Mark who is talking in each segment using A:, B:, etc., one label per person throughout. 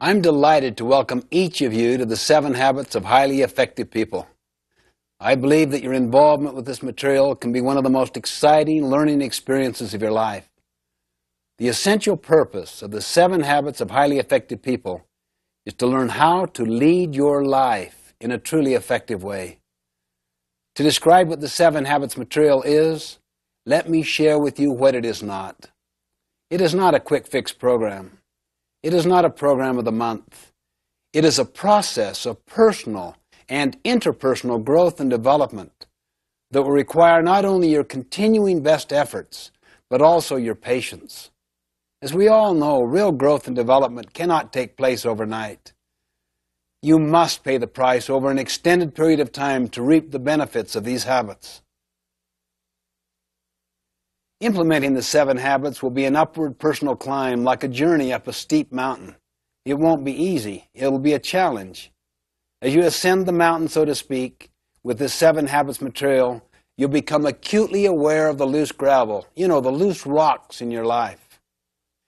A: I'm delighted to welcome each of you to the 7 Habits of Highly Effective People. I believe that your involvement with this material can be one of the most exciting learning experiences of your life. The essential purpose of the 7 Habits of Highly Effective People is to learn how to lead your life in a truly effective way. To describe what the 7 Habits material is, let me share with you what it is not. It is not a quick fix program. It is not a program of the month. It is a process of personal and interpersonal growth and development that will require not only your continuing best efforts, but also your patience. As we all know, real growth and development cannot take place overnight. You must pay the price over an extended period of time to reap the benefits of these habits. Implementing the 7 habits will be an upward personal climb like a journey up a steep mountain. It won't be easy. It will be a challenge. As you ascend the mountain, so to speak, with this 7 habits material, you'll become acutely aware of the loose gravel, the loose rocks in your life.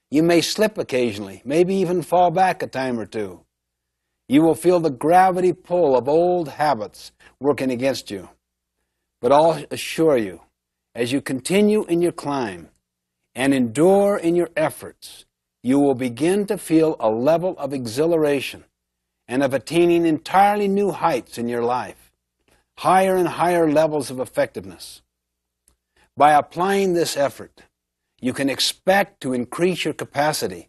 A: You may slip occasionally, maybe even fall back a time or two. You will feel the gravity pull of old habits working against you. But I'll assure you, as you continue in your climb and endure in your efforts, you will begin to feel a level of exhilaration and of attaining entirely new heights in your life, higher and higher levels of effectiveness. By applying this effort, you can expect to increase your capacity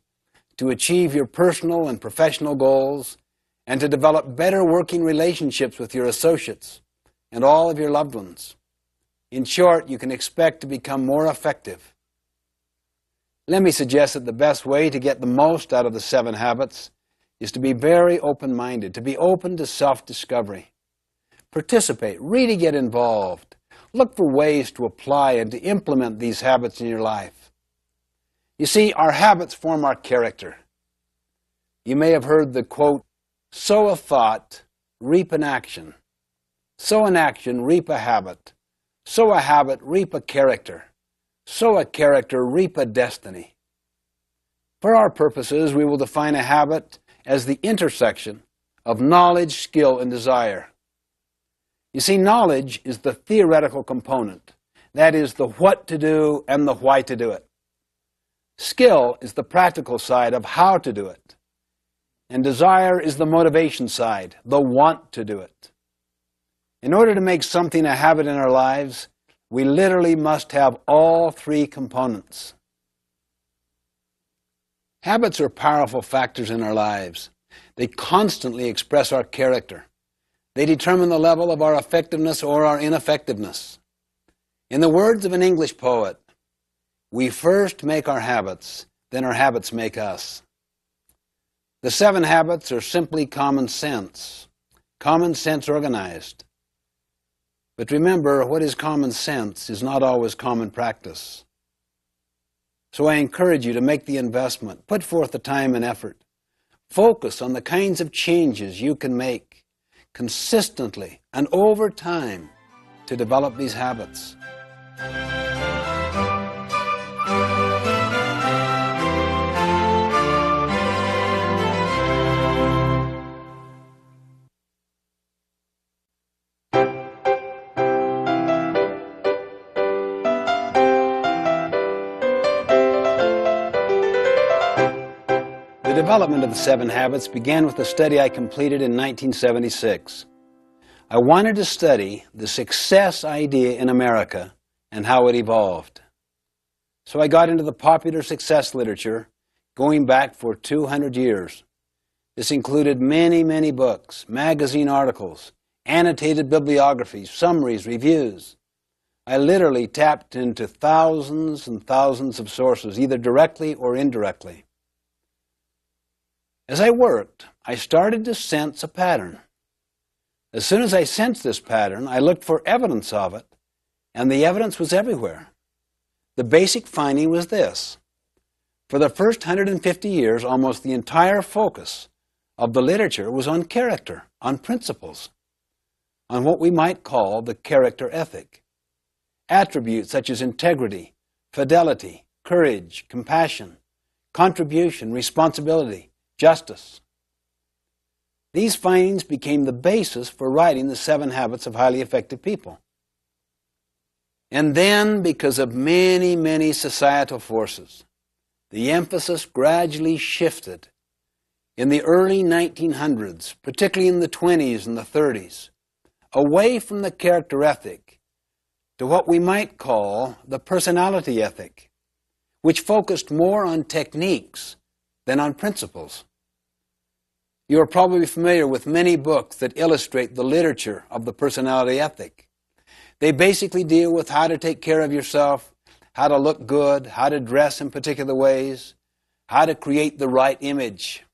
A: to achieve your personal and professional goals and to develop better working relationships with your associates and all of your loved ones. In short, you can expect to become more effective. Let me suggest that the best way to get the most out of the 7 habits is to be very open-minded, to be open to self-discovery. Participate, really get involved. Look for ways to apply and to implement these habits in your life. You see, our habits form our character. You may have heard the quote, "Sow a thought, reap an action. Sow an action, reap a habit. Sow a habit, reap a character. Sow a character, reap a destiny." For our purposes, we will define a habit as the intersection of knowledge, skill, and desire. You see, knowledge is the theoretical component. That is the what to do and the why to do it. Skill is the practical side of how to do it. And desire is the motivation side, the want to do it. In order to make something a habit in our lives, we literally must have all 3 components. Habits are powerful factors in our lives. They constantly express our character. They determine the level of our effectiveness or our ineffectiveness. In the words of an English poet, we first make our habits, then our habits make us. The 7 habits are simply common sense organized. But remember, what is common sense is not always common practice. So I encourage you to make the investment, put forth the time and effort. Focus on the kinds of changes you can make consistently and over time to develop these habits. The development of the 7 habits began with a study I completed in 1976. I wanted to study the success idea in America and how it evolved. So I got into the popular success literature going back for 200 years. This included many, many books, magazine articles, annotated bibliographies, summaries, reviews. I literally tapped into thousands and thousands of sources, either directly or indirectly. As I worked, I started to sense a pattern. As soon as I sensed this pattern, I looked for evidence of it, and the evidence was everywhere. The basic finding was this. For the first 150 years, almost the entire focus of the literature was on character, on principles, on what we might call the character ethic. Attributes such as integrity, fidelity, courage, compassion, contribution, responsibility, justice, These findings became the basis for writing The 7 Habits of Highly Effective People. And then, because of many, many societal forces, the emphasis gradually shifted in the early 1900s, particularly in the 20s and the 30s, away from the character ethic to what we might call the personality ethic, which focused more on techniques than on principles. You are probably familiar with many books that illustrate the literature of the personality ethic. They basically deal with how to take care of yourself, how to look good, how to dress in particular ways, how to create the right image.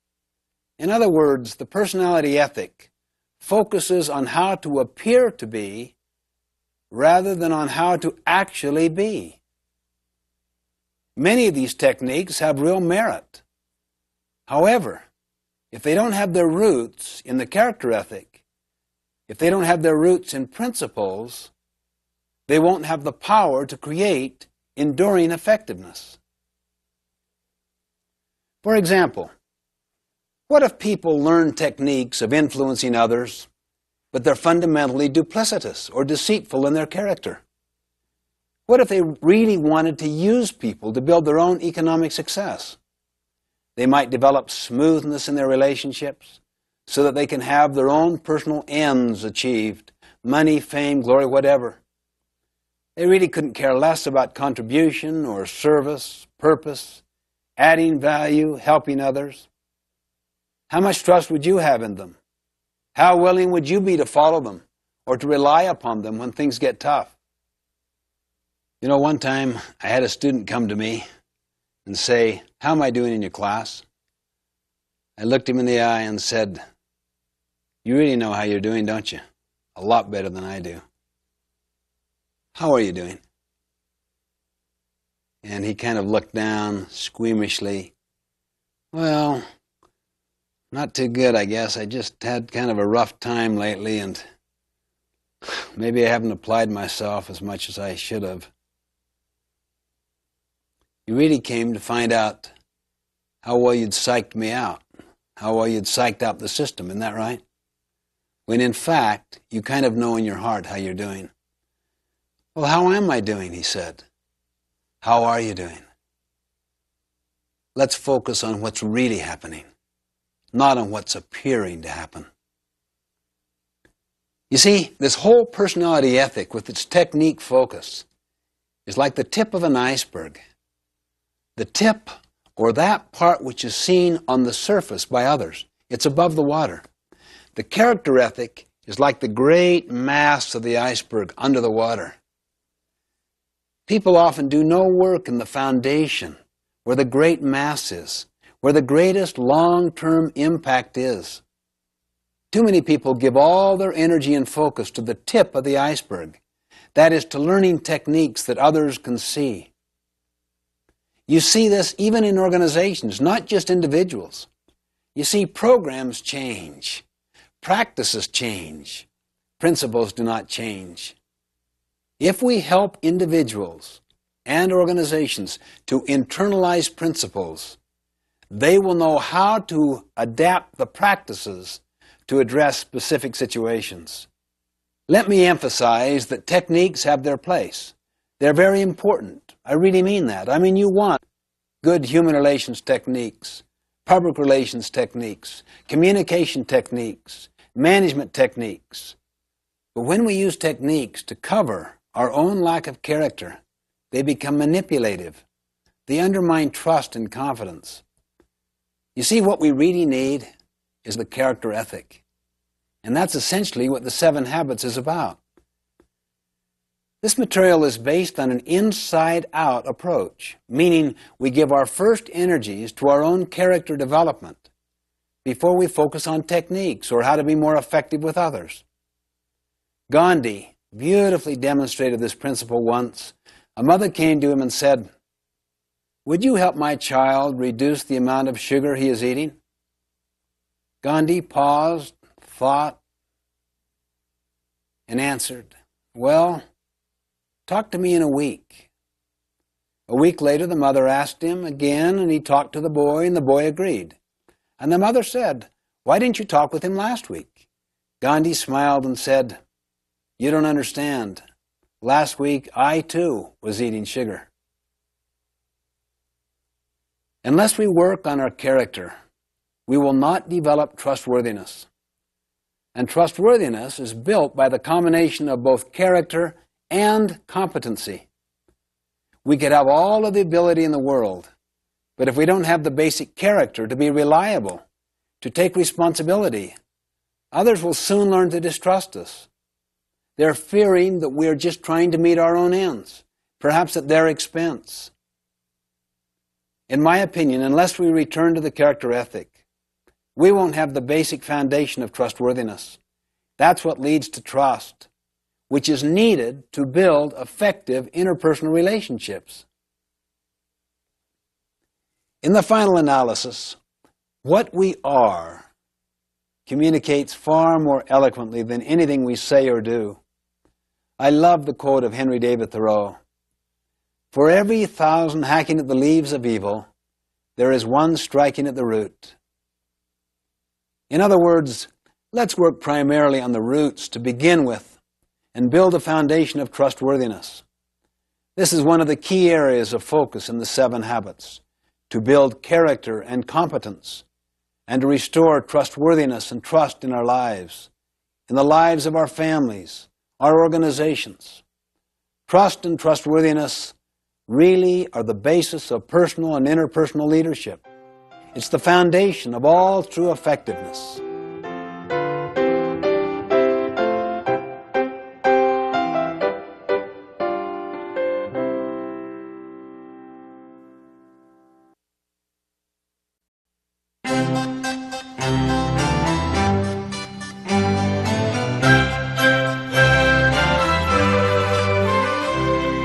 A: In other words, the personality ethic focuses on how to appear to be rather than on how to actually be. Many of these techniques have real merit. However, if they don't have their roots in the character ethic, if they don't have their roots in principles, they won't have the power to create enduring effectiveness. For example, what if people learn techniques of influencing others, but they're fundamentally duplicitous or deceitful in their character? What if they really wanted to use people to build their own economic success? They might develop smoothness in their relationships so that they can have their own personal ends achieved, money, fame, glory, whatever. They really couldn't care less about contribution or service, purpose, adding value, helping others. How much trust would you have in them? How willing would you be to follow them or to rely upon them when things get tough? You know, one time I had a student come to me and say, "How am I doing in your class?" I looked him in the eye and said, "You really know how you're doing, don't you? A lot better than I do. How are you doing?" And he kind of looked down squeamishly. "Well, not too good, I guess. I just had kind of a rough time lately, and maybe I haven't applied myself as much as I should have." You really came to find out how well you'd psyched me out, how well you'd psyched out the system, isn't that right? When in fact, you kind of know in your heart how you're doing. "Well, how am I doing?" he said. "How are you doing?" Let's focus on what's really happening, not on what's appearing to happen. You see, this whole personality ethic with its technique focus is like the tip of an iceberg. The tip, or that part which is seen on the surface by others. It's above the water. The character ethic is like the great mass of the iceberg under the water. People often do no work in the foundation, where the great mass is, where the greatest long-term impact is. Too many people give all their energy and focus to the tip of the iceberg. That is, to learning techniques that others can see. You see this even in organizations, not just individuals. You see, programs change. Practices change. Principles do not change. If we help individuals and organizations to internalize principles, they will know how to adapt the practices to address specific situations. Let me emphasize that techniques have their place. They're very important. I really mean that. I mean, you want good human relations techniques, public relations techniques, communication techniques, management techniques. But when we use techniques to cover our own lack of character, they become manipulative. They undermine trust and confidence. You see, what we really need is the character ethic. And that's essentially what the 7 Habits is about. This material is based on an inside-out approach, meaning we give our first energies to our own character development before we focus on techniques or how to be more effective with others. Gandhi beautifully demonstrated this principle once. A mother came to him and said, "Would you help my child reduce the amount of sugar he is eating?" Gandhi paused, thought, and answered, "Well, talk to me in a week." A week later, the mother asked him again, and he talked to the boy, and the boy agreed. And the mother said, Why didn't you talk with him last week? Gandhi smiled and said, "You don't understand. Last week, I too was eating sugar." Unless we work on our character, we will not develop trustworthiness. And trustworthiness is built by the combination of both character and competency. We could have all of the ability in the world, but if we don't have the basic character to be reliable, to take responsibility, others will soon learn to distrust us. They're fearing that we are just trying to meet our own ends, perhaps at their expense. In my opinion, unless we return to the character ethic, we won't have the basic foundation of trustworthiness. That's what leads to trust, which is needed to build effective interpersonal relationships. In the final analysis, what we are communicates far more eloquently than anything we say or do. I love the quote of Henry David Thoreau. "For every 1,000 hacking at the leaves of evil, there is one striking at the root." In other words, let's work primarily on the roots to begin with and build a foundation of trustworthiness. This is one of the key areas of focus in the 7 Habits, to build character and competence, and to restore trustworthiness and trust in our lives, in the lives of our families, our organizations. Trust and trustworthiness really are the basis of personal and interpersonal leadership. It's the foundation of all true effectiveness.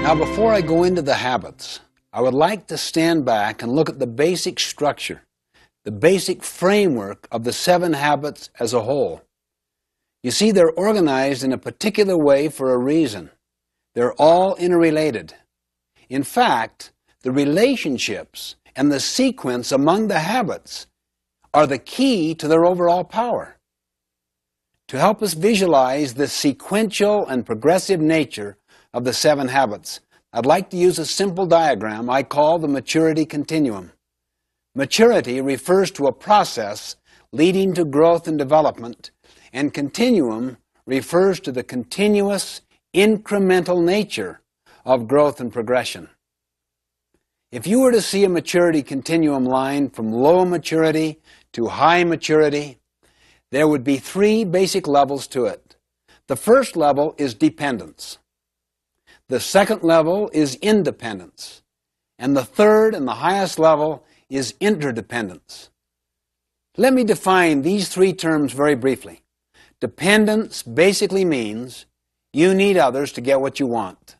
A: Now, before I go into the habits, I would like to stand back and look at the basic structure, the basic framework of the 7 habits as a whole. You see, they're organized in a particular way for a reason. They're all interrelated. In fact, the relationships and the sequence among the habits are the key to their overall power. To help us visualize the sequential and progressive nature of the 7 habits, I'd like to use a simple diagram I call the maturity continuum. Maturity refers to a process leading to growth and development, and continuum refers to the continuous, incremental nature of growth and progression. If you were to see a maturity continuum line from low maturity to high maturity, there would be 3 basic levels to it. The first level is dependence. The second level is independence. And the third and the highest level is interdependence. Let me define these 3 terms very briefly. Dependence basically means you need others to get what you want.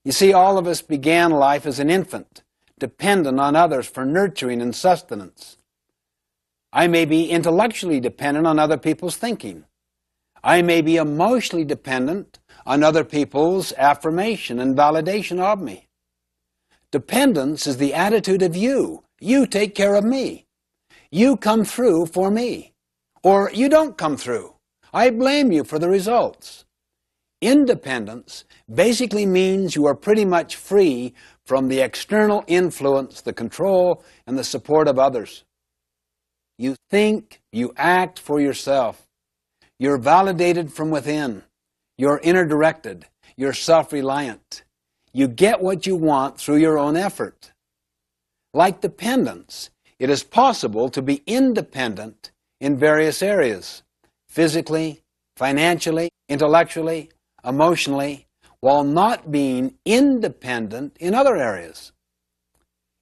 A: You see, all of us began life as an infant, dependent on others for nurturing and sustenance. I may be intellectually dependent on other people's thinking. I may be emotionally dependent on other people's affirmation and validation of me. Dependence is the attitude of you. You take care of me. You come through for me. Or you don't come through. I blame you for the results. Independence basically means you are pretty much free from the external influence, the control, and the support of others. You think, you act for yourself. You're validated from within. You're inner-directed. You're self-reliant. You get what you want through your own effort. Like dependence, it is possible to be independent in various areas, physically, financially, intellectually, emotionally, while not being independent in other areas.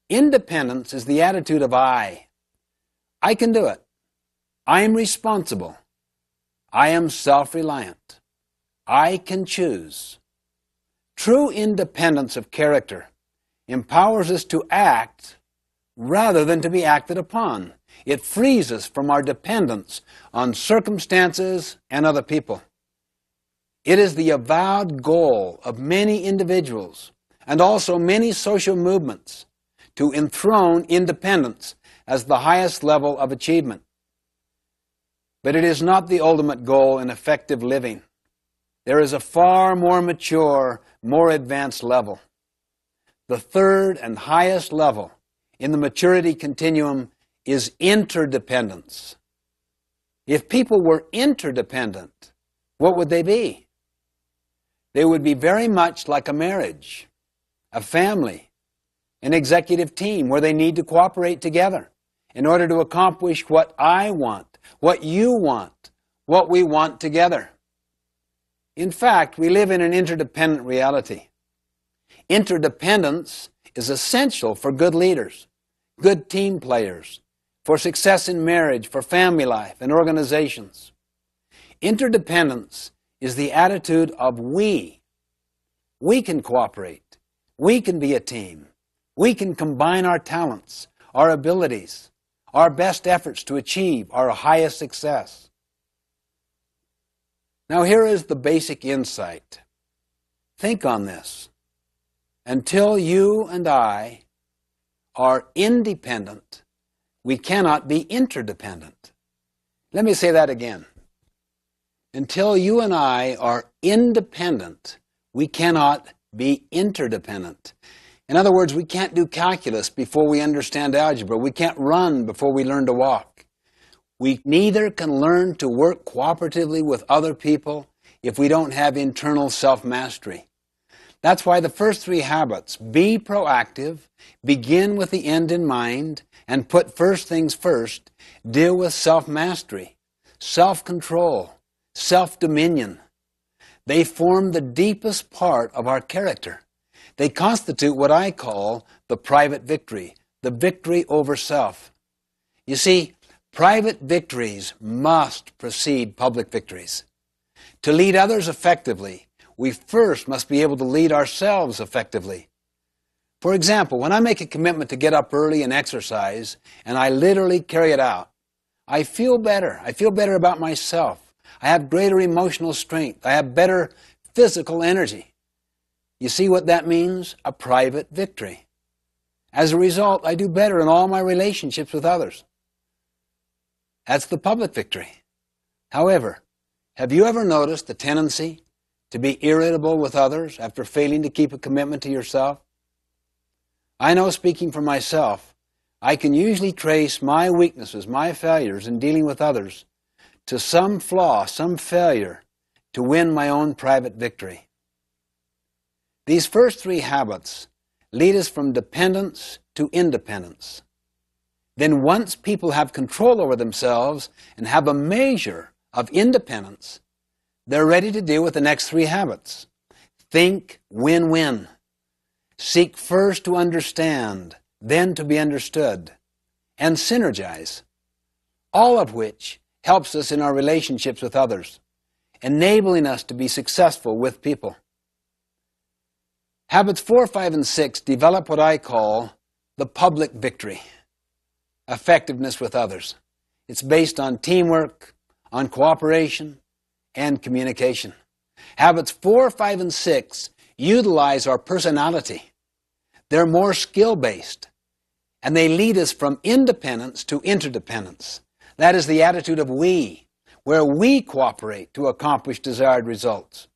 A: Independence is the attitude of I. I can do it. I am responsible. I am self-reliant. I can choose. True independence of character empowers us to act rather than to be acted upon. It frees us from our dependence on circumstances and other people. It is the avowed goal of many individuals and also many social movements to enthrone independence as the highest level of achievement. But it is not the ultimate goal in effective living. There is a far more mature, more advanced level. The third and highest level in the maturity continuum is interdependence. If people were interdependent, what would they be? They would be very much like a marriage, a family, an executive team where they need to cooperate together in order to accomplish what I want, what you want, what we want together. In fact, we live in an interdependent reality. Interdependence is essential for good leaders, good team players, for success in marriage, for family life and organizations. Interdependence is the attitude of we. We can cooperate. We can be a team. We can combine our talents, our abilities, our best efforts to achieve our highest success. Now here is the basic insight. Think on this. Until you and I are independent, we cannot be interdependent. Let me say that again. Until you and I are independent, we cannot be interdependent. In other words, we can't do calculus before we understand algebra. We can't run before we learn to walk. We neither can learn to work cooperatively with other people if we don't have internal self-mastery. That's why the first three habits, be proactive, begin with the end in mind, and put first things first, deal with self-mastery, self-control, self-dominion. They form the deepest part of our character. They constitute what I call the private victory, the victory over self. You see, private victories must precede public victories. To lead others effectively, we first must be able to lead ourselves effectively. For example, when I make a commitment to get up early and exercise, and I literally carry it out, I feel better. I feel better about myself. I have greater emotional strength. I have better physical energy. You see what that means? A private victory. As a result, I do better in all my relationships with others. That's the public victory. However, have you ever noticed the tendency to be irritable with others after failing to keep a commitment to yourself? I know, speaking for myself, I can usually trace my weaknesses, my failures in dealing with others to some flaw, some failure to win my own private victory. These first three habits lead us from dependence to independence. Then once people have control over themselves and have a measure of independence, they're ready to deal with the next three habits. Think win-win. Seek first to understand, then to be understood. And synergize. All of which helps us in our relationships with others, enabling us to be successful with people. Habits 4, 5, and 6 develop what I call the public victory, effectiveness with others. It's based on teamwork, on cooperation, and communication. Habits 4, 5, and 6 utilize our personality. They're more skill-based, and they lead us from independence to interdependence. That is the attitude of we, where we cooperate to accomplish desired results.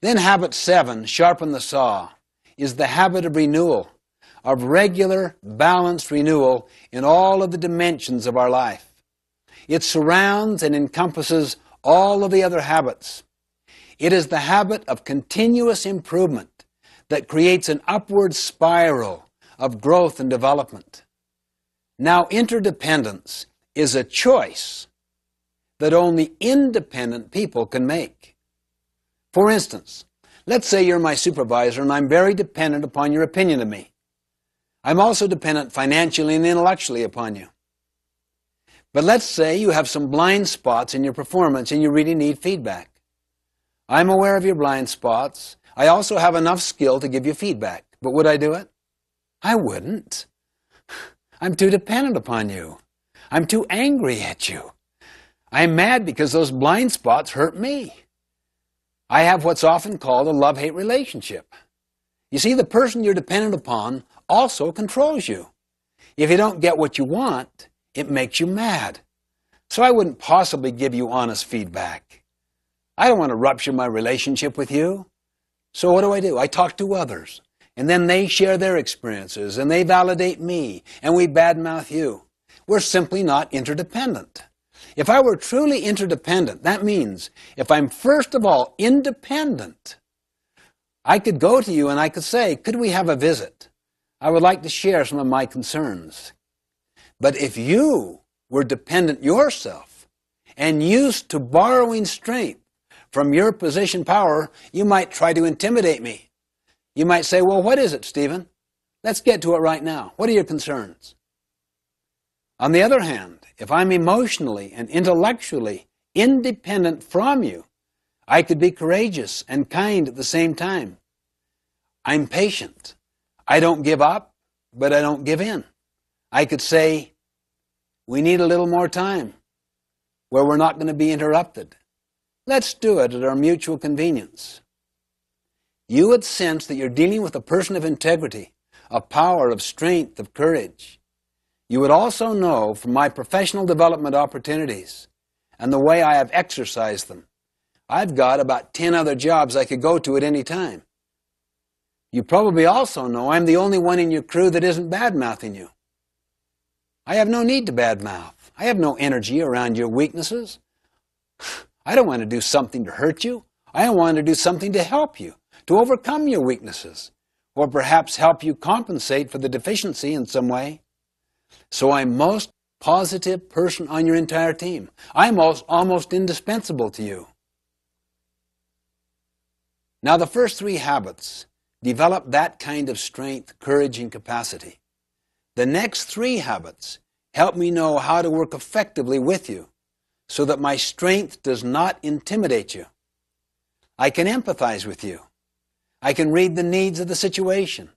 A: Then habit 7, sharpen the saw, is the habit of renewal, of regular, balanced renewal in all of the dimensions of our life. It surrounds and encompasses all of the other habits. It is the habit of continuous improvement that creates an upward spiral of growth and development. Now, interdependence is a choice that only independent people can make. For instance, let's say you're my supervisor and I'm very dependent upon your opinion of me. I'm also dependent financially and intellectually upon you. But let's say you have some blind spots in your performance and you really need feedback. I'm aware of your blind spots. I also have enough skill to give you feedback. But would I do it? I wouldn't. I'm too dependent upon you. I'm too angry at you. I'm mad because those blind spots hurt me. I have what's often called a love-hate relationship. You see, the person you're dependent upon also controls you. If you don't get what you want, it makes you mad. so I wouldn't possibly give you honest feedback. I don't want to rupture my relationship with you. So what do? I talk to others, and then they share their experiences, and they validate me, and we badmouth you. We're simply not interdependent. If I were truly interdependent, that means if I'm first of all independent, I could go to you and I could say, could we have a visit? I would like to share some of my concerns. But if you were dependent yourself and used to borrowing strength from your position power, you might try to intimidate me. You might say, well, what is it, Stephen? Let's get to it right now. What are your concerns? On the other hand, if I'm emotionally and intellectually independent from you, I could be courageous and kind at the same time. I'm patient. I don't give up, but I don't give in. I could say, we need a little more time where we're not going to be interrupted. Let's do it at our mutual convenience. You would sense that you're dealing with a person of integrity, of power, of strength, of courage. You would also know from my professional development opportunities and the way I have exercised them, I've got about 10 other jobs I could go to at any time. You probably also know I'm the only one in your crew that isn't bad-mouthing you. I have no need to badmouth. I have no energy around your weaknesses. I don't want to do something to hurt you. I want to do something to help you, to overcome your weaknesses, or perhaps help you compensate for the deficiency in some way. So I'm most positive person on your entire team. I'm almost indispensable to you. Now the first 3 habits develop that kind of strength, courage, and capacity. The next 3 habits help me know how to work effectively with you so that my strength does not intimidate you. I can empathize with you. I can read the needs of the situation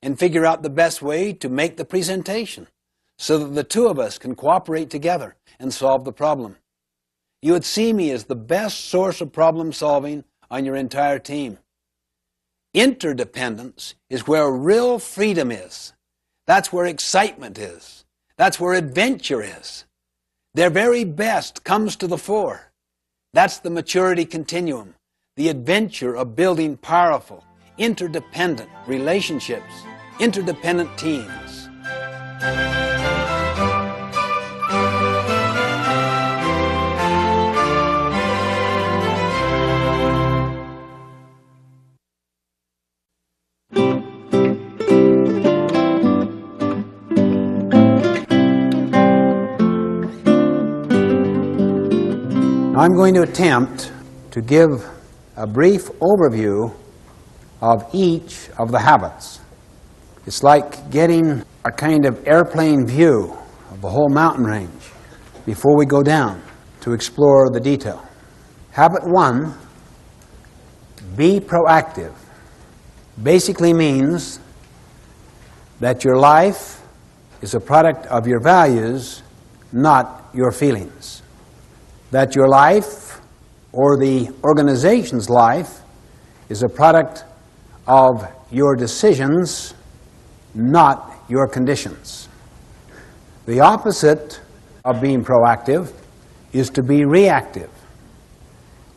A: and figure out the best way to make the presentation so that the two of us can cooperate together and solve the problem. You would see me as the best source of problem solving on your entire team. Interdependence is where real freedom is. That's where excitement is. That's where adventure is. Their very best comes to the fore. That's the maturity continuum, the adventure of building powerful, interdependent relationships, interdependent teams. I'm going to attempt to give a brief overview of each of the habits. It's like getting a kind of airplane view of the whole mountain range before we go down to explore the detail. Habit 1, be proactive, basically means that your life is a product of your values, not your feelings. That your life, or the organization's life, is a product of your decisions, not your conditions. The opposite of being proactive is to be reactive,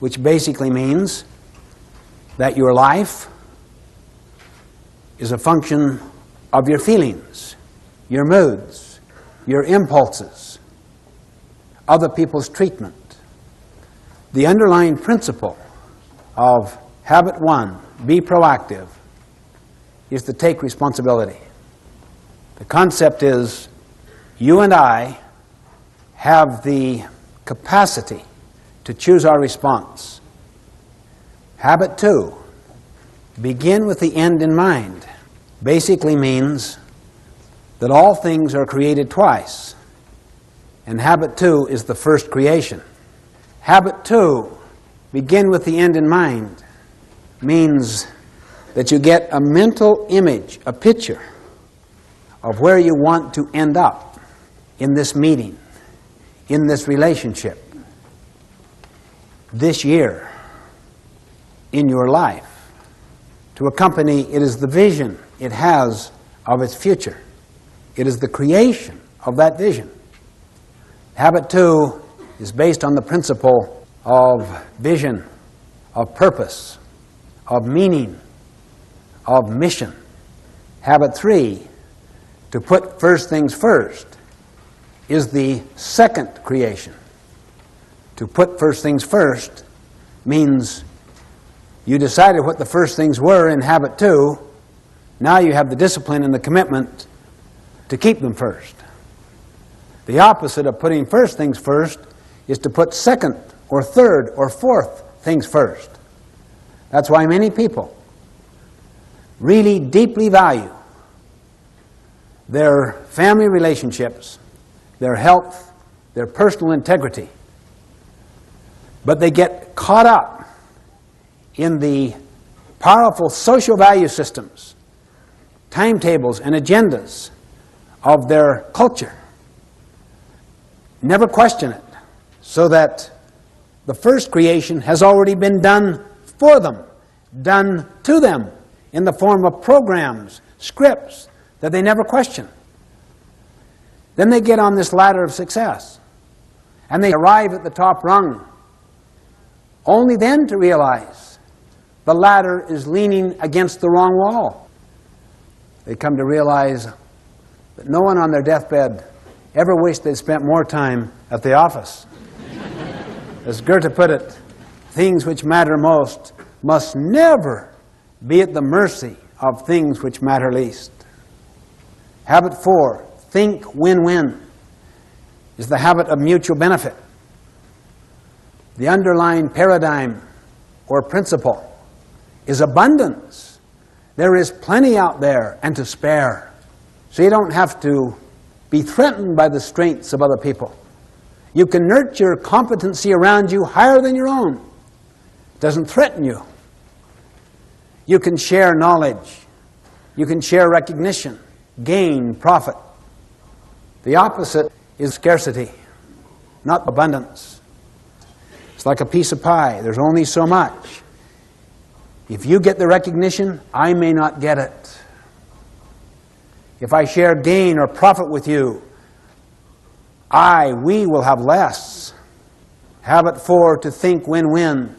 A: which basically means that your life is a function of your feelings, your moods, your impulses, other people's treatment. The underlying principle of habit 1, be proactive, is to take responsibility. The concept is you and I have the capacity to choose our response. Habit 2, begin with the end in mind, basically means that all things are created twice, and habit 2 is the first creation. Habit 2, begin with the end in mind, means that you get a mental image, a picture of where you want to end up in this meeting, in this relationship, this year, in your life. To a company, it is the vision it has of its future. It is the creation of that vision. Habit 2 is based on the principle of vision, of purpose, of meaning, of mission. Habit 3, to put first things first, is the second creation. To put first things first means you decided what the first things were in habit 2. Now you have the discipline and the commitment to keep them first. The opposite of putting first things first is to put second or third or fourth things first. That's why many people really deeply value their family relationships, their health, their personal integrity. But they get caught up in the powerful social value systems, timetables, and agendas of their culture. Never question it, so that the first creation has already been done for them, done to them, in the form of programs, scripts, that they never question. Then they get on this ladder of success, and they arrive at the top rung, only then to realize the ladder is leaning against the wrong wall. They come to realize that no one on their deathbed ever wished they'd spent more time at the office. As Goethe put it, things which matter most must never be at the mercy of things which matter least. Habit 4, think win-win, is the habit of mutual benefit. The underlying paradigm or principle is abundance. There is plenty out there and to spare. So you don't have to be threatened by the strengths of other people. You can nurture competency around you higher than your own. It doesn't threaten you. You can share knowledge. You can share recognition, gain, profit. The opposite is scarcity, not abundance. It's like a piece of pie. There's only so much. If you get the recognition, I may not get it. If I share gain or profit with you, we will have less. Habit 4, to think win-win,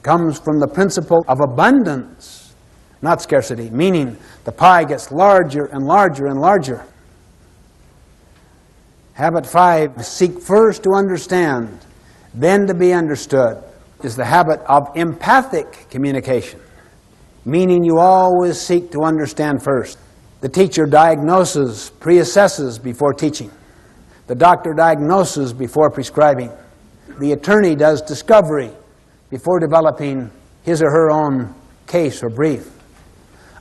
A: comes from the principle of abundance, not scarcity, meaning the pie gets larger and larger and larger. Habit 5, seek first to understand, then to be understood, is the habit of empathic communication, meaning you always seek to understand first. The teacher diagnoses, pre-assesses before teaching. The doctor diagnoses before prescribing. The attorney does discovery before developing his or her own case or brief.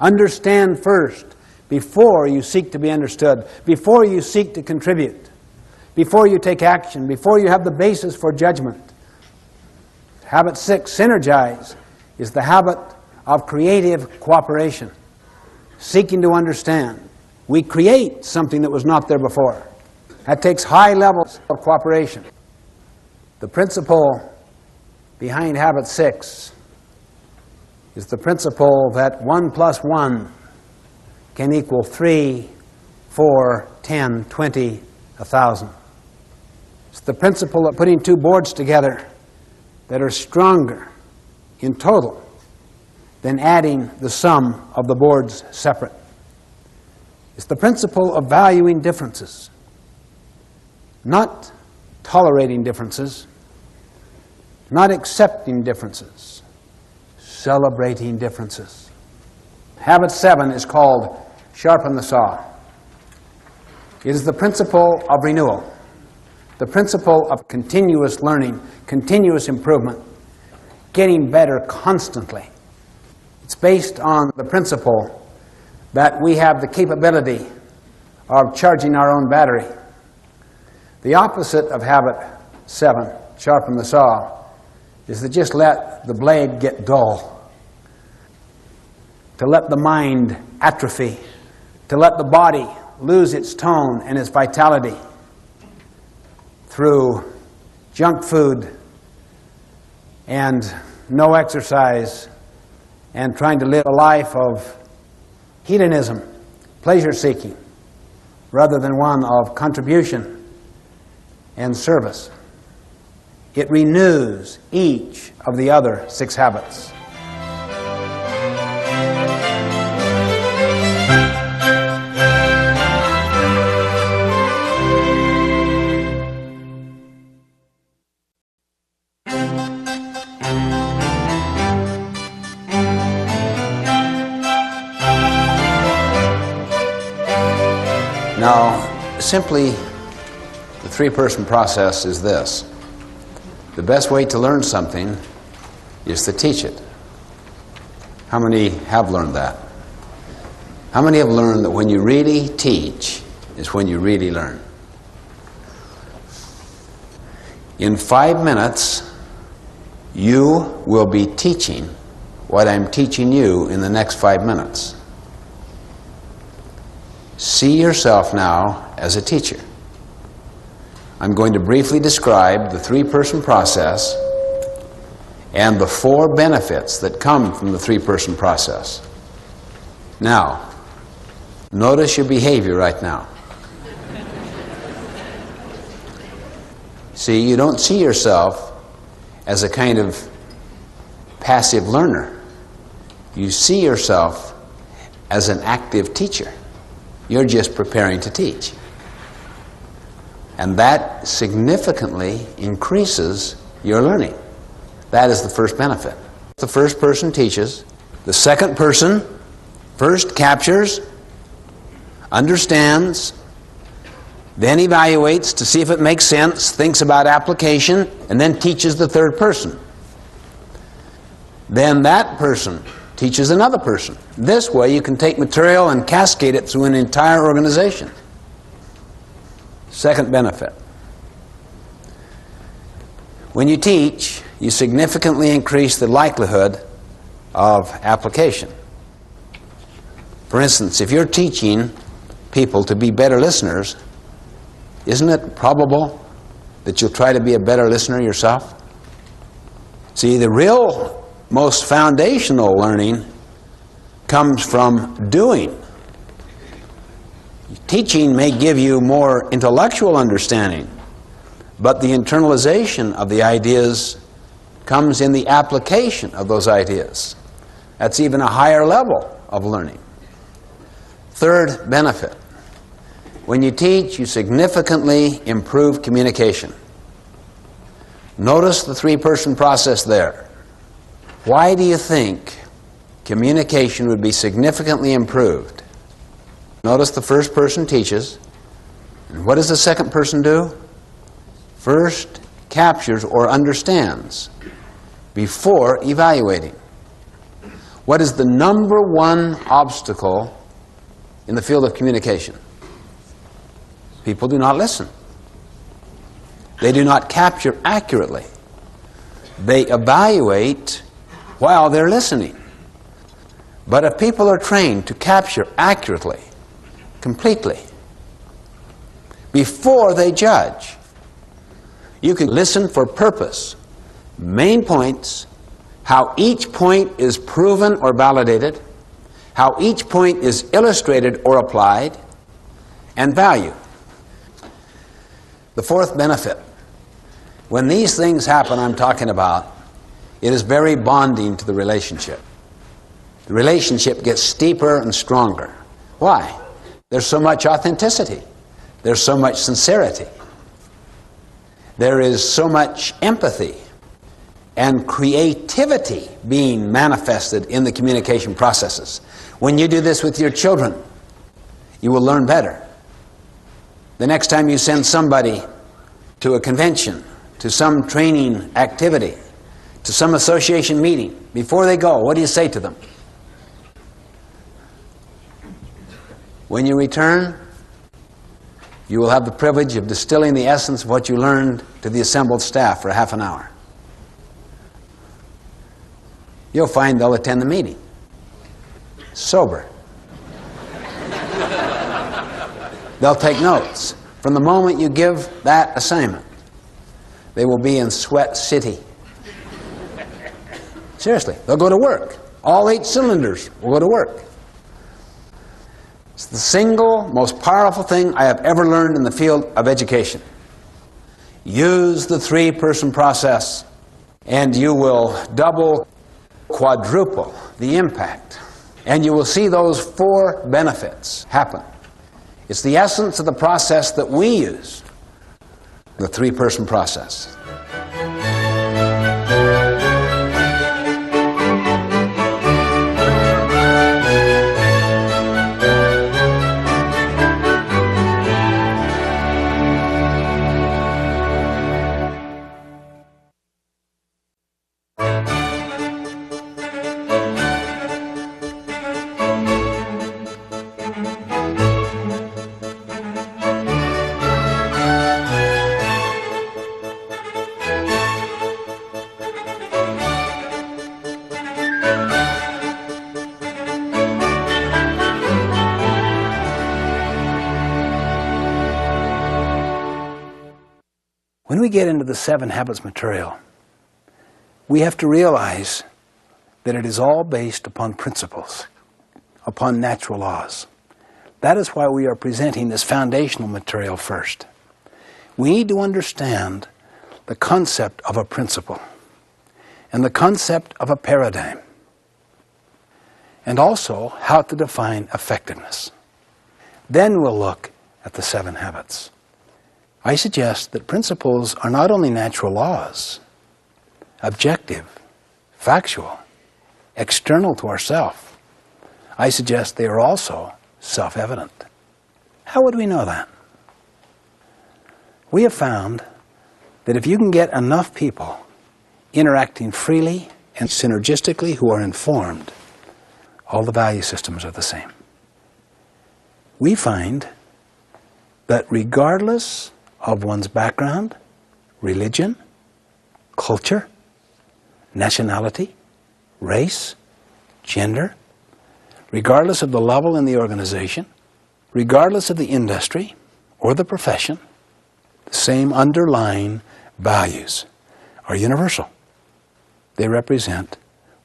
A: Understand first before you seek to be understood, before you seek to contribute, before you take action, before you have the basis for judgment. Habit 6, synergize, is the habit of creative cooperation, seeking to understand. We create something that was not there before. That takes high levels of cooperation. The principle behind habit 6 is the principle that 1 plus 1 can equal 3, 4, 10, 20, 1,000. It's the principle of putting two boards together that are stronger in total than adding the sum of the boards separate. It's the principle of valuing differences, not tolerating differences, not accepting differences, celebrating differences. Habit 7 is called sharpen the saw. It is the principle of renewal, the principle of continuous learning, continuous improvement, getting better constantly. It's based on the principle that we have the capability of charging our own battery. The opposite of habit 7, sharpen the saw, is to just let the blade get dull, to let the mind atrophy, to let the body lose its tone and its vitality through junk food and no exercise and trying to live a life of hedonism, pleasure-seeking, rather than one of contribution and service. It renews each of the other 6 habits. Now, simply, the 3-person process is this. The best way to learn something is to teach it. How many have learned that? How many have learned that when you really teach is when you really learn? In 5 minutes, you will be teaching what I'm teaching you in the next 5 minutes. See yourself now as a teacher. I'm going to briefly describe the 3-person process and the 4 benefits that come from the 3-person process. Now, notice your behavior right now. See, you don't see yourself as a kind of passive learner. You see yourself as an active teacher. You're just preparing to teach. And that significantly increases your learning. That is the first benefit. The first person teaches. The second person first captures, understands, then evaluates to see if it makes sense, thinks about application, and then teaches the third person. Then that person teaches another person. This way you can take material and cascade it through an entire organization. Second benefit. When you teach, you significantly increase the likelihood of application. For instance, if you're teaching people to be better listeners, isn't it probable that you'll try to be a better listener yourself? See, the real most foundational learning comes from doing. Teaching may give you more intellectual understanding, but the internalization of the ideas comes in the application of those ideas. That's even a higher level of learning. Third benefit. When you teach, you significantly improve communication. Notice the 3-person process there. Why do you think communication would be significantly improved? Notice the first person teaches. And what does the second person do? First captures or understands before evaluating. What is the number one obstacle in the field of communication? People do not listen. They do not capture accurately. They evaluate while they're listening. But if people are trained to capture accurately, completely, before they judge, you can listen for purpose, main points, how each point is proven or validated, how each point is illustrated or applied, and value. The fourth benefit. When these things happen I'm talking about, it is very bonding to the relationship. The relationship gets steeper and stronger. Why? There's so much authenticity. There's so much sincerity. There is so much empathy and creativity being manifested in the communication processes. When you do this with your children, you will learn better. The next time you send somebody to a convention, to some training activity, to some association meeting, before they go, what do you say to them? When you return, you will have the privilege of distilling the essence of what you learned to the assembled staff for half an hour. You'll find they'll attend the meeting sober. They'll take notes. From the moment you give that assignment, they will be in sweat city. Seriously, they'll go to work. All 8 cylinders will go to work. It's the single most powerful thing I have ever learned in the field of education. Use the three-person process, and you will double, quadruple the impact. And you will see those four benefits happen. It's the essence of the process that we use, the three-person process. When we get into the 7 Habits material, we have to realize that it is all based upon principles, upon natural laws. That is why we are presenting this foundational material first. We need to understand the concept of a principle and the concept of a paradigm, and also how to define effectiveness. Then we'll look at the 7 habits. I suggest that principles are not only natural laws, objective, factual, external to ourself. I suggest they are also self-evident. How would we know that? We have found that if you can get enough people interacting freely and synergistically who are informed, all the value systems are the same. We find that regardless of one's background, religion, culture, nationality, race, gender, regardless of the level in the organization, regardless of the industry or the profession, the same underlying values are universal. They represent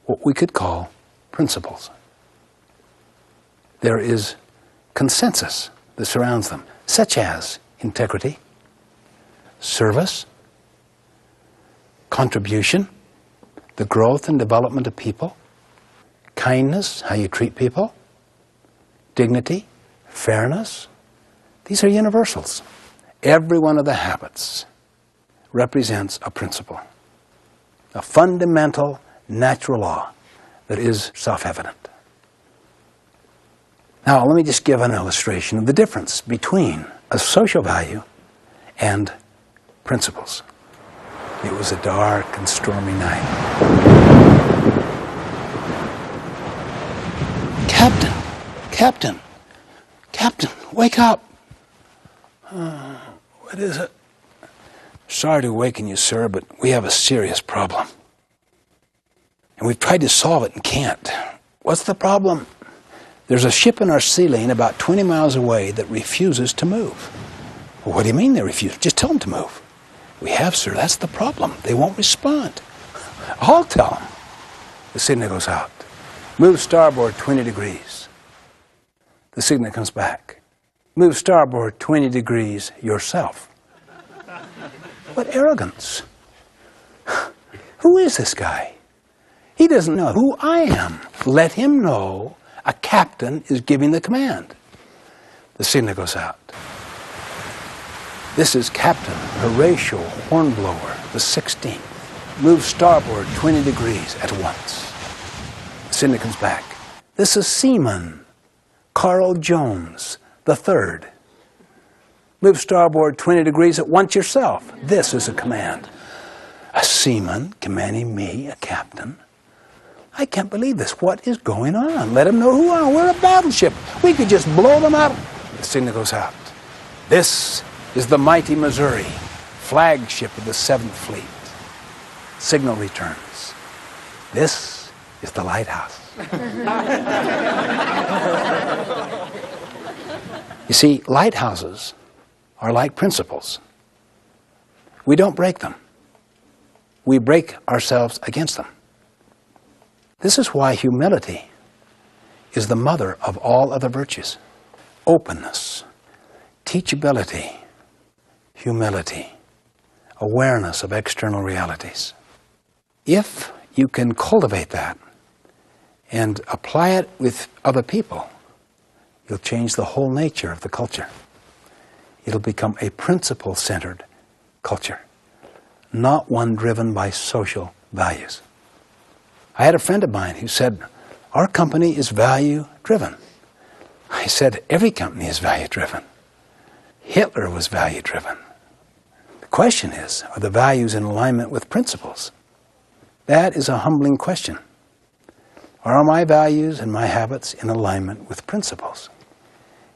A: what we could call principles. There is consensus that surrounds them, such as integrity, service, contribution, the growth and development of people, kindness, how you treat people, dignity, fairness. These are universals. Every one of the habits represents a principle, a fundamental natural law that is self-evident. Now, let me just give an illustration of the difference between a social value and principles. It was a dark and stormy night. Captain, wake up. What is it? Sorry to awaken you, sir, but we have a serious problem. And we've tried to solve it and can't. What's the problem? There's a ship in our sea lane about 20 miles away that refuses to move. Well, what do you mean they refuse? Just tell them to move. We have, sir. That's the problem. They won't respond. I'll tell them. The signal goes out. Move starboard 20 degrees. The signal comes back. Move starboard 20 degrees yourself. What arrogance. Who is this guy? He doesn't know who I am. Let him know a captain is giving the command. The signal goes out. This is Captain Horatio Hornblower, the 16th. Move starboard 20 degrees at once. The signal comes back. This is Seaman Carl Jones, the 3rd. Move starboard 20 degrees at once yourself. This is a command. A seaman commanding me, a captain. I can't believe this. What is going on? Let them know who I am. We're a battleship. We could just blow them up. The signal goes out. This is the mighty Missouri, flagship of the 7th Fleet. Signal returns. This is the lighthouse. You see, lighthouses are like principles. We don't break them. We break ourselves against them. This is why humility is the mother of all other virtues. Openness, teachability, humility awareness of external realities. If you can cultivate that and apply it with other people, you'll change the whole nature of the culture. It'll become a principle-centered culture, not one driven by social values. I had a friend of mine who said, "Our company is value-driven." I said, "Every company is value-driven. Hitler was value-driven." The question is, are the values in alignment with principles? That is a humbling question. Are my values and my habits in alignment with principles,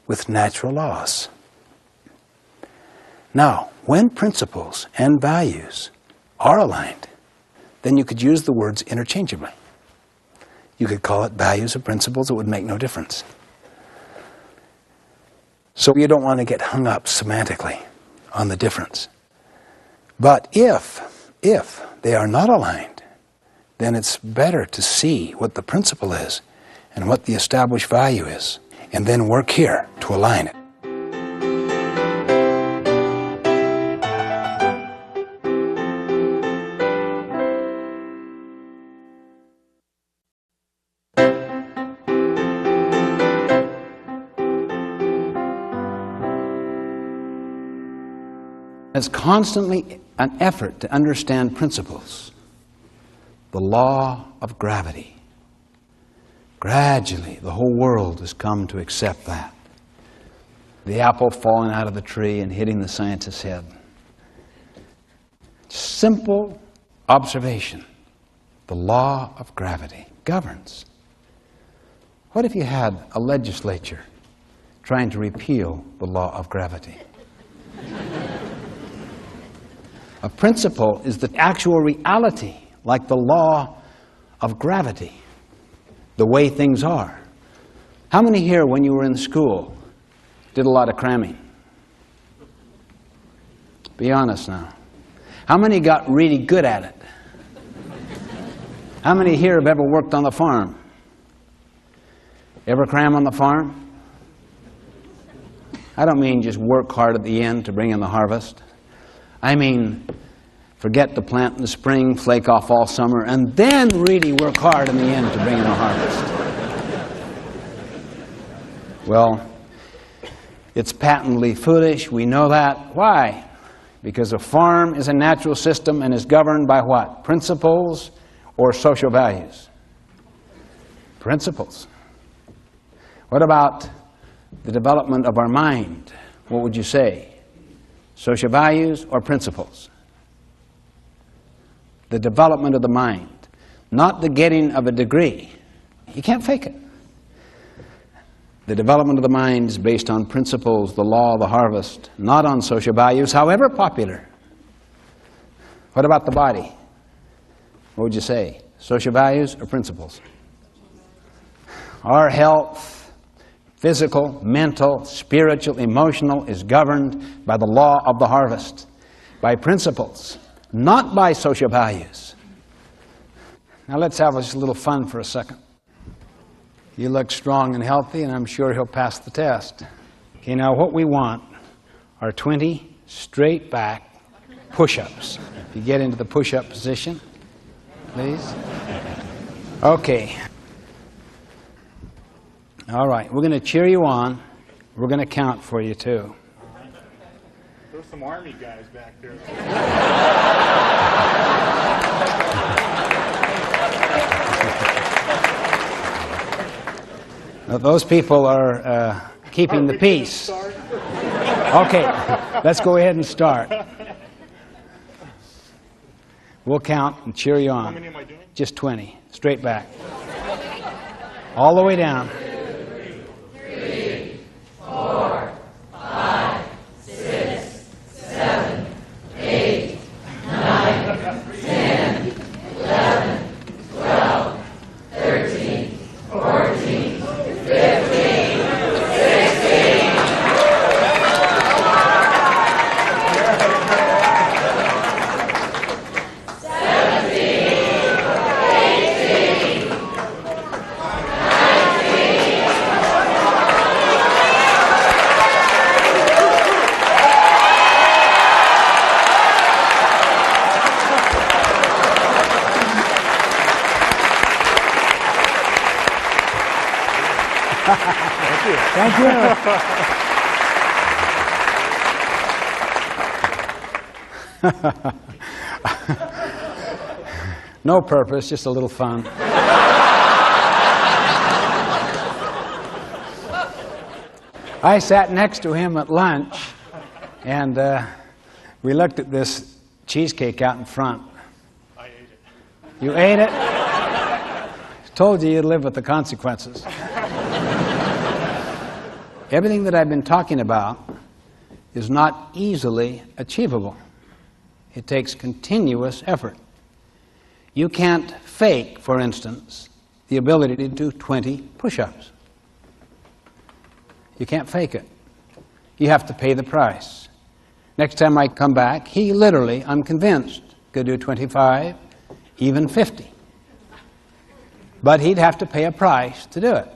A: with natural laws? Now, when principles and values are aligned, then you could use the words interchangeably. You could call it values or principles, it would make no difference. So you don't want to get hung up semantically on the difference. But if they are not aligned, then it's better to see what the principle is and what the established value is, and then work here to align it. It's constantly an effort to understand principles. The law of gravity. Gradually, the whole world has come to accept that. The apple falling out of the tree and hitting the scientist's head. Simple observation. The law of gravity governs. What if you had a legislature trying to repeal the law of gravity? A principle is the actual reality, like the law of gravity, the way things are. How many here, when you were in school, did a lot of cramming? Be honest now. How many got really good at it? How many here have ever worked on the farm? Ever cram on the farm? I don't mean just work hard at the end to bring in the harvest. I mean, forget to plant in the spring, flake off all summer, and then really work hard in the end to bring in the harvest. Well, it's patently foolish. We know that. Why? Because a farm is a natural system and is governed by what? Principles or social values? Principles. What about the development of our mind? What would you say? Social values or principles? The development of the mind, not the getting of a degree. You can't fake it. The development of the mind is based on principles, the law of the harvest, not on social values, however popular. What about the body? What would you say? Social values or principles? Our health, physical, mental, spiritual, emotional, is governed by the law of the harvest, by principles, not by social values. Now let's have just a little fun for a second. You look strong and healthy, and I'm sure he'll pass the test. Okay, now what we want are 20 straight back push-ups. If you get into the push-up position, please. Okay. All right, we're going to cheer you on. We're going to count for you, too.
B: There's some Army guys back there.
A: Now, those people are keeping the peace. Okay, let's go ahead and start. We'll count and cheer you on.
B: How many am I doing?
A: Just 20, straight back. All the way down.
C: Thank you. No purpose, just a little fun. I sat next to him at lunch, and we looked at this cheesecake out in front.
B: I ate it.
C: You ate it? Told you you'd live with the consequences. Everything that I've been talking about is not easily achievable. It takes continuous effort. You can't fake, for instance, the ability to do 20 push-ups. You can't fake it. You have to pay the price. Next time I come back, he literally, I'm convinced, could do 25, even 50. But he'd have to pay a price to do it.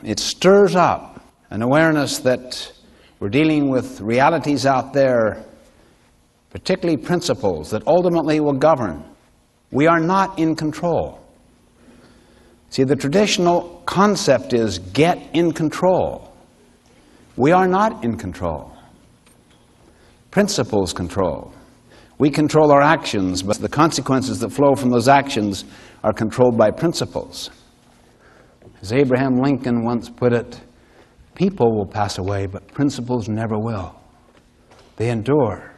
C: It stirs up an awareness that we're dealing with realities out there, particularly principles that ultimately will govern. We are not in control. See, the traditional concept is get in control. We are not in control. Principles control. We control our actions, but the consequences that flow from those actions are controlled by principles. As Abraham Lincoln once put it, people will pass away, but principles never will. They endure.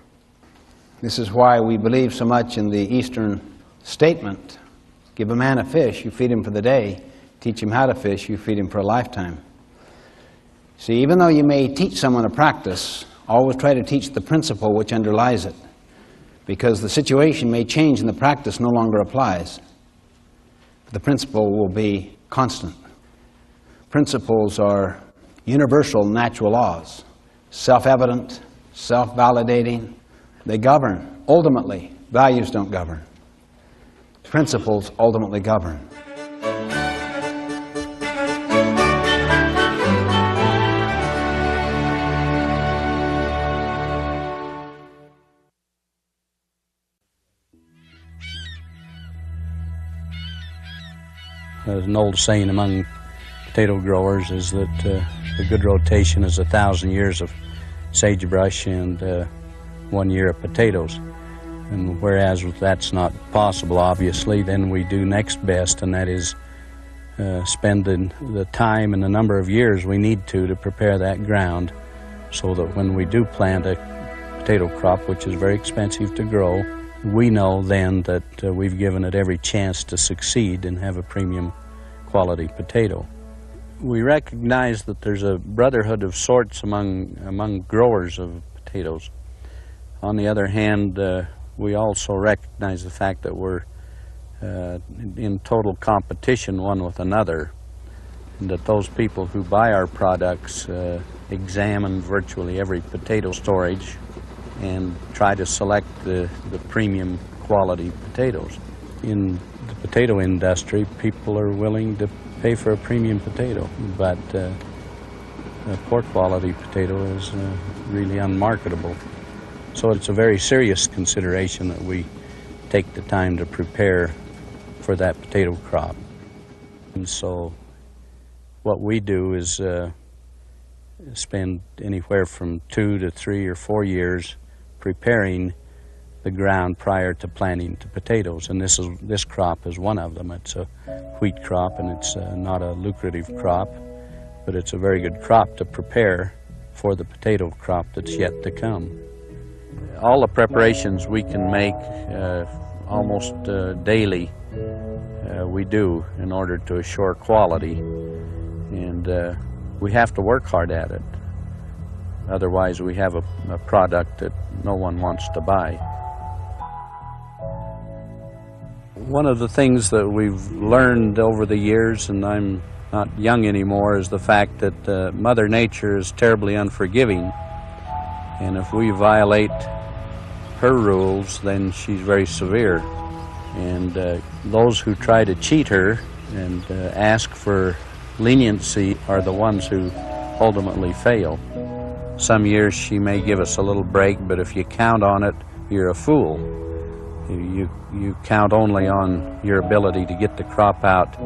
C: This is why we believe so much in the Eastern statement. Give a man a fish, you feed him for the day. Teach him how to fish, you feed him for a lifetime. See, even though you may teach someone a practice, always try to teach the principle which underlies it, because the situation may change and the practice no longer applies. The principle will be constant. Principles are universal natural laws, self-evident, self-validating. They govern. Ultimately, values don't govern. Principles ultimately govern.
D: There's an old saying among potato growers is that a good rotation is 1,000 years of sagebrush and 1 year of potatoes. And whereas that's not possible, obviously, then we do next best, and that is spend the time and the number of years we need to prepare that ground so that when we do plant a potato crop, which is very expensive to grow, we know then that we've given it every chance to succeed and have a premium quality potato. We recognize that there's a brotherhood of sorts among growers of potatoes. On the other hand, we also recognize the fact that we're in total competition one with another, and that those people who buy our products examine virtually every potato storage and try to select the premium quality potatoes. In the potato industry, people are willing to pay for a premium potato, but a poor quality potato is really unmarketable. So it's a very serious consideration that we take the time to prepare for that potato crop. And so what we do is spend anywhere from 2 to 3 or 4 years preparing the ground prior to planting the potatoes. And this crop is one of them. It's a wheat crop, and it's not a lucrative crop, but it's a very good crop to prepare for the potato crop that's yet to come. All the preparations we can make almost daily we do in order to assure quality, and we have to work hard at it. Otherwise we have a product that no one wants to buy. One of the things that we've learned over the years, and I'm not young anymore, is the fact that Mother Nature is terribly unforgiving, and if we violate her rules, then she's very severe. And those who try to cheat her and ask for leniency are the ones who ultimately fail. Some years she may give us a little break, but if you count on it, you're a fool. You count only on your ability to get the crop out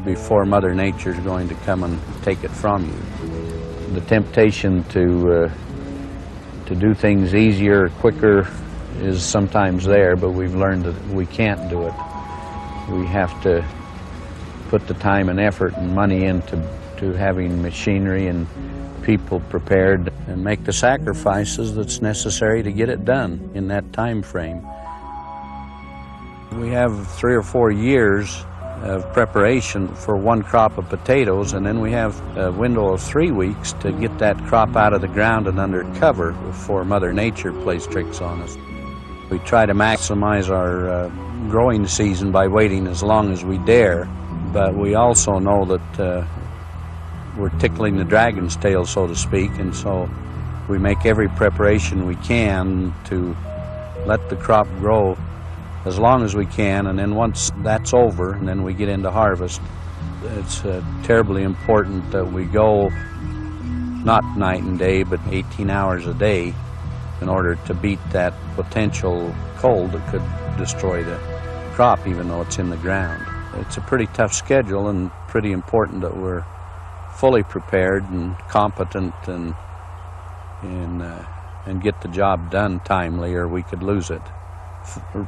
D: before Mother Nature's going to come and take it from you. The temptation to do things easier, quicker, is sometimes there, but we've learned that we can't do it. We have to put the time and effort and money into having machinery and people prepared and make the sacrifices that's necessary to get it done in that time frame. We have 3 or 4 years of preparation for one crop of potatoes, and then we have a window of 3 weeks to get that crop out of the ground and under cover before Mother Nature plays tricks on us. We try to maximize our growing season by waiting as long as we dare, but we also know that we're tickling the dragon's tail, so to speak, and so we make every preparation we can to let the crop grow as long as we can, and then once that's over and then we get into harvest, it's terribly important that we go not night and day but 18 hours a day in order to beat that potential cold that could destroy the crop even though it's in the ground. It's a pretty tough schedule and pretty important that we're fully prepared and competent and get the job done timely, or we could lose it.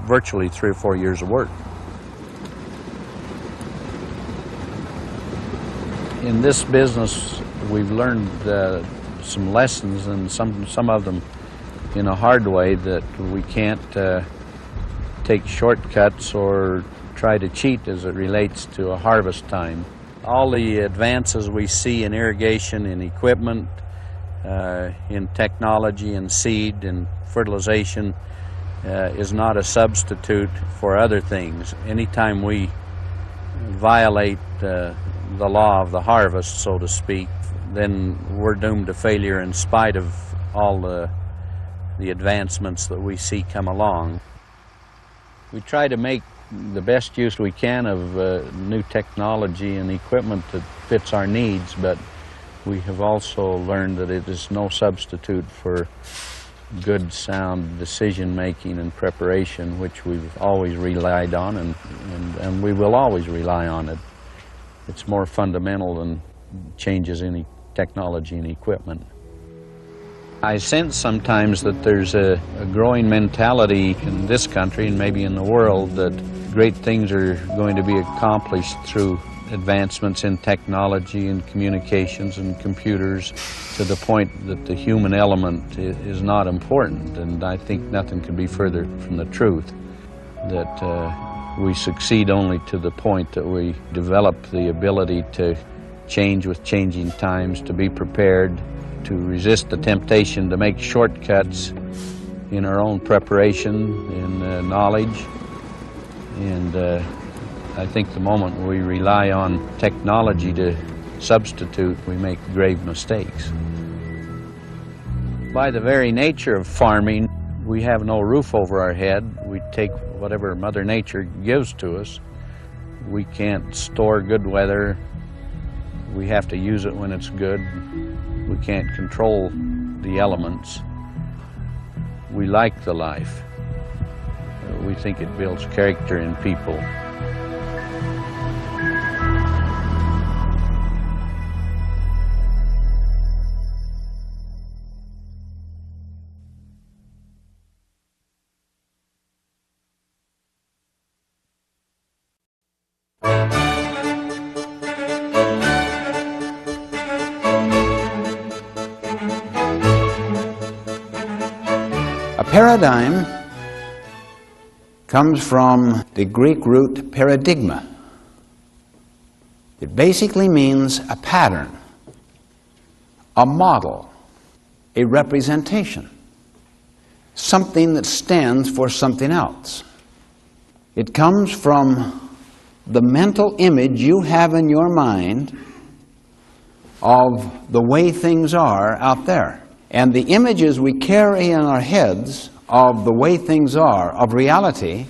D: Virtually 3 or 4 years of work. In this business, we've learned some lessons, and some of them in a hard way, that we can't take shortcuts or try to cheat as it relates to a harvest time. All the advances we see in irrigation, in equipment, in technology, in seed, and fertilization is not a substitute for other things. Anytime we violate the law of the harvest, so to speak, then we're doomed to failure in spite of all the advancements that we see come along. We try to make the best use we can of new technology and equipment that fits our needs, but we have also learned that it is no substitute for good, sound decision-making and preparation, which we've always relied on, and we will always rely on it. It's more fundamental than changes in technology and equipment. I sense sometimes that there's a growing mentality in this country and maybe in the world that great things are going to be accomplished through advancements in technology and communications and computers, to the point that the human element is not important. And I think nothing could be further from the truth, that we succeed only to the point that we develop the ability to change with changing times, to be prepared, to resist the temptation to make shortcuts in our own preparation and knowledge. And I think the moment we rely on technology to substitute, we make grave mistakes. By the very nature of farming, we have no roof over our head. We take whatever Mother Nature gives to us. We can't store good weather. We have to use it when it's good. We can't control the elements. We like the life. We think it builds character in people.
C: A paradigm comes from the Greek root paradigma. It basically means a pattern, a model, a representation, something that stands for something else. It comes from the mental image you have in your mind of the way things are out there. And the images we carry in our heads of the way things are, of reality,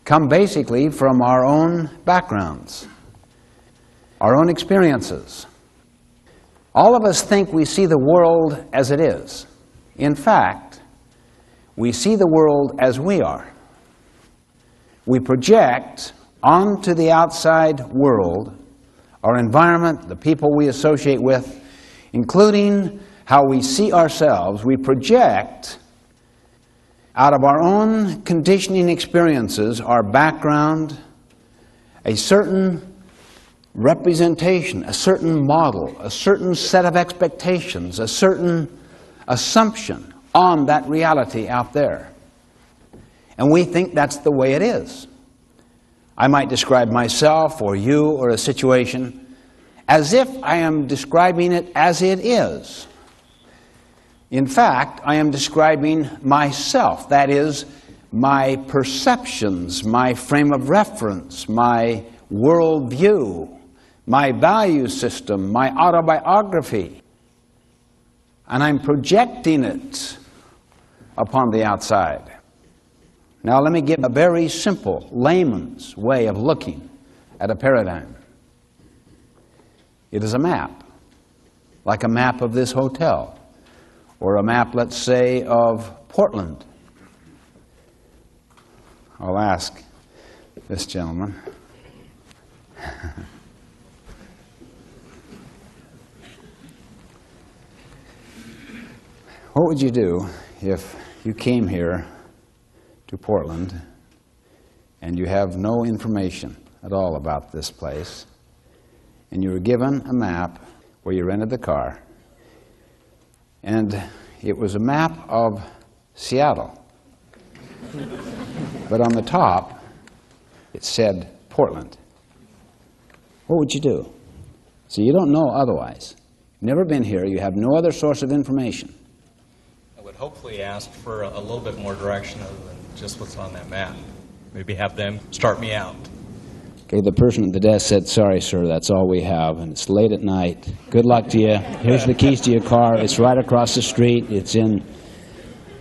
C: come basically from our own backgrounds, our own experiences. All of us think we see the world as it is. In fact, we see the world as we are. We project onto the outside world, our environment, the people we associate with, including how we see ourselves. We project out of our own conditioning experiences, our background, a certain representation, a certain model, a certain set of expectations, a certain assumption on that reality out there. And we think that's the way it is. I might describe myself or you or a situation as if I am describing it as it is. In fact, I am describing myself, that is, my perceptions, my frame of reference, my worldview, my value system, my autobiography. And I'm projecting it upon the outside. Now let me give a very simple layman's way of looking at a paradigm. It is a map, like a map of this hotel, or a map, let's say, of Portland. I'll ask this gentleman. What would you do if you came here to Portland and you have no information at all about this place, and you were given a map where you rented the car, and it was a map of Seattle, but on the top it said Portland? What would you do? So you don't know otherwise. You've never been here, you have no other source of information.
E: I would hopefully ask for a little bit more direction other than just what's on that map. Maybe have them start me out.
C: Okay, the person at the desk said, "Sorry, sir, that's all we have, and it's late at night. Good luck to you. Here's the keys to your car. It's right across the street. It's in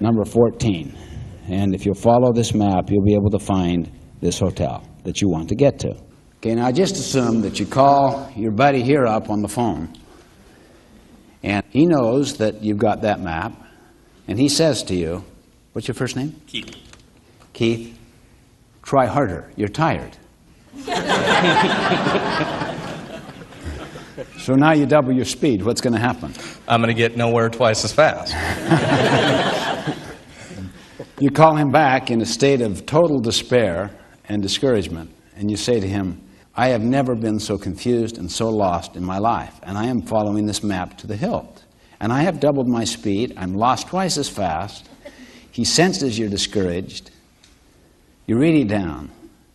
C: number 14. And if you'll follow this map, you'll be able to find this hotel that you want to get to." Okay, now just assume that you call your buddy here up on the phone, and he knows that you've got that map, and he says to you, what's your first name?
E: Keith.
C: Keith, try harder. You're tired. So now you double your speed. What's going to happen?
E: I'm going to get nowhere twice as fast.
C: You call him back in a state of total despair and discouragement, and you say to him, "I have never been so confused and so lost in my life, and I am following this map to the hilt. And I have doubled my speed. I'm lost twice as fast." He senses you're discouraged. You're really down.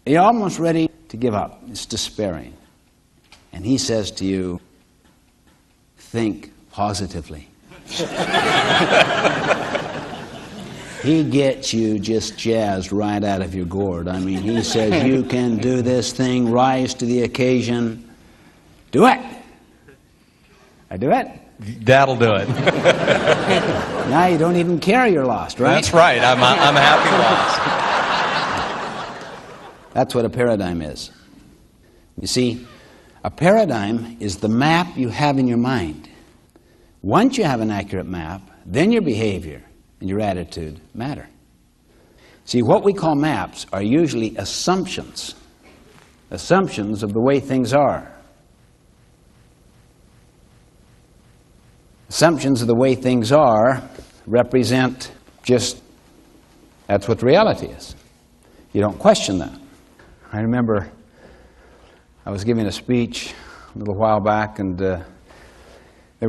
C: You're almost ready to give up. It's despairing. And he says to you, "Think positively." He gets you just jazzed right out of your gourd. I mean, he says, "You can do this thing. Rise to the occasion. Do it." I do it.
E: That'll do it.
C: Now you don't even care you're lost, right?
E: That's right. I'm happy lost.
C: That's what a paradigm is. You see, a paradigm is the map you have in your mind. Once you have an accurate map, then your behavior and your attitude matter. See, what we call maps are usually assumptions. Assumptions of the way things are. Assumptions of the way things are represent just, that's what reality is. You don't question that. I remember I was giving a speech a little while back, and there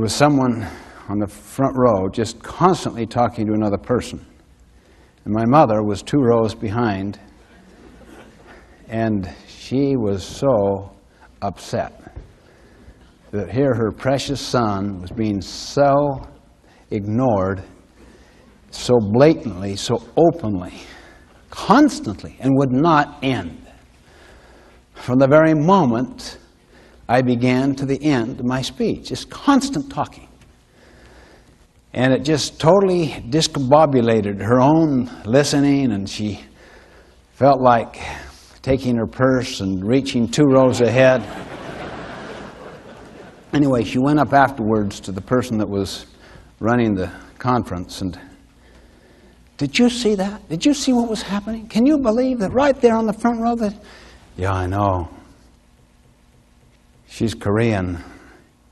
C: was someone on the front row just constantly talking to another person. And my mother was 2 rows behind, and she was so upset that here her precious son was being so ignored, so blatantly, so openly, constantly, and would not end. From the very moment I began to the end of my speech, just constant talking. And it just totally discombobulated her own listening, and she felt like taking her purse and reaching 2 rows ahead. Anyway, she went up afterwards to the person that was running the conference, and, "Did you see that? Did you see what was happening? Can you believe that right there on the front row that Yeah, I know. She's Korean.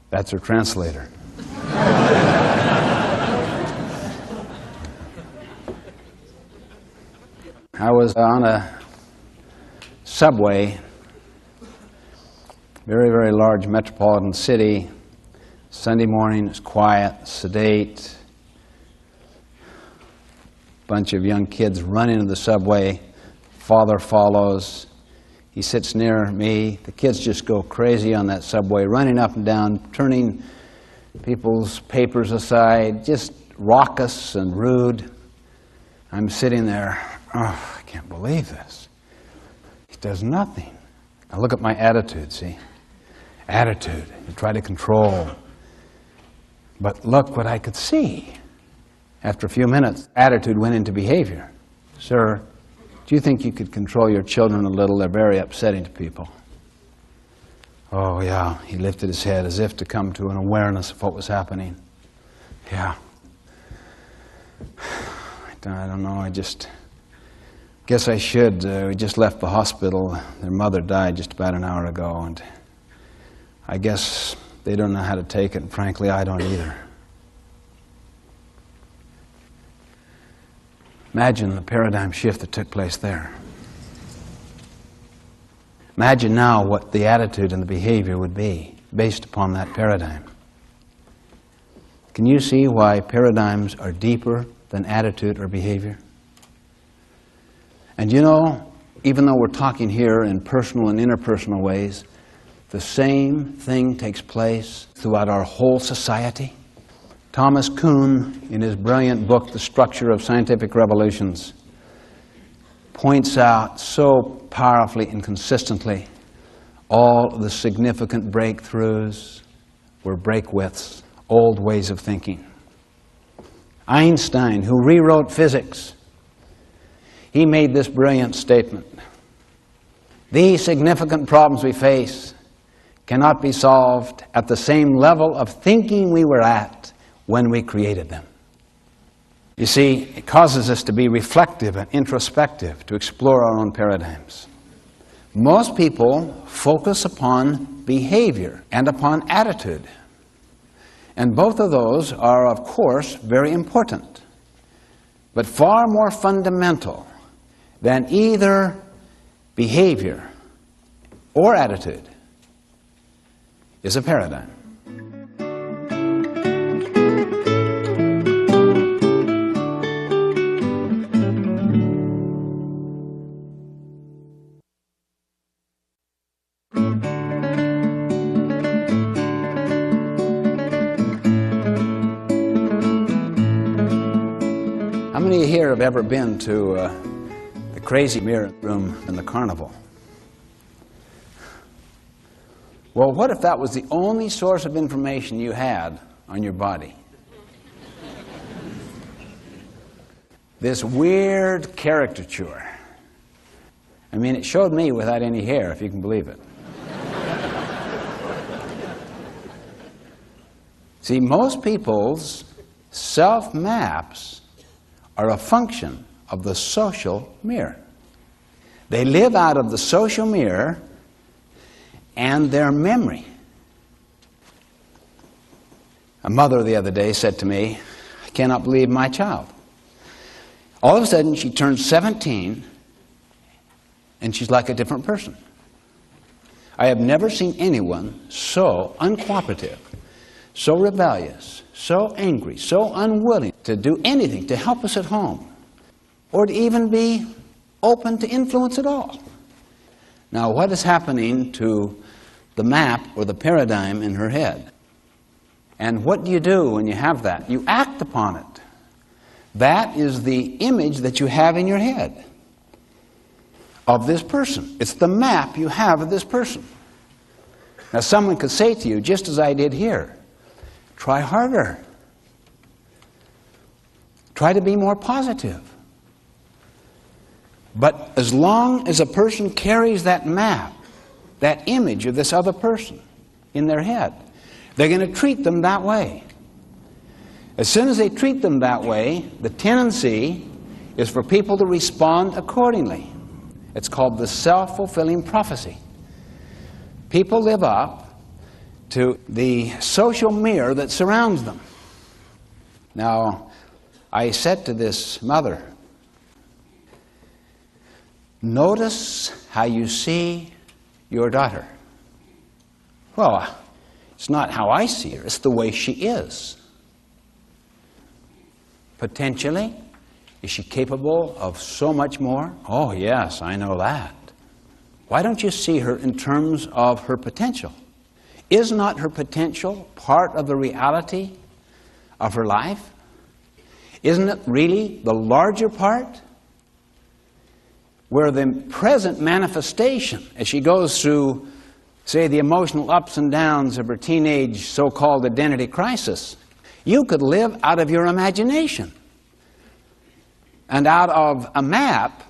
C: That's her translator. I was on a subway, very, very large metropolitan city. Sunday morning, it's quiet, sedate. Bunch of young kids run into the subway. Father follows. He sits near me. The kids just go crazy on that subway, running up and down, turning people's papers aside, just raucous and rude. I'm sitting there. Oh, I can't believe this. He does nothing. I look at my attitude, see? Attitude. You try to control. But look what I could see. After a few minutes, attitude went into behavior. Sir, do you think you could control your children a little? They're very upsetting to people. Oh, yeah. He lifted his head as if to come to an awareness of what was happening. Yeah. I don't know. I just guess I should. We just left the hospital. Their mother died just about an hour ago, and I guess they don't know how to take it, and frankly, I don't either. Imagine the paradigm shift that took place there. Imagine now what the attitude and the behavior would be based upon that paradigm. Can you see why paradigms are deeper than attitude or behavior? And you know, even though we're talking here in personal and interpersonal ways, the same thing takes place throughout our whole society. Thomas Kuhn, in his brilliant book, The Structure of Scientific Revolutions, points out so powerfully and consistently all of the significant breakthroughs were break-withs, old ways of thinking. Einstein, who rewrote physics, he made this brilliant statement: these significant problems we face cannot be solved at the same level of thinking we were at when we created them. You see, it causes us to be reflective and introspective, to explore our own paradigms. Most people focus upon behavior and upon attitude. And both of those are, of course, very important. But far more fundamental than either behavior or attitude is a paradigm. How many here have ever been to the crazy mirror room in the carnival? Well, what if that was the only source of information you had on your body? This weird caricature. I mean, it showed me without any hair, if you can believe it. See, most people's self-maps are a function of the social mirror. They live out of the social mirror and their memory. A mother the other day said to me, I cannot believe my child. All of a sudden, she turns 17, and she's like a different person. I have never seen anyone so uncooperative, so rebellious, so angry, so unwilling to do anything to help us at home, or to even be open to influence at all. Now, what is happening to the map or the paradigm in her head? And what do you do when you have that? You act upon it. That is the image that you have in your head of this person. It's the map you have of this person. Now, someone could say to you, just as I did here, try harder. Try to be more positive. But as long as a person carries that map, that image of this other person in their head, they're going to treat them that way. As soon as they treat them that way, the tendency is for people to respond accordingly. It's called the self-fulfilling prophecy. People live up to the social mirror that surrounds them. Now, I said to this mother, notice how you see your daughter. Well, it's not how I see her, it's the way she is. Potentially, is she capable of so much more? Oh, yes, I know that. Why don't you see her in terms of her potential? Is not her potential part of the reality of her life? Isn't it really the larger part? Where the present manifestation, as she goes through, say, the emotional ups and downs of her teenage so-called identity crisis, you could live out of your imagination and out of a map,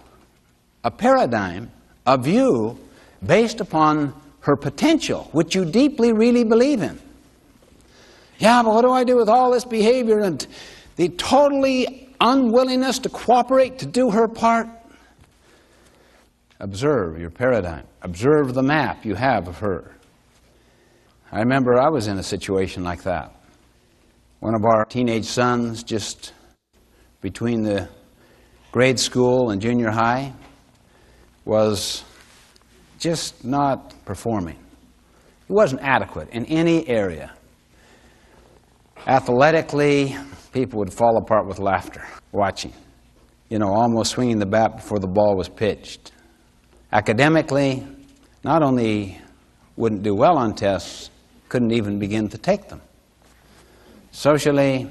C: a paradigm, a view based upon her potential, which you deeply really believe in. Yeah, but what do I do with all this behavior and the totally unwillingness to cooperate, to do her part? Observe your paradigm. Observe the map you have of her. I remember I was in a situation like that. One of our teenage sons, just between the grade school and junior high, was just not performing. He wasn't adequate in any area. Athletically, people would fall apart with laughter watching. You know, almost swinging the bat before the ball was pitched. Academically, not only wouldn't do well on tests, couldn't even begin to take them. Socially,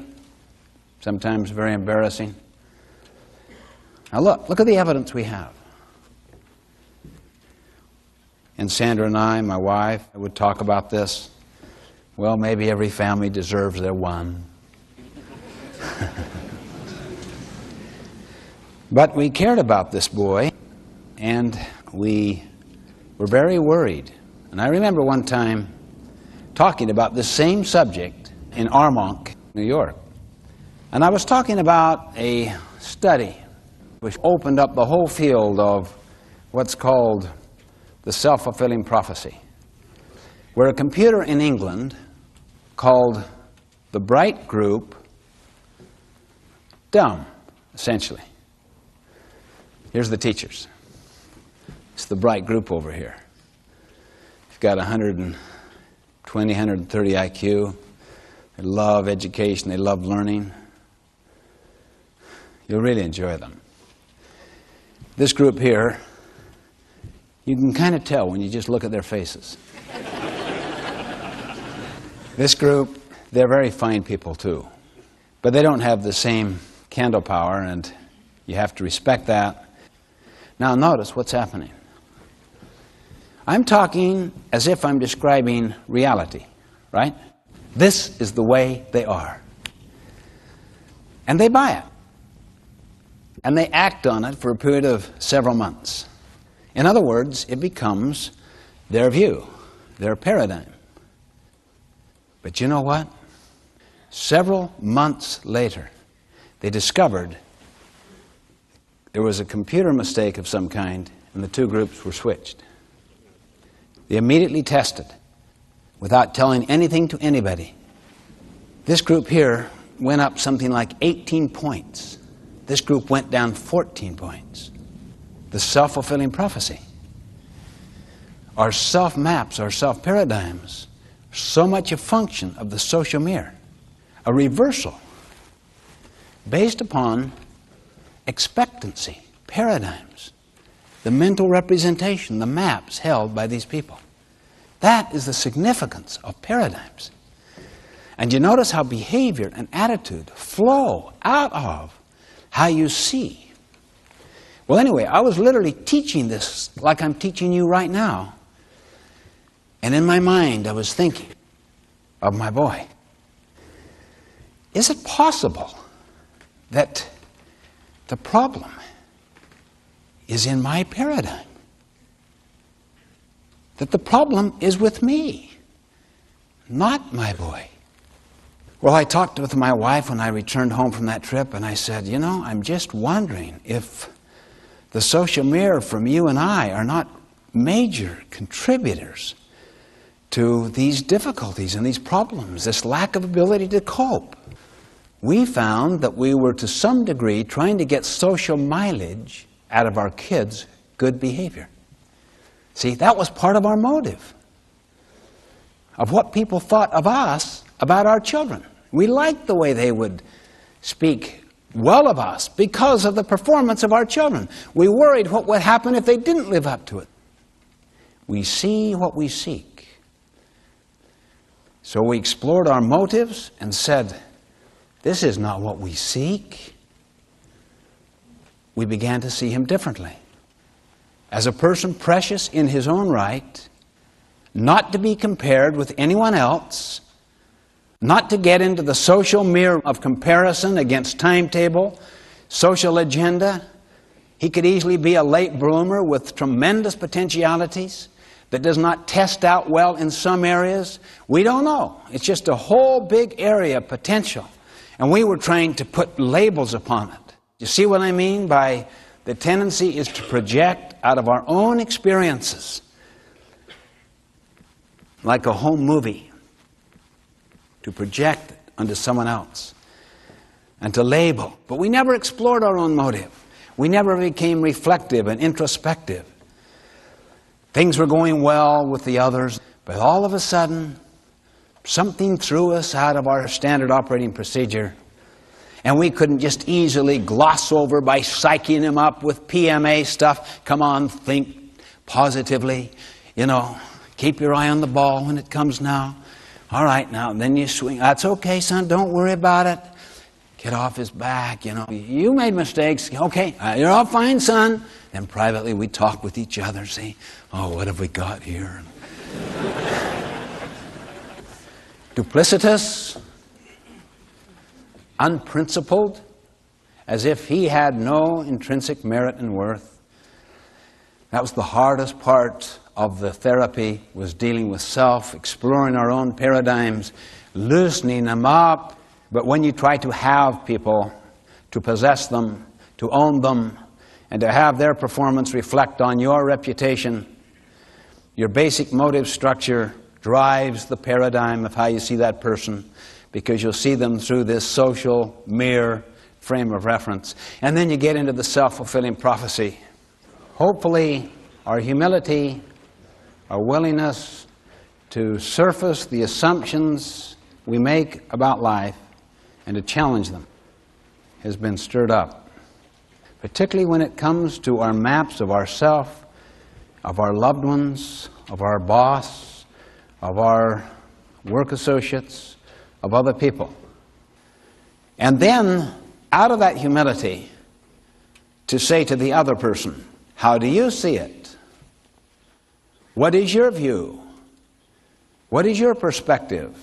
C: sometimes very embarrassing. Now look at the evidence we have. And Sandra and I, my wife, would talk about this. Well, maybe every family deserves their one. But we cared about this boy, and we were very worried. And I remember one time talking about this same subject in Armonk, New York. And I was talking about a study which opened up the whole field of what's called the self-fulfilling prophecy, where a computer in England called the Bright Group dumb, essentially. Here's the teachers. It's the Bright Group over here. You've got 120, 130 IQ. They love education. They love learning. You'll really enjoy them. This group here, you can kind of tell when you just look at their faces. This group, they're very fine people too. But they don't have the same candle power, and you have to respect that. Now notice what's happening. I'm talking as if I'm describing reality, right? This is the way they are. And they buy it. And they act on it for a period of several months. In other words, it becomes their view, their paradigm. But you know what? Several months later, they discovered there was a computer mistake of some kind, and the two groups were switched. They immediately tested, without telling anything to anybody. This group here went up something like 18 points. This group went down 14 points. The self-fulfilling prophecy. Our self-maps, our self-paradigms, are so much a function of the social mirror. A reversal based upon expectancy, paradigms, the mental representation, the maps held by these people. That is the significance of paradigms. And you notice how behavior and attitude flow out of how you see. Well, anyway, I was literally teaching this like I'm teaching you right now. And in my mind, I was thinking of my boy. Is it possible that the problem is in my paradigm? That the problem is with me, not my boy? Well, I talked with my wife when I returned home from that trip, and I said, you know, I'm just wondering if The social mirror from you and I are not major contributors to these difficulties and these problems, this lack of ability to cope. We found that we were to some degree trying to get social mileage out of our kids' good behavior. See, that was part of our motive, of what people thought of us about our children. We liked the way they would speak well of us because of the performance of our children. We worried what would happen if they didn't live up to it. We see what we seek. So we explored our motives and said, this is not what we seek. We began to see him differently, as a person precious in his own right, not to be compared with anyone else, not to get into the social mirror of comparison against timetable, social agenda. He could easily be a late bloomer with tremendous potentialities that does not test out well in some areas. We don't know. It's just a whole big area of potential. And we were trying to put labels upon it. You see what I mean by the tendency is to project out of our own experiences, like a home movie, to project it onto someone else and to label. But we never explored our own motive. We never became reflective and introspective. Things were going well with the others, but all of a sudden, something threw us out of our standard operating procedure, and we couldn't just easily gloss over by psyching him up with PMA stuff. Come on, think positively. You know, keep your eye on the ball when it comes now. All right, now, then you swing. That's okay, son, don't worry about it. Get off his back, you know. You made mistakes. Okay, you're all fine, son. Then privately we talk with each other, see, oh, what have we got here? Duplicitous, unprincipled, as if he had no intrinsic merit and worth. That was the hardest part of the therapy, was dealing with self, exploring our own paradigms, loosening them up. But when you try to have people, to possess them, to own them, and to have their performance reflect on your reputation, your basic motive structure drives the paradigm of how you see that person, because you'll see them through this social mirror frame of reference. And then you get into the self-fulfilling prophecy. Hopefully, our humility, our willingness to surface the assumptions we make about life and to challenge them has been stirred up. Particularly when it comes to our maps of ourself, of our loved ones, of our boss, of our work associates, of other people. And then, out of that humility, to say to the other person, how do you see it? What is your view? What is your perspective?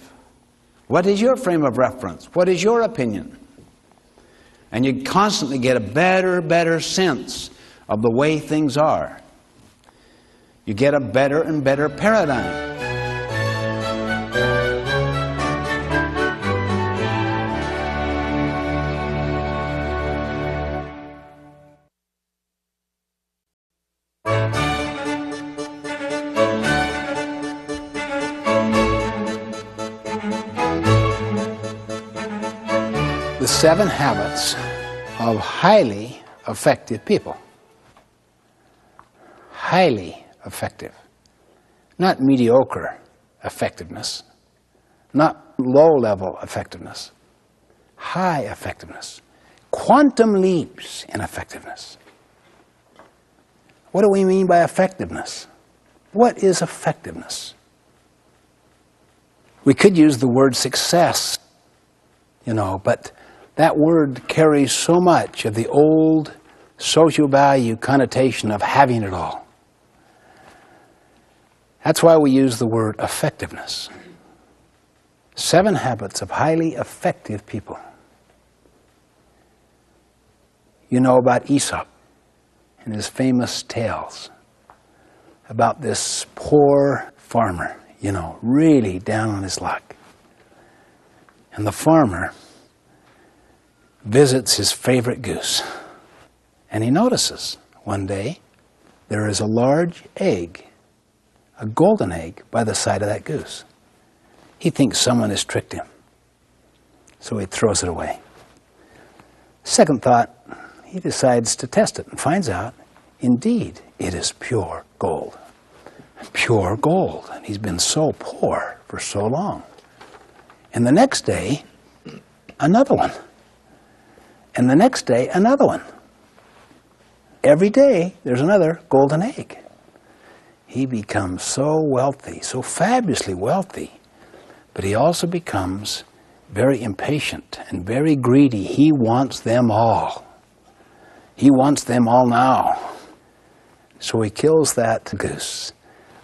C: What is your frame of reference? What is your opinion? And you constantly get a better sense of the way things are. You get a better and better paradigm. The 7 habits of highly effective people. Highly effective. Not mediocre effectiveness. Not low-level effectiveness. High effectiveness. Quantum leaps in effectiveness. What do we mean by effectiveness? What is effectiveness? We could use the word success, you know, but that word carries so much of the old social value connotation of having it all. That's why we use the word effectiveness. 7 habits of highly effective people. You know about Aesop and his famous tales about this poor farmer, you know, really down on his luck. And the farmer visits his favorite goose, and he notices, one day, there is a large egg, a golden egg, by the side of that goose. He thinks someone has tricked him, so he throws it away. Second thought, he decides to test it and finds out, indeed, it is pure gold. Pure gold. And he's been so poor for so long. And the next day, another one. And the next day, another one. Every day, there's another golden egg. He becomes so wealthy, so fabulously wealthy, but he also becomes very impatient and very greedy. He wants them all. He wants them all now. So he kills that goose,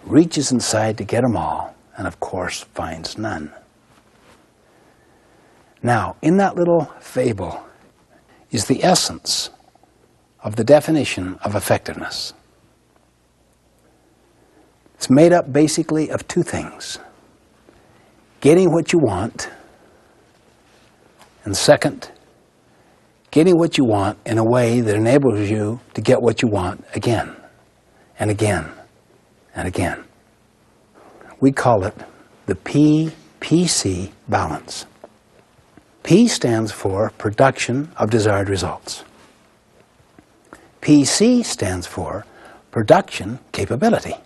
C: reaches inside to get them all, and of course finds none. Now, in that little fable is the essence of the definition of effectiveness. It's made up basically of two things: getting what you want, and second, getting what you want in a way that enables you to get what you want again and again and again. We call it the PPC balance. P stands for production of desired results. PC stands for production capability.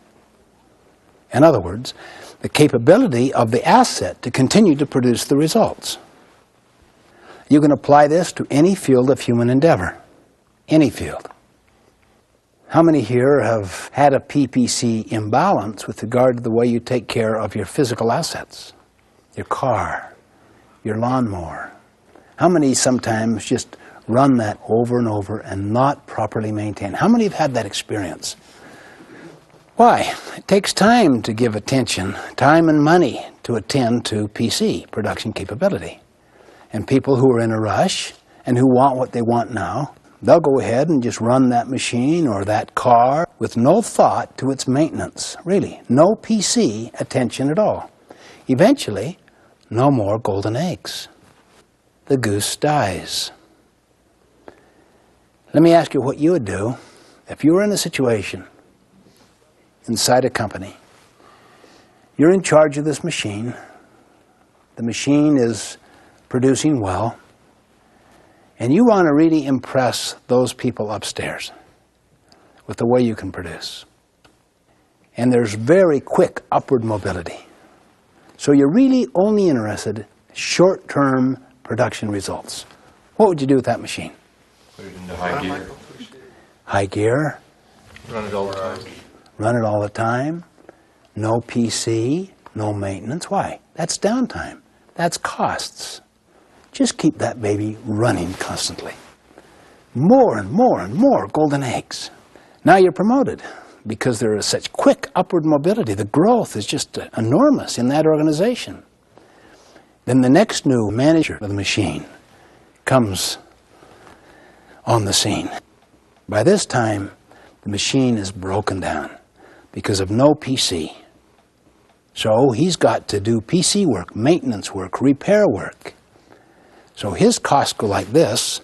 C: In other words, the capability of the asset to continue to produce the results. You can apply this to any field of human endeavor, any field. How many here have had a PPC imbalance with regard to the way you take care of your physical assets? Your car, your lawnmower. How many sometimes just run that over and over and not properly maintain? How many have had that experience? Why? It takes time to give attention, time and money to attend to PC, production capability. And people who are in a rush and who want what they want now, they'll go ahead and just run that machine or that car with no thought to its maintenance, really. No PC attention at all. Eventually, no more golden eggs. The goose dies. Let me ask you what you would do if you were in a situation inside a company. You're in charge of this machine. The machine is producing well, and you want to really impress those people upstairs with the way you can produce. And there's very quick upward mobility. So you're really only interested in short-term production results. What would you do with that machine?
F: Put it into high gear.
C: High gear.
F: Run it all the time.
C: Run it all the time. No PC, no maintenance. Why? That's downtime. That's costs. Just keep that baby running constantly. More and more and more golden eggs. Now you're promoted because there is such quick upward mobility. The growth is just enormous in that organization. Then the next new manager of the machine comes on the scene. By this time, the machine is broken down because of no PC. So he's got to do PC work, maintenance work, repair work. So his costs go like this,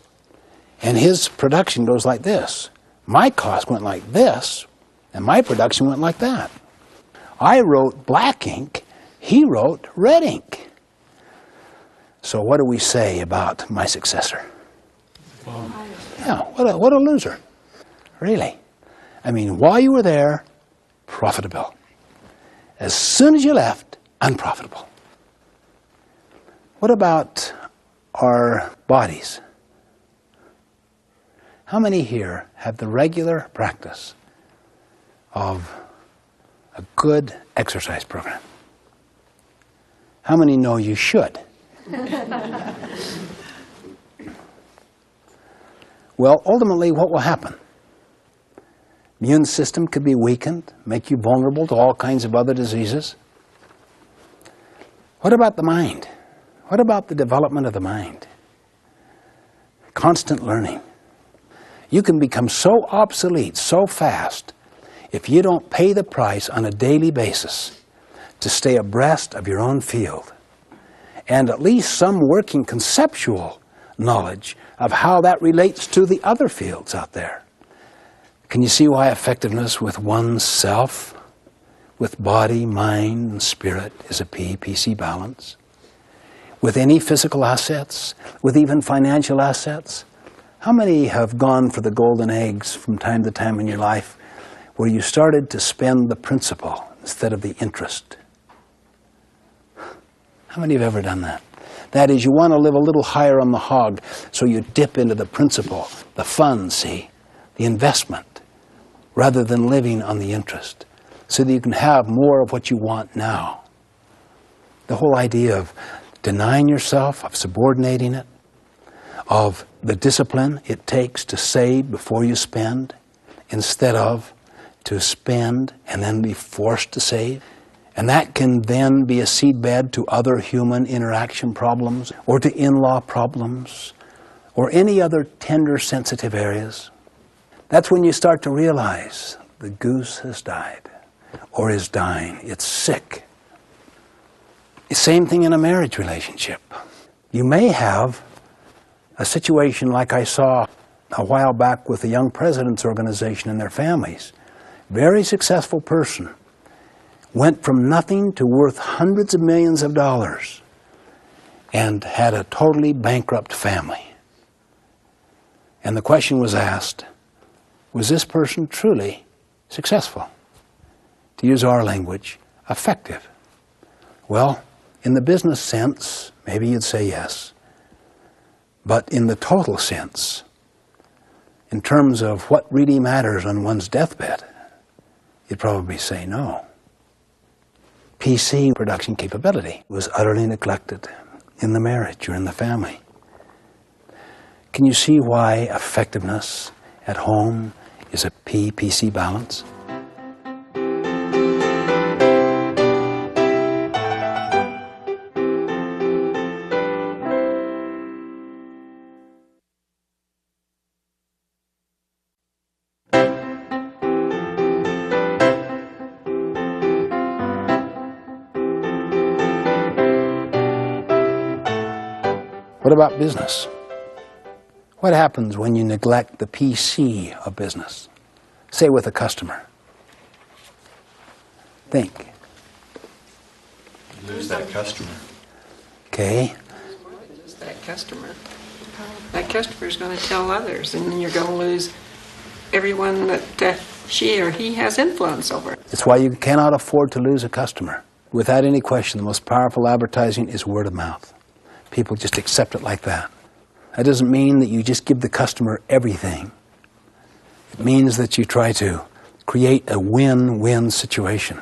C: and his production goes like this. My cost went like this, and my production went like that. I wrote black ink, he wrote red ink. So what do we say about my successor? Yeah, what a loser. Really. I mean, while you were there, profitable. As soon as you left, unprofitable. What about our bodies? How many here have the regular practice of a good exercise program? How many know you should? Well, ultimately, what will happen? Immune system could be weakened, make you vulnerable to all kinds of other diseases. What about the mind? What about the development of the mind? Constant learning. You can become so obsolete so fast if you don't pay the price on a daily basis to stay abreast of your own field and at least some working conceptual knowledge of how that relates to the other fields out there. Can you see why effectiveness with oneself, with body, mind, and spirit is a P-PC balance? With any physical assets, with even financial assets? How many have gone for the golden eggs from time to time in your life where you started to spend the principal instead of the interest? How many have ever done that? That is, you want to live a little higher on the hog, so you dip into the principal, the fun, see, the investment, rather than living on the interest, so that you can have more of what you want now. The whole idea of denying yourself, of subordinating it, of the discipline it takes to save before you spend, instead of to spend and then be forced to save. And that can then be a seedbed to other human interaction problems, or to in-law problems, or any other tender, sensitive areas. That's when you start to realize the goose has died, or is dying. It's sick. The same thing in a marriage relationship. You may have a situation like I saw a while back with the Young Presidents Organization and their families. Very successful person. Went from nothing to worth hundreds of millions of dollars and had a totally bankrupt family. And the question was asked, was this person truly successful? To use our language, effective? Well, in the business sense, maybe you'd say yes. But in the total sense, in terms of what really matters on one's deathbed, you'd probably say no. PC production capability was utterly neglected in the marriage or in the family. Can you see why effectiveness at home is a P-PC balance? What about business? What happens when you neglect the PC of business? Say with a customer. Think.
F: You lose that customer.
C: Okay.
G: Lose that customer. That customer is going to tell others, and then you're going to lose everyone that she or he has influence over.
C: It's why you cannot afford to lose a customer. Without any question, the most powerful advertising is word of mouth. People just accept it like that. That doesn't mean that you just give the customer everything. It means that you try to create a win-win situation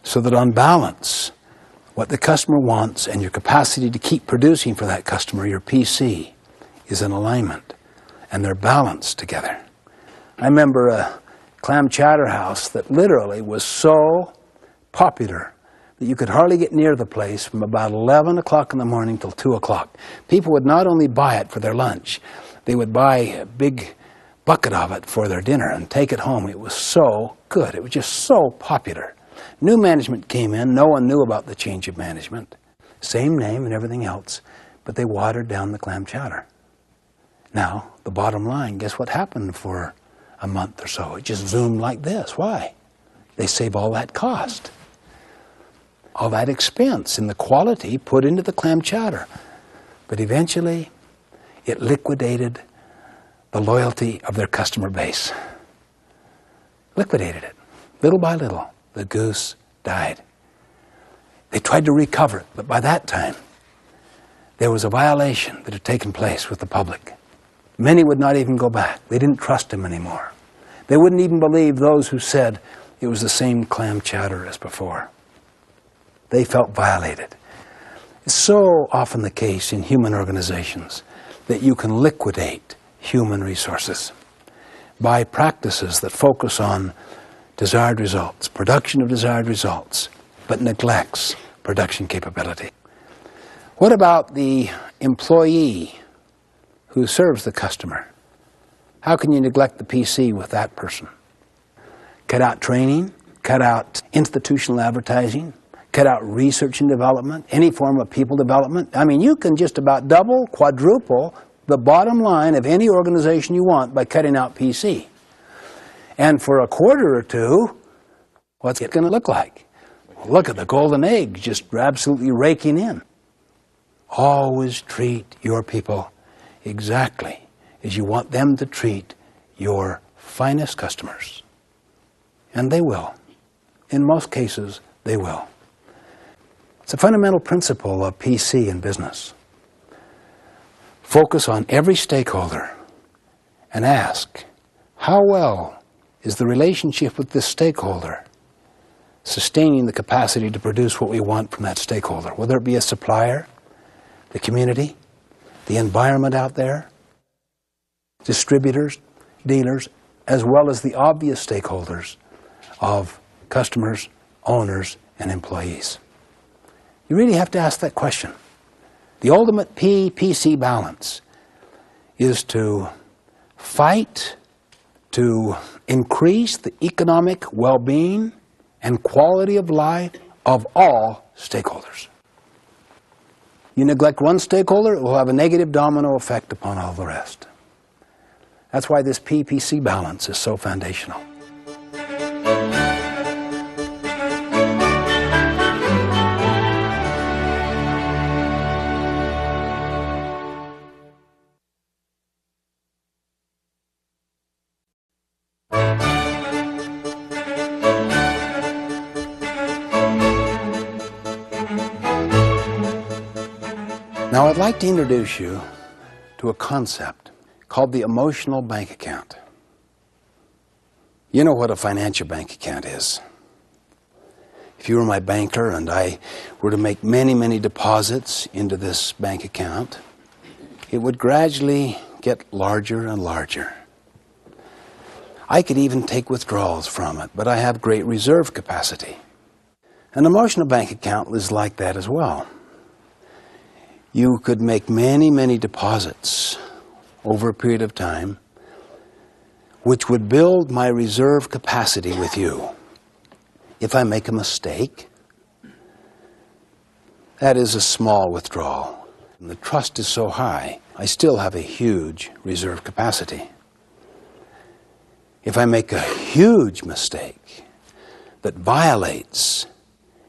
C: so that on balance, what the customer wants and your capacity to keep producing for that customer, your PC, is in alignment, and they're balanced together. I remember a clam chowder house that literally was so popular that you could hardly get near the place from about 11 o'clock in the morning till 2 o'clock. People would not only buy it for their lunch, they would buy a big bucket of it for their dinner and take it home. It was so good. It was just so popular. New management came in. No one knew about the change of management. Same name and everything else, but they watered down the clam chowder. Now, the bottom line, guess what happened for a month or so? It just zoomed like this. Why? They save all that cost, all that expense in the quality put into the clam chowder. But eventually, it liquidated the loyalty of their customer base. Liquidated it. Little by little, the goose died. They tried to recover it, but by that time, there was a violation that had taken place with the public. Many would not even go back. They didn't trust him anymore. They wouldn't even believe those who said it was the same clam chowder as before. They felt violated. It's so often the case in human organizations that you can liquidate human resources by practices that focus on desired results, production of desired results, but neglects production capability. What about the employee who serves the customer? How can you neglect the PC with that person? Cut out training, cut out institutional advertising, cut out research and development, any form of people development. I mean, you can just about double, quadruple the bottom line of any organization you want by cutting out PC. And for a quarter or two, what's it going to look like? Well, look at the golden egg just absolutely raking in. Always treat your people exactly as you want them to treat your finest customers. And they will. In most cases, they will. It's a fundamental principle of PC in business. Focus on every stakeholder and ask, how well is the relationship with this stakeholder sustaining the capacity to produce what we want from that stakeholder, whether it be a supplier, the community, the environment out there, distributors, dealers, as well as the obvious stakeholders of customers, owners, and employees. You really have to ask that question. The ultimate PC balance is to fight to increase the economic well-being and quality of life of all stakeholders. You neglect one stakeholder, it will have a negative domino effect upon all the rest. That's why this PPC balance is so foundational. Now, I'd like to introduce you to a concept called the emotional bank account. You know what a financial bank account is. If you were my banker and I were to make many, many deposits into this bank account, it would gradually get larger and larger. I could even take withdrawals from it, but I have great reserve capacity. An emotional bank account is like that as well. You could make many, many deposits over a period of time, which would build my reserve capacity with you. If I make a mistake, that is a small withdrawal. And the trust is so high, I still have a huge reserve capacity. If I make a huge mistake that violates,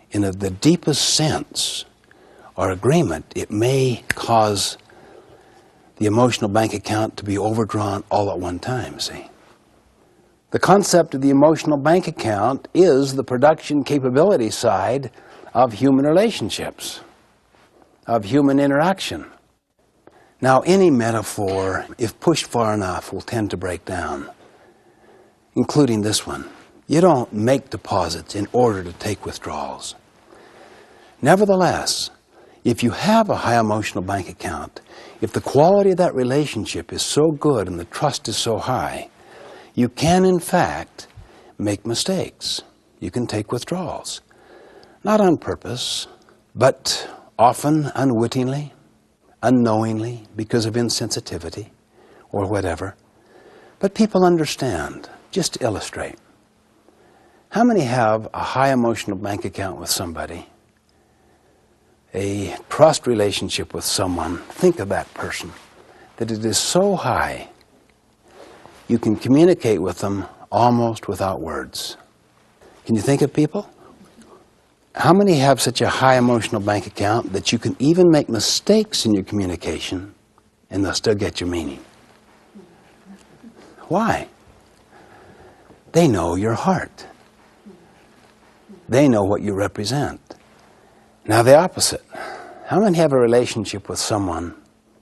C: in the deepest sense, our agreement, it may cause the emotional bank account to be overdrawn all at one time, see? The concept of the emotional bank account is the production capability side of human relationships, of human interaction. Now, any metaphor, if pushed far enough, will tend to break down, including this one. You don't make deposits in order to take withdrawals. Nevertheless, if you have a high emotional bank account, if the quality of that relationship is so good and the trust is so high, you can, in fact, make mistakes. You can take withdrawals. Not on purpose, but often unwittingly, unknowingly, because of insensitivity or whatever. But people understand. Just to illustrate, how many have a high emotional bank account with somebody, a trust relationship with someone, think of that person, that it is so high you can communicate with them almost without words? Can you think of people? How many have such a high emotional bank account that you can even make mistakes in your communication and they'll still get your meaning? Why? They know your heart. They know what you represent. Now the opposite. How many have a relationship with someone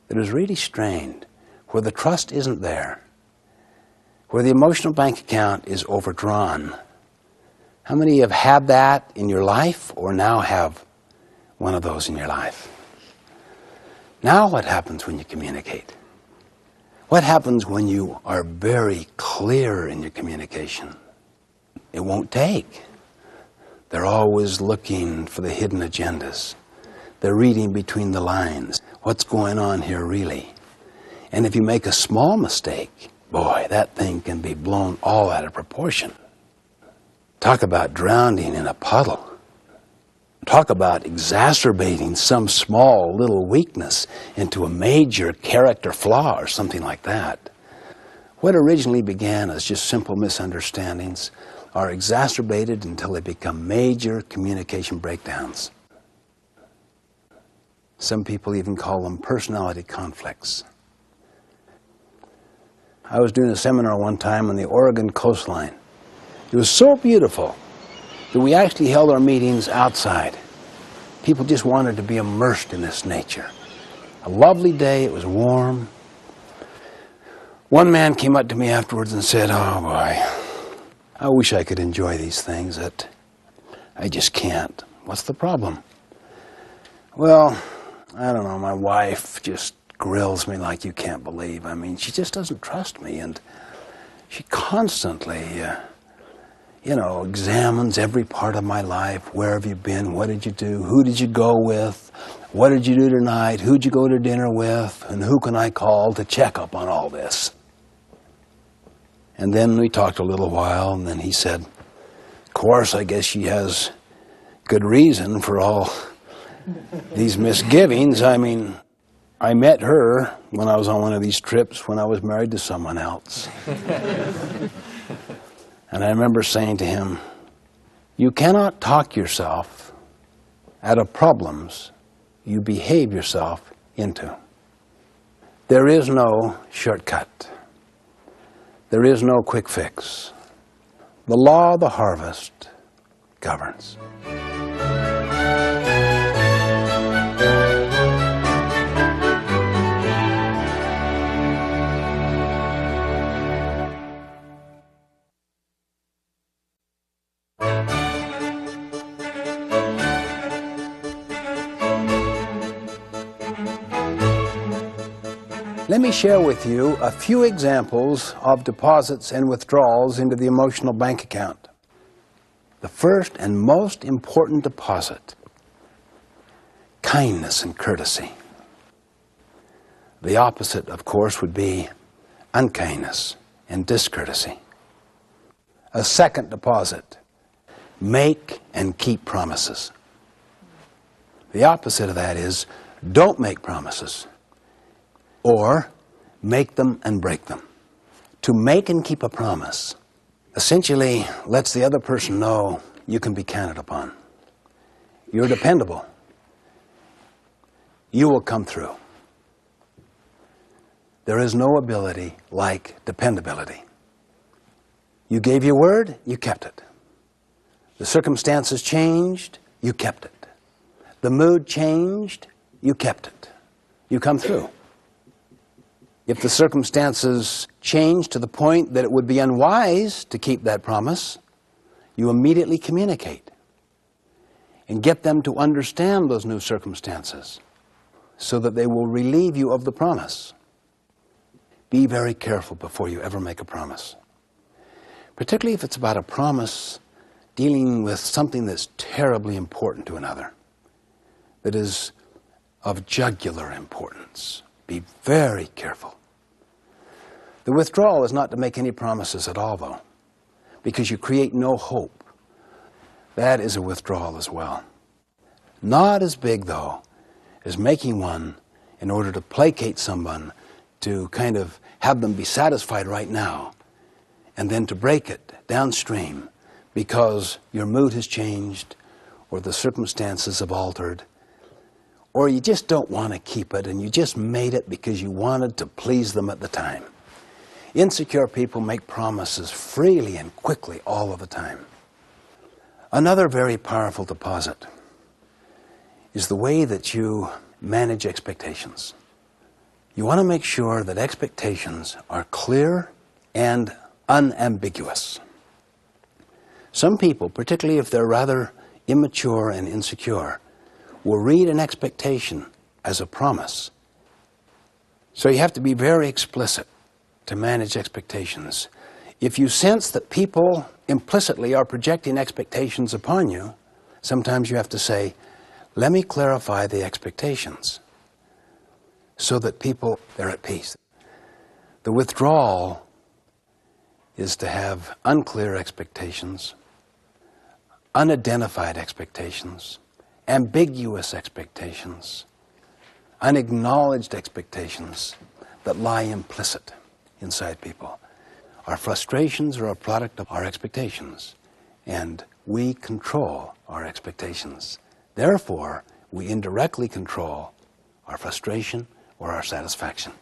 C: that is really strained, where the trust isn't there, where the emotional bank account is overdrawn? How many have had that in your life or now have one of those in your life? Now what happens when you communicate? What happens when you are very clear in your communication? It won't take. They're always looking for the hidden agendas. They're reading between the lines. What's going on here really? And if you make a small mistake, boy, that thing can be blown all out of proportion. Talk about drowning in a puddle. Talk about exacerbating some small little weakness into a major character flaw or something like that. What originally began as just simple misunderstandings are exacerbated until they become major communication breakdowns. Some people even call them personality conflicts. I was doing a seminar one time on the Oregon coastline. It was so beautiful that we actually held our meetings outside. People just wanted to be immersed in this nature. A lovely day, it was warm. One man came up to me afterwards and said, "Oh boy, I wish I could enjoy these things, that I just can't." "What's the problem?" "Well, I don't know, my wife just grills me like you can't believe. I mean, she just doesn't trust me, and she constantly, examines every part of my life. Where have you been? What did you do? Who did you go with? What did you do tonight? Who'd you go to dinner with? And who can I call to check up on all this?" And then we talked a little while, and then he said, "Of course, I guess she has good reason for all these misgivings. I mean, I met her when I was on one of these trips when I was married to someone else." And I remember saying to him, "You cannot talk yourself out of problems you behave yourself into. There is no shortcut. There is no quick fix. The law of the harvest governs." Let me share with you a few examples of deposits and withdrawals into the emotional bank account. The first and most important deposit: kindness and courtesy. The opposite, of course, would be unkindness and discourtesy. A second deposit: make and keep promises. The opposite of that is don't make promises, or make them and break them. To make and keep a promise essentially lets the other person know you can be counted upon. You're dependable. You will come through. There is no ability like dependability. You gave your word, you kept it. The circumstances changed, you kept it. The mood changed, you kept it. You come through. If the circumstances change to the point that it would be unwise to keep that promise, you immediately communicate and get them to understand those new circumstances so that they will relieve you of the promise. Be very careful before you ever make a promise, particularly if it's about a promise dealing with something that's terribly important to another, that is of jugular importance. Be very careful. The withdrawal is not to make any promises at all, though, because you create no hope. That is a withdrawal as well. Not as big, though, as making one in order to placate someone, to kind of have them be satisfied right now, and then to break it downstream because your mood has changed or the circumstances have altered, or you just don't want to keep it and you just made it because you wanted to please them at the time. Insecure people make promises freely and quickly all of the time. Another very powerful deposit is the way that you manage expectations. You want to make sure that expectations are clear and unambiguous. Some people, particularly if they're rather immature and insecure, will read an expectation as a promise. So you have to be very explicit to manage expectations. If you sense that people implicitly are projecting expectations upon you, sometimes you have to say, "Let me clarify the expectations," so that people, they're at peace. The withdrawal is to have unclear expectations, unidentified expectations, ambiguous expectations, unacknowledged expectations that lie implicit inside people. Our frustrations are a product of our expectations, and we control our expectations. Therefore, we indirectly control our frustration or our satisfaction.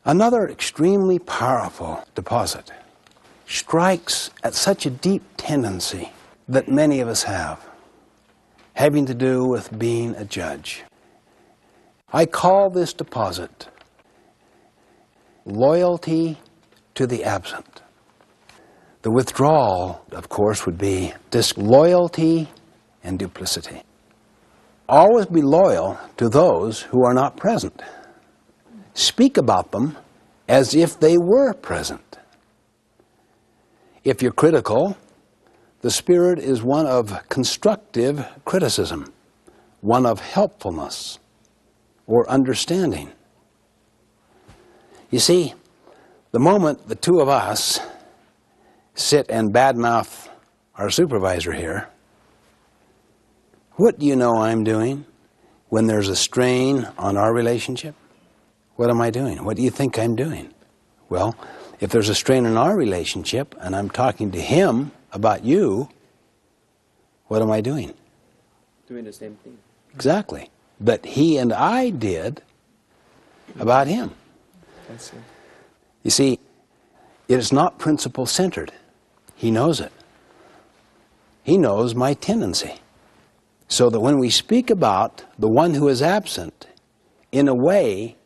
C: Another extremely powerful deposit strikes at such a deep tendency that many of us have, having to do with being a judge. I call this deposit loyalty to the absent. The withdrawal, of course, would be disloyalty and duplicity. Always be loyal to those who are not present. Speak about them as if they were present. If you're critical, the spirit is one of constructive criticism, one of helpfulness or understanding. You see, the moment the two of us sit and badmouth our supervisor here, what do you know I'm doing when there's a strain on our relationship? What am I doing? What do you think I'm doing? Well, if there's a strain in our relationship and I'm talking to him about you, what am I doing?
H: Doing the same thing.
C: Exactly. That he and I did about him.
H: I see.
C: You see, it is not principle-centered. He knows it. He knows my tendency. So that when we speak about the one who is absent in a way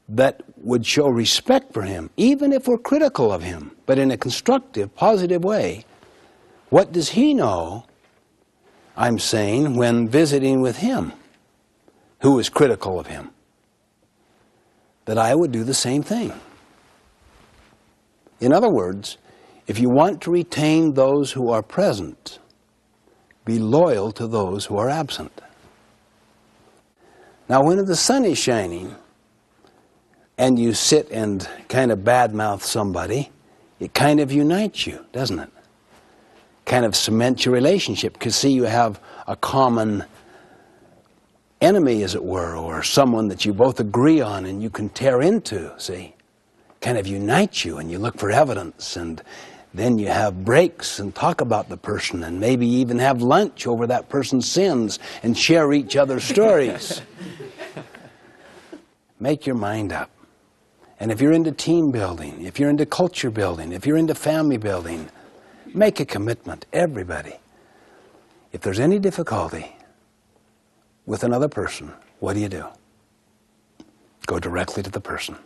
C: that would show respect for him, even if we're critical of him, but in a constructive, positive way, what does he know I'm saying when visiting with him, who is critical of him? That I would do the same thing. In other words, if you want to retain those who are present, be loyal to those who are absent. Now, when the sun is shining and you sit and kind of badmouth somebody, it kind of unites you, doesn't it? Kind of cements your relationship, because see, you have a common enemy, as it were, or someone that you both agree on and you can tear into, see? Kind of unites you, and you look for evidence, and then you have breaks and talk about the person, and maybe even have lunch over that person's sins and share each other's stories. Make your mind up. And if you're into team building, if you're into culture building, if you're into family building, make a commitment, everybody. If there's any difficulty with another person, what do? Go directly to the person.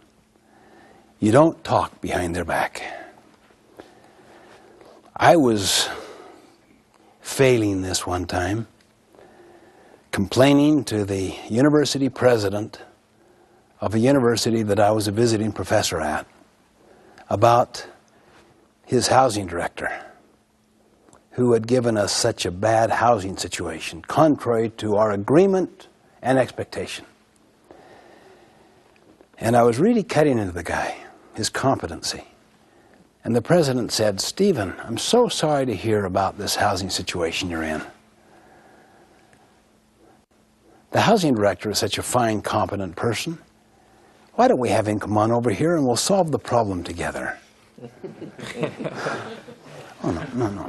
C: You don't talk behind their back. I was failing this one time, complaining to the university president of a university that I was a visiting professor at about his housing director, who had given us such a bad housing situation, contrary to our agreement and expectation. And I was really cutting into the guy, his competency. And the president said, "Stephen, I'm so sorry to hear about this housing situation you're in. The housing director is such a fine, competent person. Why don't we have him come on over here and we'll solve the problem together?" Oh, no.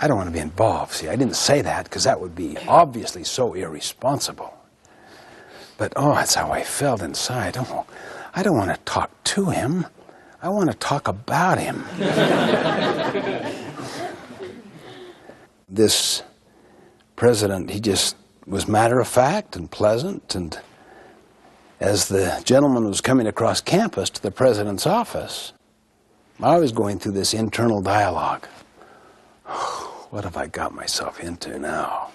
C: I don't want to be involved. See, I didn't say that because that would be obviously so irresponsible. But, oh, that's how I felt inside. Oh, I don't want to talk to him. I want to talk about him. This president, he just was matter-of-fact and pleasant, and as the gentleman was coming across campus to the president's office, I was going through this internal dialogue. What have I got myself into now?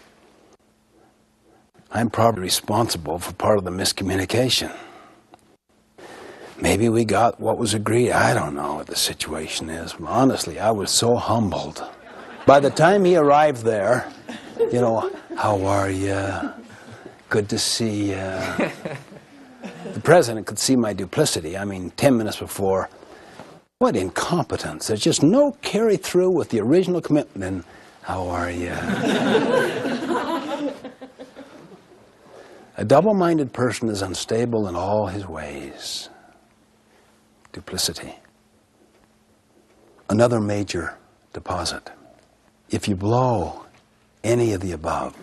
C: I'm probably responsible for part of the miscommunication. Maybe we got what was agreed. I don't know what the situation is. Honestly, I was so humbled. By the time he arrived there, you know, "How are you? Good to see you." The president could see my duplicity. I mean, 10 minutes before, what incompetence. There's just no carry-through with the original commitment. And, "How are you?" A double-minded person is unstable in all his ways. Duplicity. Another major deposit. If you blow any of the above,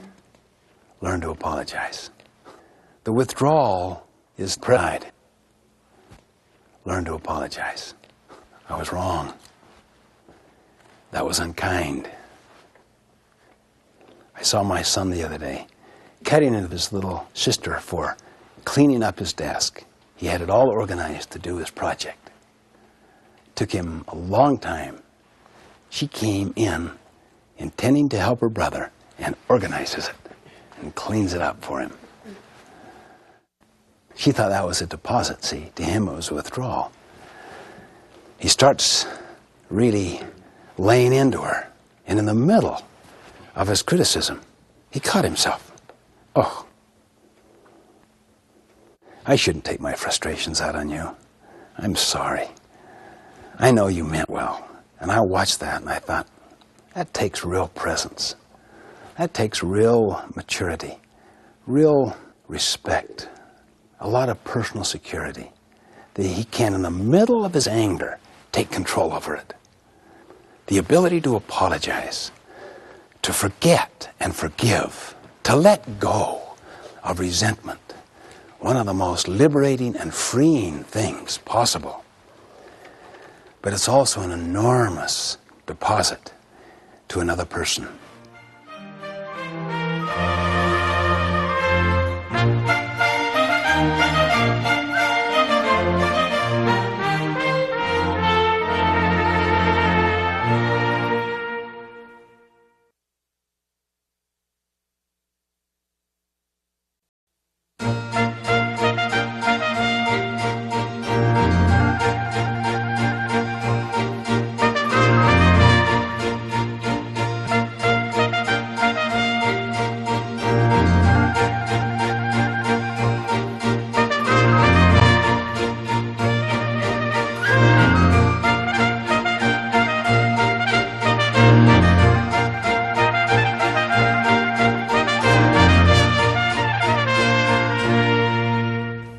C: learn to apologize. The withdrawal is pride. Learn to apologize. I was wrong. That was unkind. I saw my son the other day cutting into his little sister for cleaning up his desk. He had it all organized to do his project. It took him a long time. She came in intending to help her brother and organizes it and cleans it up for him. She thought that was a deposit. See, to him it was a withdrawal. He starts really laying into her, and in the middle of his criticism, he caught himself. Oh, I shouldn't take my frustrations out on you. I'm sorry. I know you meant well. And I watched that and I thought, that takes real presence. That takes real maturity, real respect, a lot of personal security, that he can, in the middle of his anger, take control over it. The ability to apologize, to forget and forgive, to let go of resentment, one of the most liberating and freeing things possible. But it's also an enormous deposit to another person.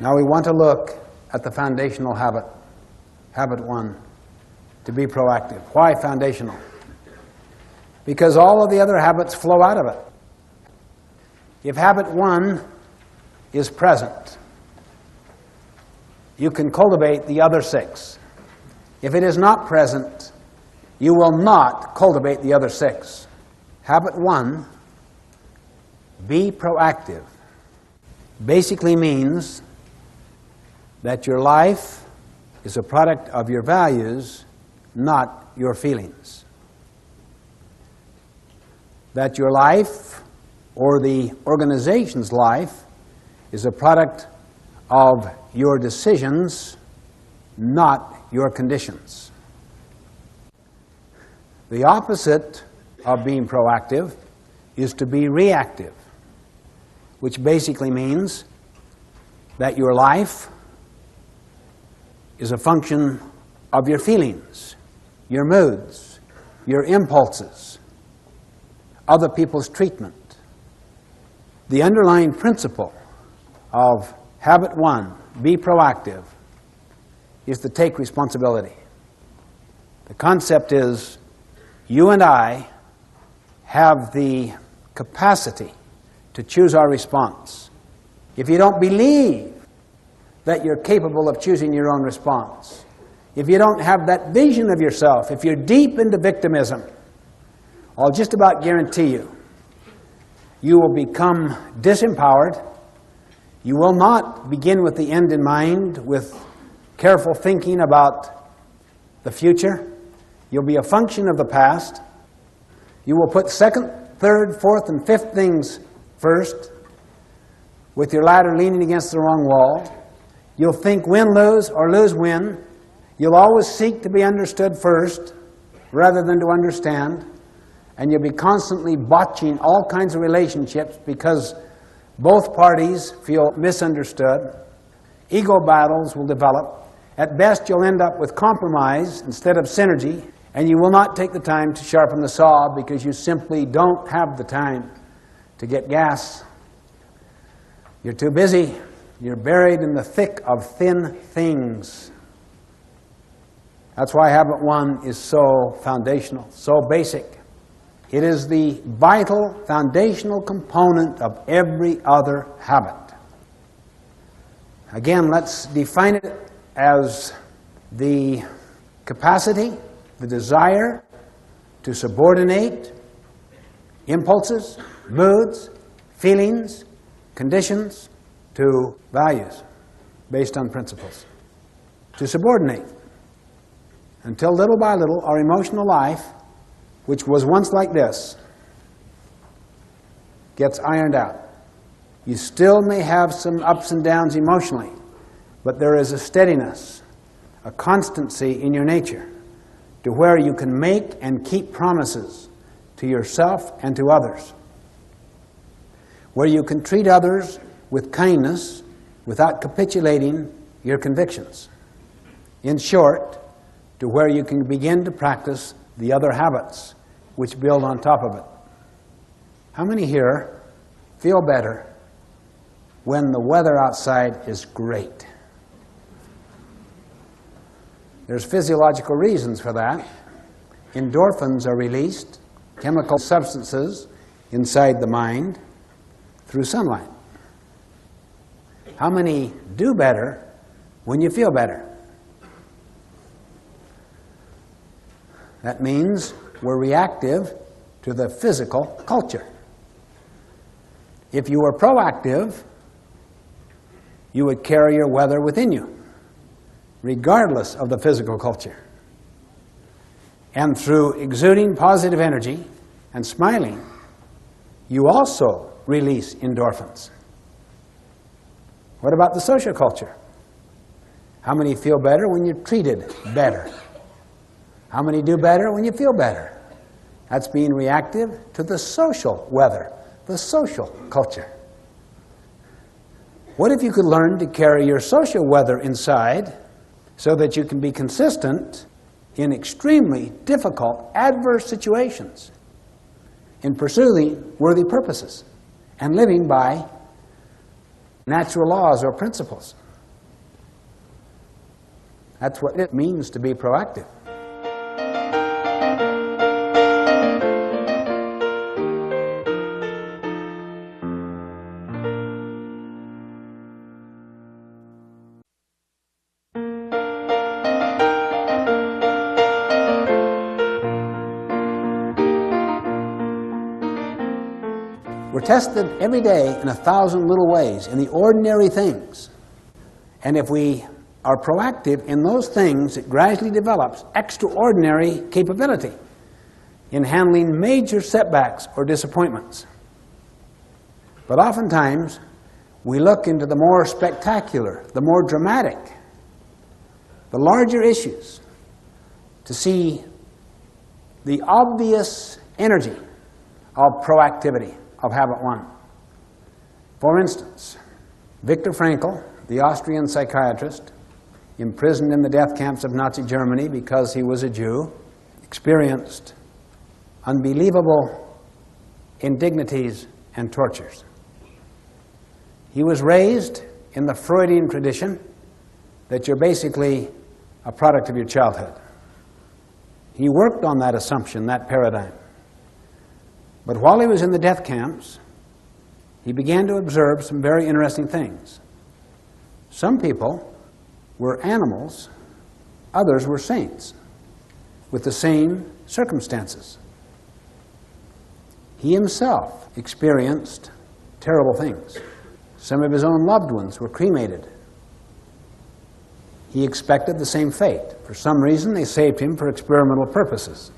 A: Now we want to look at the foundational habit, habit 1, to be proactive. Why foundational? Because all of the other habits flow out of it. If habit 1 is present, you can cultivate the other 6. If it is not present, you will not cultivate the other 6. Habit 1, be proactive, basically means that your life is a product of your values, not your feelings. That your life, or the organization's life, is a product of your decisions, not your conditions. The opposite of being proactive is to be reactive, which basically means that your life is a function of your feelings, your moods, your impulses, other people's treatment. The underlying principle of habit 1, be proactive, is to take responsibility. The concept is you and I have the capacity to choose our response. If you don't believe that you're capable of choosing your own response, if you don't have that vision of yourself, if you're deep into victimism, I'll just about guarantee you, you will become disempowered. You will not begin with the end in mind, with careful thinking about the future. You'll be a function of the past. You will put second, third, fourth, and fifth things first, with your ladder leaning against the wrong wall. You'll think win-lose or lose-win. You'll always seek to be understood first, rather than to understand. And you'll be constantly botching all kinds of relationships because both parties feel misunderstood. Ego battles will develop. At best, you'll end up with compromise instead of synergy, and you will not take the time to sharpen the saw because you simply don't have the time to get gas.
C: You're too busy. You're buried in the thick of thin things. That's why habit 1 is so foundational, so basic. It is the vital, foundational component of every other habit. Again, let's define it as the capacity, the desire to subordinate impulses, moods, feelings, conditions to values based on principles. To subordinate. Until little by little our emotional life, which was once like this, gets ironed out. You still may have some ups and downs emotionally, but there is a steadiness, a constancy in your nature to where you can make and keep promises to yourself and to others, where you can treat others with kindness without capitulating your convictions. In short, to where you can begin to practice the other habits which build on top of it. How many here feel better when the weather outside is great? There's physiological reasons for that. Endorphins are released, chemical substances inside the mind, through sunlight. How many do better when you feel better? That means we're reactive to the physical culture. If you were proactive, you would carry your weather within you, regardless of the physical culture. And through exuding positive energy and smiling, you also release endorphins. What about the social culture? How many feel better when you're treated better? How many do better when you feel better? That's being reactive to the social weather, the social culture. What if you could learn to carry your social weather inside so that you can be consistent in extremely difficult, adverse situations, in pursuing worthy purposes and living by natural laws or principles? That's what it means to be proactive. We're tested every day in 1,000 little ways, in the ordinary things. And if we are proactive in those things, it gradually develops extraordinary capability in handling major setbacks or disappointments. But oftentimes, we look into the more spectacular, the more dramatic, the larger issues to see the obvious energy of proactivity, of habit 1. For instance, Viktor Frankl, the Austrian psychiatrist, imprisoned in the death camps of Nazi Germany because he was a Jew, experienced unbelievable indignities and tortures. He was raised in the Freudian tradition that you're basically a product of your childhood. He worked on that assumption, that paradigm. But while he was in the death camps, he began to observe some very interesting things. Some people were animals, others were saints, with the same circumstances. He himself experienced terrible things. Some of his own loved ones were cremated. He expected the same fate. For some reason, they saved him for experimental purposes.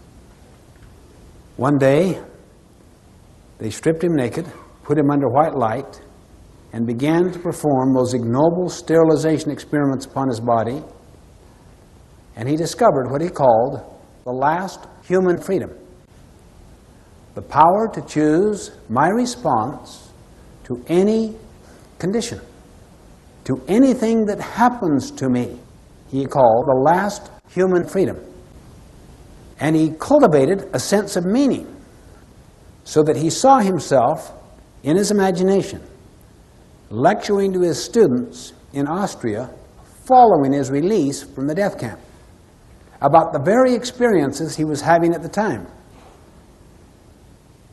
C: One day, they stripped him naked, put him under white light, and began to perform those ignoble sterilization experiments upon his body. And he discovered what he called the last human freedom. The power to choose my response to any condition, to anything that happens to me. He called the last human freedom. And he cultivated a sense of meaning, so that he saw himself in his imagination lecturing to his students in Austria following his release from the death camp about the very experiences he was having at the time,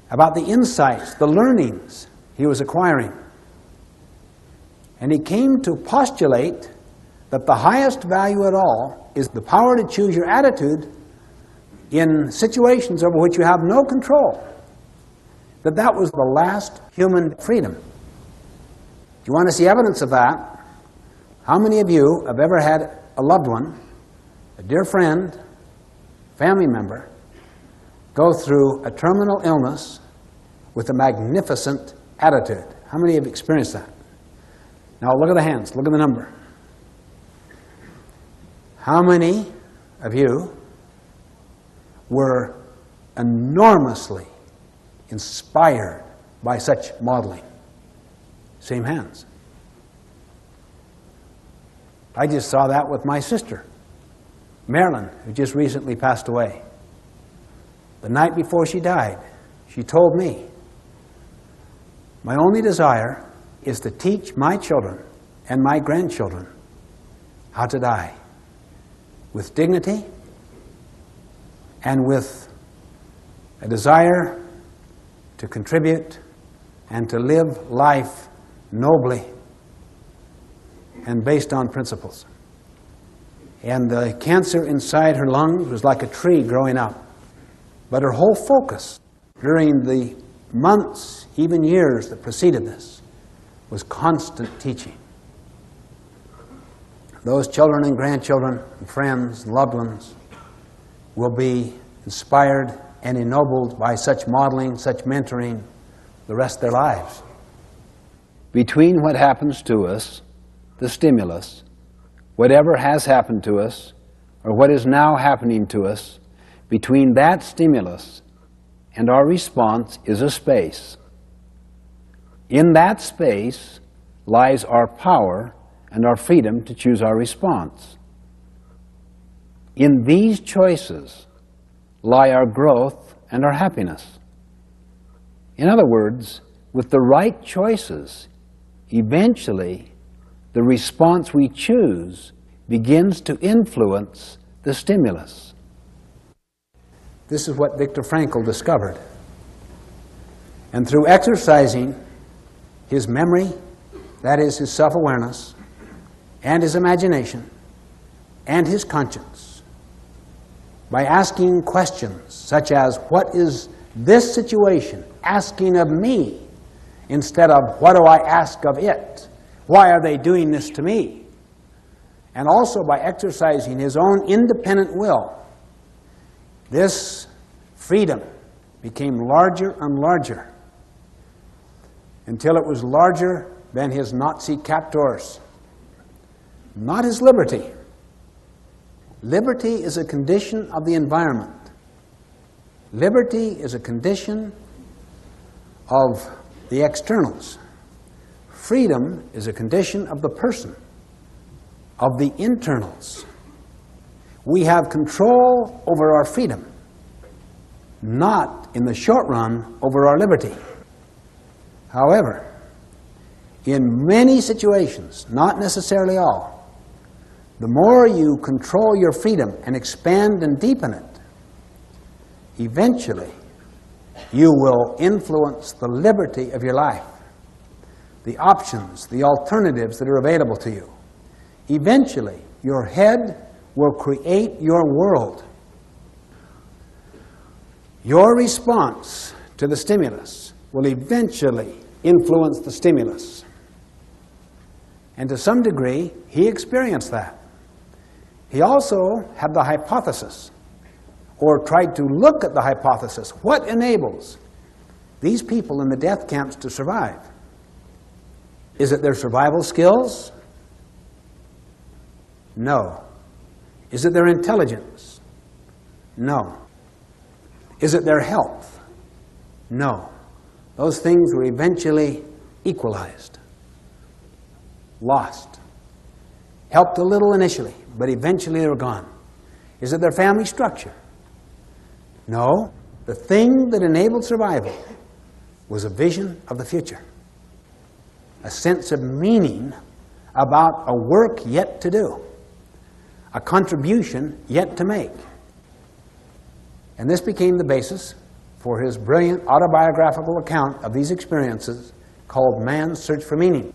C: about the insights, the learnings he was acquiring. And he came to postulate that the highest value at all is the power to choose your attitude in situations over which you have no control. That was the last human freedom. If you want to see evidence of that, how many of you have ever had a loved one, a dear friend, family member, go through a terminal illness with a magnificent attitude? How many have experienced that? Now look at the hands, look at the number. How many of you were enormously inspired by such modeling? Same hands. I just saw that with my sister, Marilyn, who just recently passed away. The night before she died, she told me, "My only desire is to teach my children and my grandchildren how to die with dignity and with a desire to contribute and to live life nobly and based on principles." And the cancer inside her lungs was like a tree growing up. But her whole focus during the months, even years that preceded this, was constant teaching. Those children and grandchildren and friends and loved ones will be inspired and ennobled by such modeling, such mentoring, the rest of their lives.
A: Between what happens to us, the stimulus, whatever has happened to us, or what is now happening to us, between that stimulus and our response is a space. In that space lies our power and our freedom to choose our response. In these choices lie our growth and our happiness. In other words, with the right choices, eventually the response we choose begins to influence the stimulus.
C: This is what Viktor Frankl discovered. And through exercising his memory, that is his self-awareness, and his imagination, and his conscience, by asking questions such as, what is this situation asking of me, instead of, what do I ask of it? Why are they doing this to me? And also by exercising his own independent will, this freedom became larger and larger until it was larger than his Nazi captors. Not his liberty. Liberty is a condition of the environment. Liberty is a condition of the externals. Freedom is a condition of the person, of the internals. We have control over our freedom, not in the short run over our liberty. However, in many situations, not necessarily all, the more you control your freedom and expand and deepen it, eventually you will influence the liberty of your life, the options, the alternatives that are available to you. Eventually, your head will create your world. Your response to the stimulus will eventually influence the stimulus. And to some degree, he experienced that. He also had the hypothesis, or tried to look at the hypothesis. What enables these people in the death camps to survive? Is it their survival skills? No. Is it their intelligence? No. Is it their health? No. Those things were eventually equalized, lost. Helped a little initially, but eventually they were gone. Is it their family structure? No. The thing that enabled survival was a vision of the future. a sense of meaning about a work yet to do, a contribution yet to make. And this became the basis for his brilliant autobiographical account of these experiences called Man's Search for Meaning.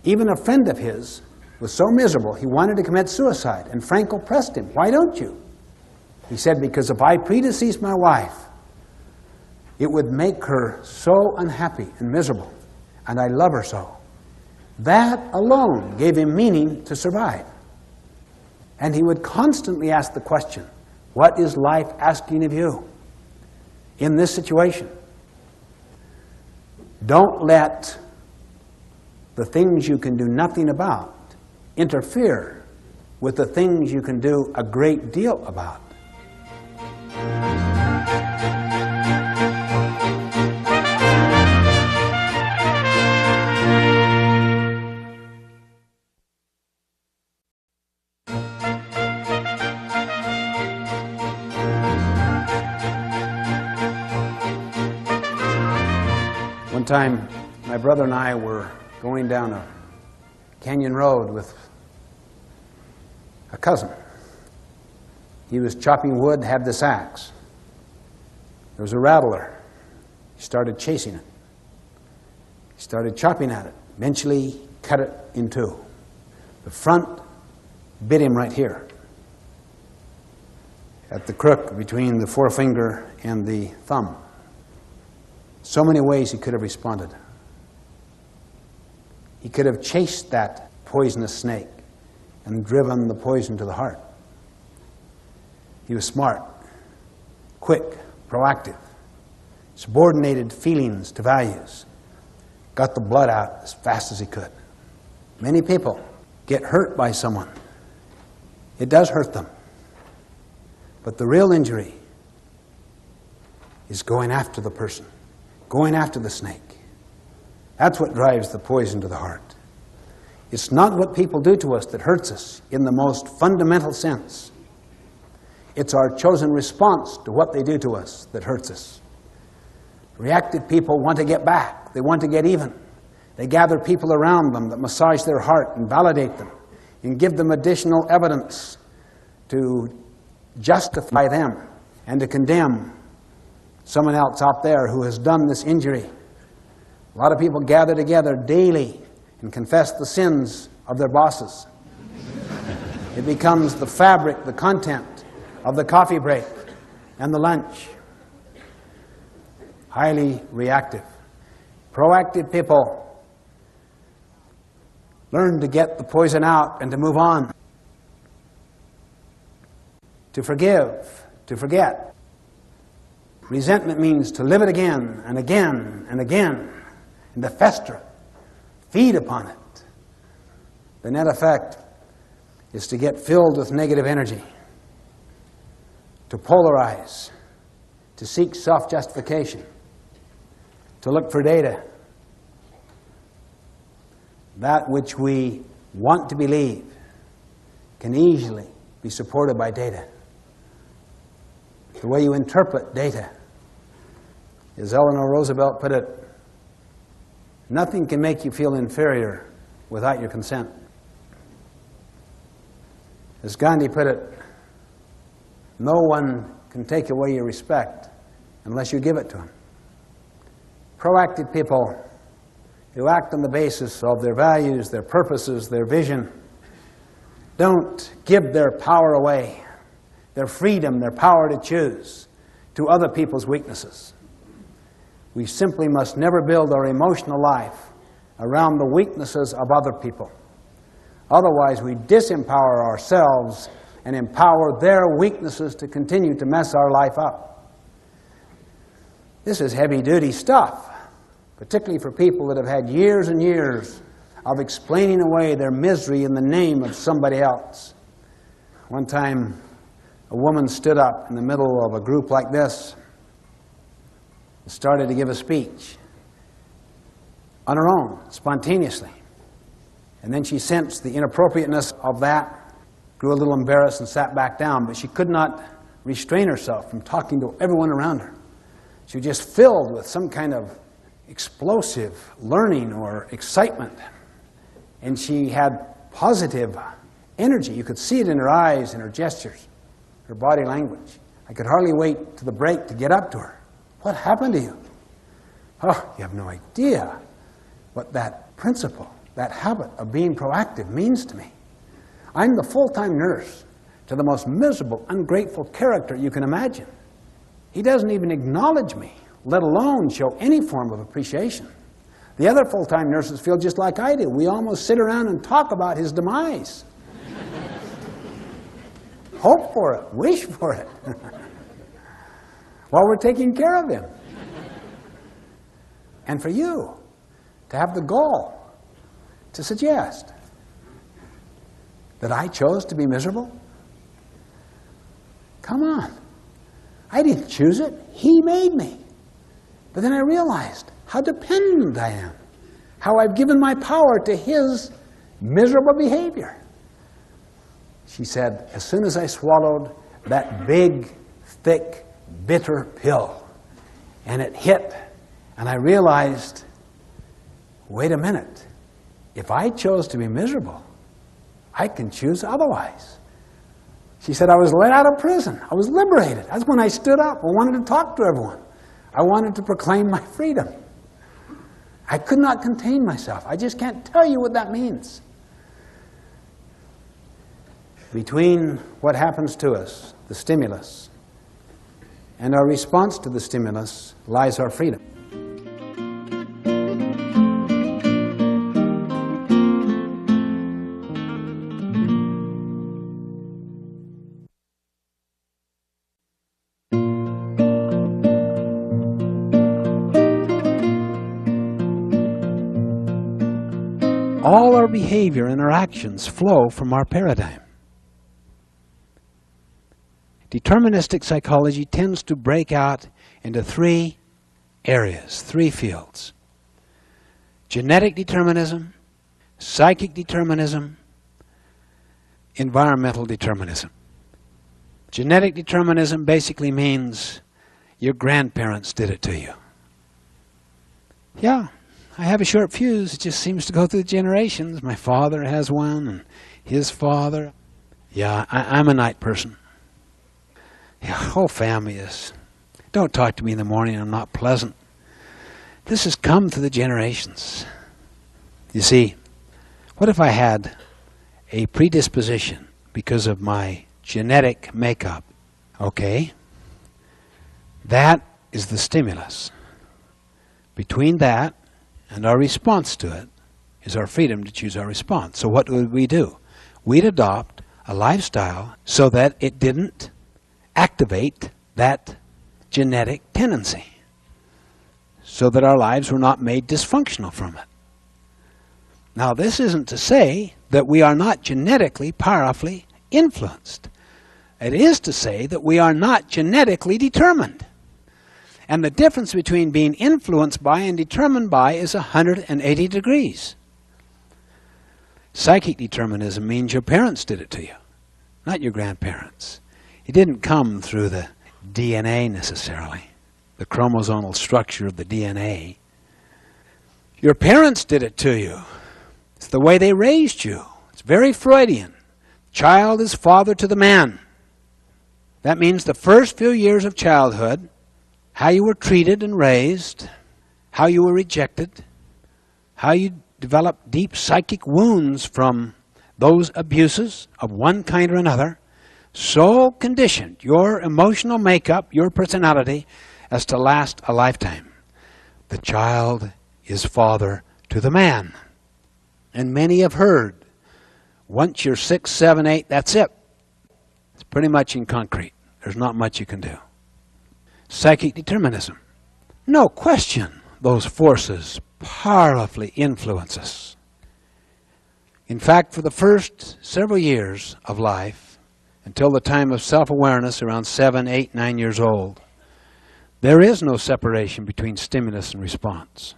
C: Even a friend of his was so miserable he wanted to commit suicide, and Frankl pressed him, "Why don't you?" He said, "Because if I predeceased my wife, it would make her so unhappy and miserable, and I love her so." That alone gave him meaning to survive. And he would constantly ask the question, what is life asking of you in this situation? Don't let the things you can do nothing about interfere with the things you can do a great deal about. One time, my brother and I were going down a canyon road with a cousin. He was chopping wood, had this axe. There was a rattler. He started chasing it. He started chopping at it. Eventually, cut it in two. The front bit him right here, at the crook between the forefinger and the thumb. So many ways he could have responded. He could have chased that poisonous snake and driven the poison to the heart. He was smart, quick, proactive, subordinated feelings to values, got the blood out as fast as he could. Many people get hurt by someone. It does hurt them. But the real injury is going after the person, going after the snake. That's what drives the poison to the heart. It's not what people do to us that hurts us in the most fundamental sense. It's our chosen response to what they do to us that hurts us. Reactive people want to get back. They want to get even. They gather people around them that massage their heart and validate them and give them additional evidence to justify them and to condemn someone else out there who has done this injury. A lot of people gather together daily and confess the sins of their bosses. It becomes the fabric, the content of the coffee break and the lunch. Highly reactive. Proactive people learn to get the poison out and to move on. To forgive, to forget. Resentment means to live it again and again and again, and to fester, feed upon it. The net effect is to get filled with negative energy, to polarize, to seek self-justification, to look for data. That which we want to believe can easily be supported by data. The way you interpret data, as Eleanor Roosevelt put it, nothing can make you feel inferior without your consent. As Gandhi put it, no one can take away your respect unless you give it to him. Proactive people who act on the basis of their values, their purposes, their vision, don't give their power away, their freedom, their power to choose, to other people's weaknesses. We simply must never build our emotional life around the weaknesses of other people. Otherwise, we disempower ourselves and empower their weaknesses to continue to mess our life up. This is heavy-duty stuff, particularly for people that have had years and years of explaining away their misery in the name of somebody else. One time, a woman stood up in the middle of a group like this and started to give a speech on her own, spontaneously. And then she sensed the inappropriateness of that, grew a little embarrassed and sat back down, but she could not restrain herself from talking to everyone around her. She was just filled with some kind of explosive learning or excitement. And she had positive energy. You could see it in her eyes, in her gestures, her body language. I could hardly wait to the break to get up to her. What happened to you? Oh, you have no idea what that principle, that habit of being proactive means to me. I'm the full-time nurse to the most miserable, ungrateful character you can imagine. He doesn't even acknowledge me, let alone show any form of appreciation. The other full-time nurses feel just like I do. We almost sit around and talk about his demise. Hope for it, wish for it, while we're taking care of him. And for you to have the gall to suggest that I chose to be miserable? Come on. I didn't choose it. He made me. But then I realized how dependent I am, how I've given my power to his miserable behavior. She said, as soon as I swallowed that big, thick, bitter pill, and it hit, and I realized, wait a minute, if I chose to be miserable, I can choose otherwise. She said, I was let out of prison. I was liberated. That's when I stood up. I wanted to talk to everyone. I wanted to proclaim my freedom. I could not contain myself. I just can't tell you what that means. Between what happens to us, the stimulus, and our response to the stimulus lies our freedom. All our behavior and our actions flow from our paradigm. Deterministic psychology tends to break out into three areas, three fields. Genetic determinism, psychic determinism, environmental determinism. Genetic determinism basically means your grandparents did it to you. Yeah, I have a short fuse. It just seems to go through the generations. My father has one, and his father. Yeah, I'm a night person. Yeah, whole family is. Don't talk to me in the morning. I'm not pleasant. This has come through the generations. You see, what if I had a predisposition because of my genetic makeup? Okay, that is the stimulus. Between that and our response to it is our freedom to choose our response. So what would we do? We'd adopt a lifestyle so that it didn't activate that genetic tendency, so that our lives were not made dysfunctional from it. Now, this isn't to say that we are not genetically powerfully influenced. It is to say that we are not genetically determined. And the difference between being influenced by and determined by is 180 degrees. Psychic determinism means your parents did it to you, not your grandparents. It didn't come through the DNA necessarily, the chromosomal structure of the DNA. Your parents did it to you. It's the way they raised you. It's very Freudian. Child is father to the man. That means the first few years of childhood, how you were treated and raised, how you were rejected, how you developed deep psychic wounds from those abuses of one kind or another, so conditioned your emotional makeup, your personality, as to last a lifetime. The child is father to the man. And many have heard, once you're 6, 7, 8, that's it. It's pretty much in concrete. There's not much you can do. Psychic determinism. No question, those forces powerfully influence us. In fact, for the first several years of life, until the time of self-awareness around 7, 8, 9 years old, there is no separation between stimulus and response.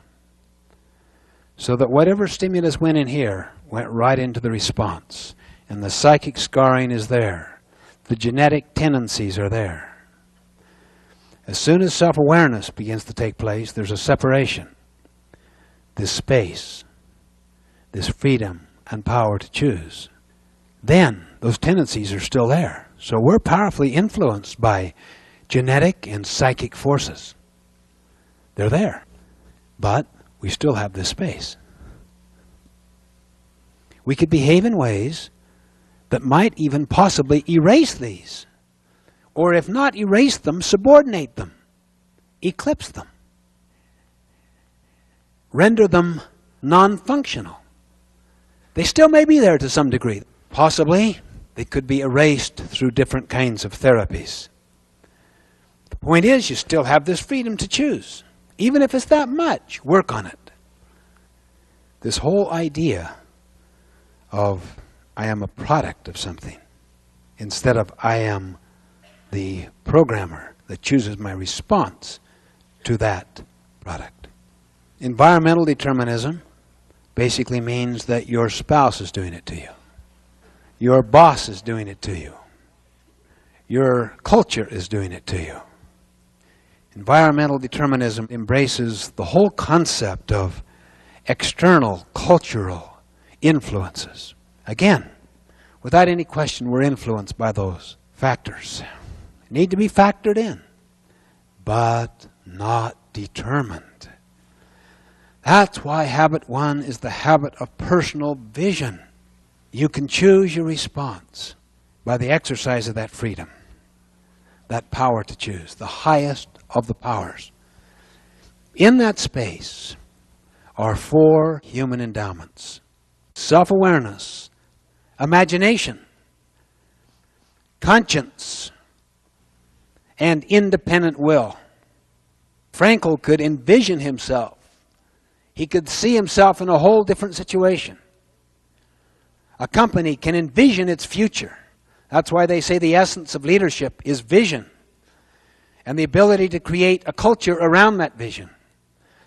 C: So that whatever stimulus went in here went right into the response. And the psychic scarring is there. The genetic tendencies are there. As soon as self-awareness begins to take place, there's a separation. this space, this freedom and power to choose, then those tendencies are still there. So we're powerfully influenced by genetic and psychic forces. They're there, but we still have this space. We could behave in ways that might even possibly erase these, or if not erase them, subordinate them, eclipse them, render them non-functional. They still may be there to some degree. Possibly they could be erased through different kinds of therapies. The point is, you still have this freedom to choose. Even if it's that much, work on it. This whole idea of I am a product of something, instead of I am the programmer that chooses my response to that product. Environmental determinism basically means that your spouse is doing it to you. Your boss is doing it to you. Your culture is doing it to you. Environmental determinism embraces the whole concept of external cultural influences. Again, without any question, we're influenced by those factors. They need to be factored in, but not determined. That's why habit 1 is the habit of personal vision. You can choose your response by the exercise of that freedom, that power to choose, the highest of the powers. In that space are 4 human endowments: self-awareness, imagination, conscience, and independent will. Frankl could envision himself. He could see himself in a whole different situation. A company can envision its future. That's why they say the essence of leadership is vision, and the ability to create a culture around that vision,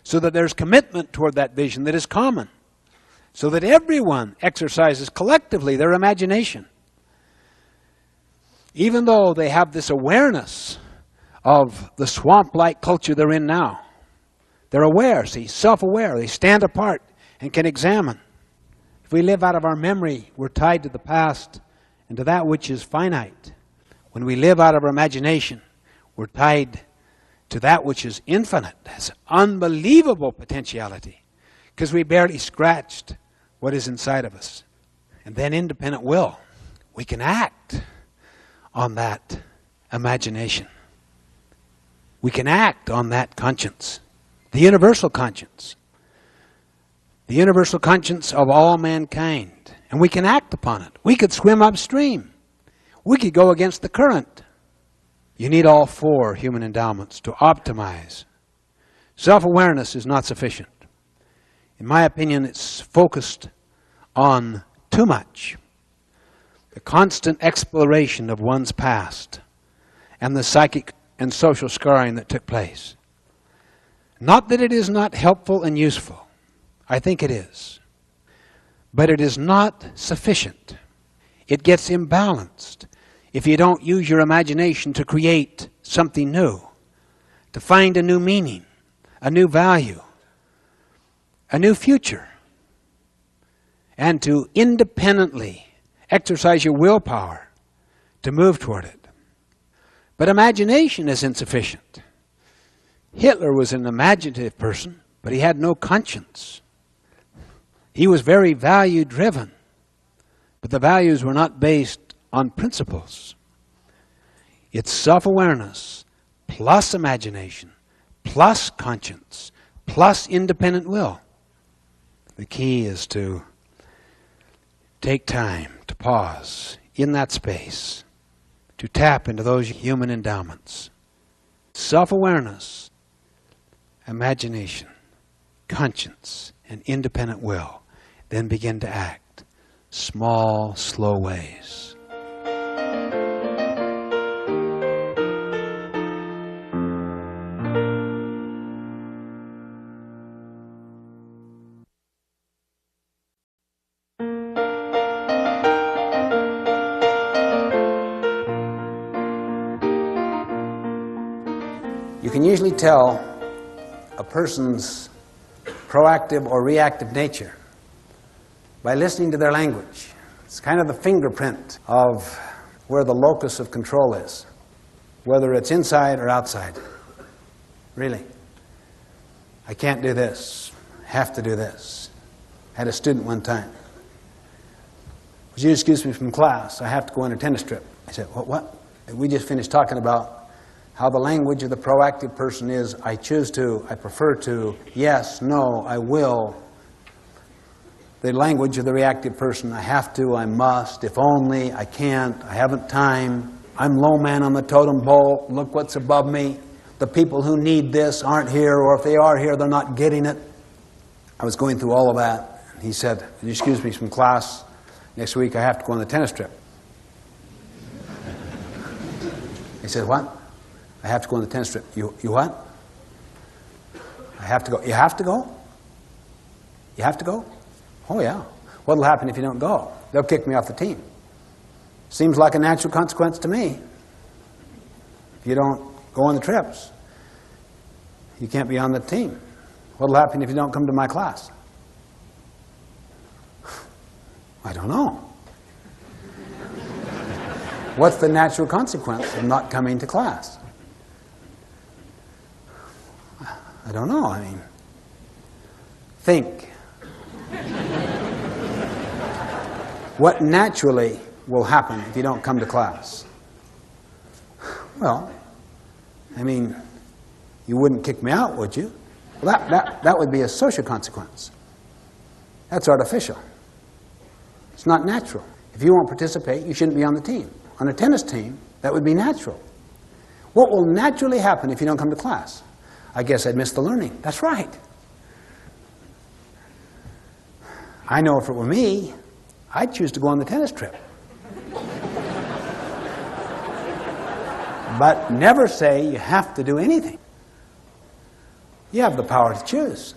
C: so that there's commitment toward that vision that is common, so that everyone exercises collectively their imagination. Even though they have this awareness of the swamp-like culture they're in now, they're aware, see, self-aware. They stand apart and can examine. If we live out of our memory, we're tied to the past and to that which is finite. When we live out of our imagination, we're tied to that which is infinite, has unbelievable potentiality, because we barely scratched what is inside of us. And then independent will. We can act on that imagination. We can act on that conscience, the universal conscience of all mankind. And we can act upon it. We could swim upstream. We could go against the current. You need all 4 human endowments to optimize. Self-awareness is not sufficient. In my opinion, it's focused on too much. The constant exploration of one's past and the psychic and social scarring that took place. Not that it is not helpful and useful. I think it is. But it is not sufficient. It gets imbalanced if you don't use your imagination to create something new, to find a new meaning, a new value, a new future, and to independently exercise your willpower to move toward it. But imagination is insufficient. Hitler was an imaginative person, but he had no conscience. He was very value-driven, but the values were not based on principles. It's self-awareness plus imagination plus conscience plus independent will. The key is to take time to pause in that space, to tap into those human endowments. Self-awareness, imagination, conscience, and independent will. Then begin to act. Small, slow ways. You can usually tell a person's proactive or reactive nature by listening to their language. It's kind of the fingerprint of where the locus of control is, whether it's inside or outside. Really. I can't do this. I have to do this. I had a student one time. Would you excuse me from class? I have to go on a tennis trip. I said, what? We just finished talking about how the language of the proactive person is, I choose to, I prefer to, yes, no, I will. The language of the reactive person, I have to, I must, if only, I can't, I haven't time, I'm low man on the totem pole, look what's above me, the people who need this aren't here, or if they are here, they're not getting it. I was going through all of that. He said, would you excuse me from class? Next week I have to go on the tennis trip. He said, what? I have to go on the tennis trip. You what? I have to go. You have to go? You have to go? Oh, yeah. What'll happen if you don't go? They'll kick me off the team. Seems like a natural consequence to me. If you don't go on the trips, you can't be on the team. What'll happen if you don't come to my class? I don't know. What's the natural consequence of not coming to class? I don't know. I mean, think. What naturally will happen if you don't come to class? Well, I mean, you wouldn't kick me out, would you? Well, that would be a social consequence. That's artificial. It's not natural. If you won't participate, you shouldn't be on the team. On a tennis team, that would be natural. What will naturally happen if you don't come to class? I guess I'd miss the learning. That's right. I know if it were me, I'd choose to go on the tennis trip. But never say you have to do anything. You have the power to choose.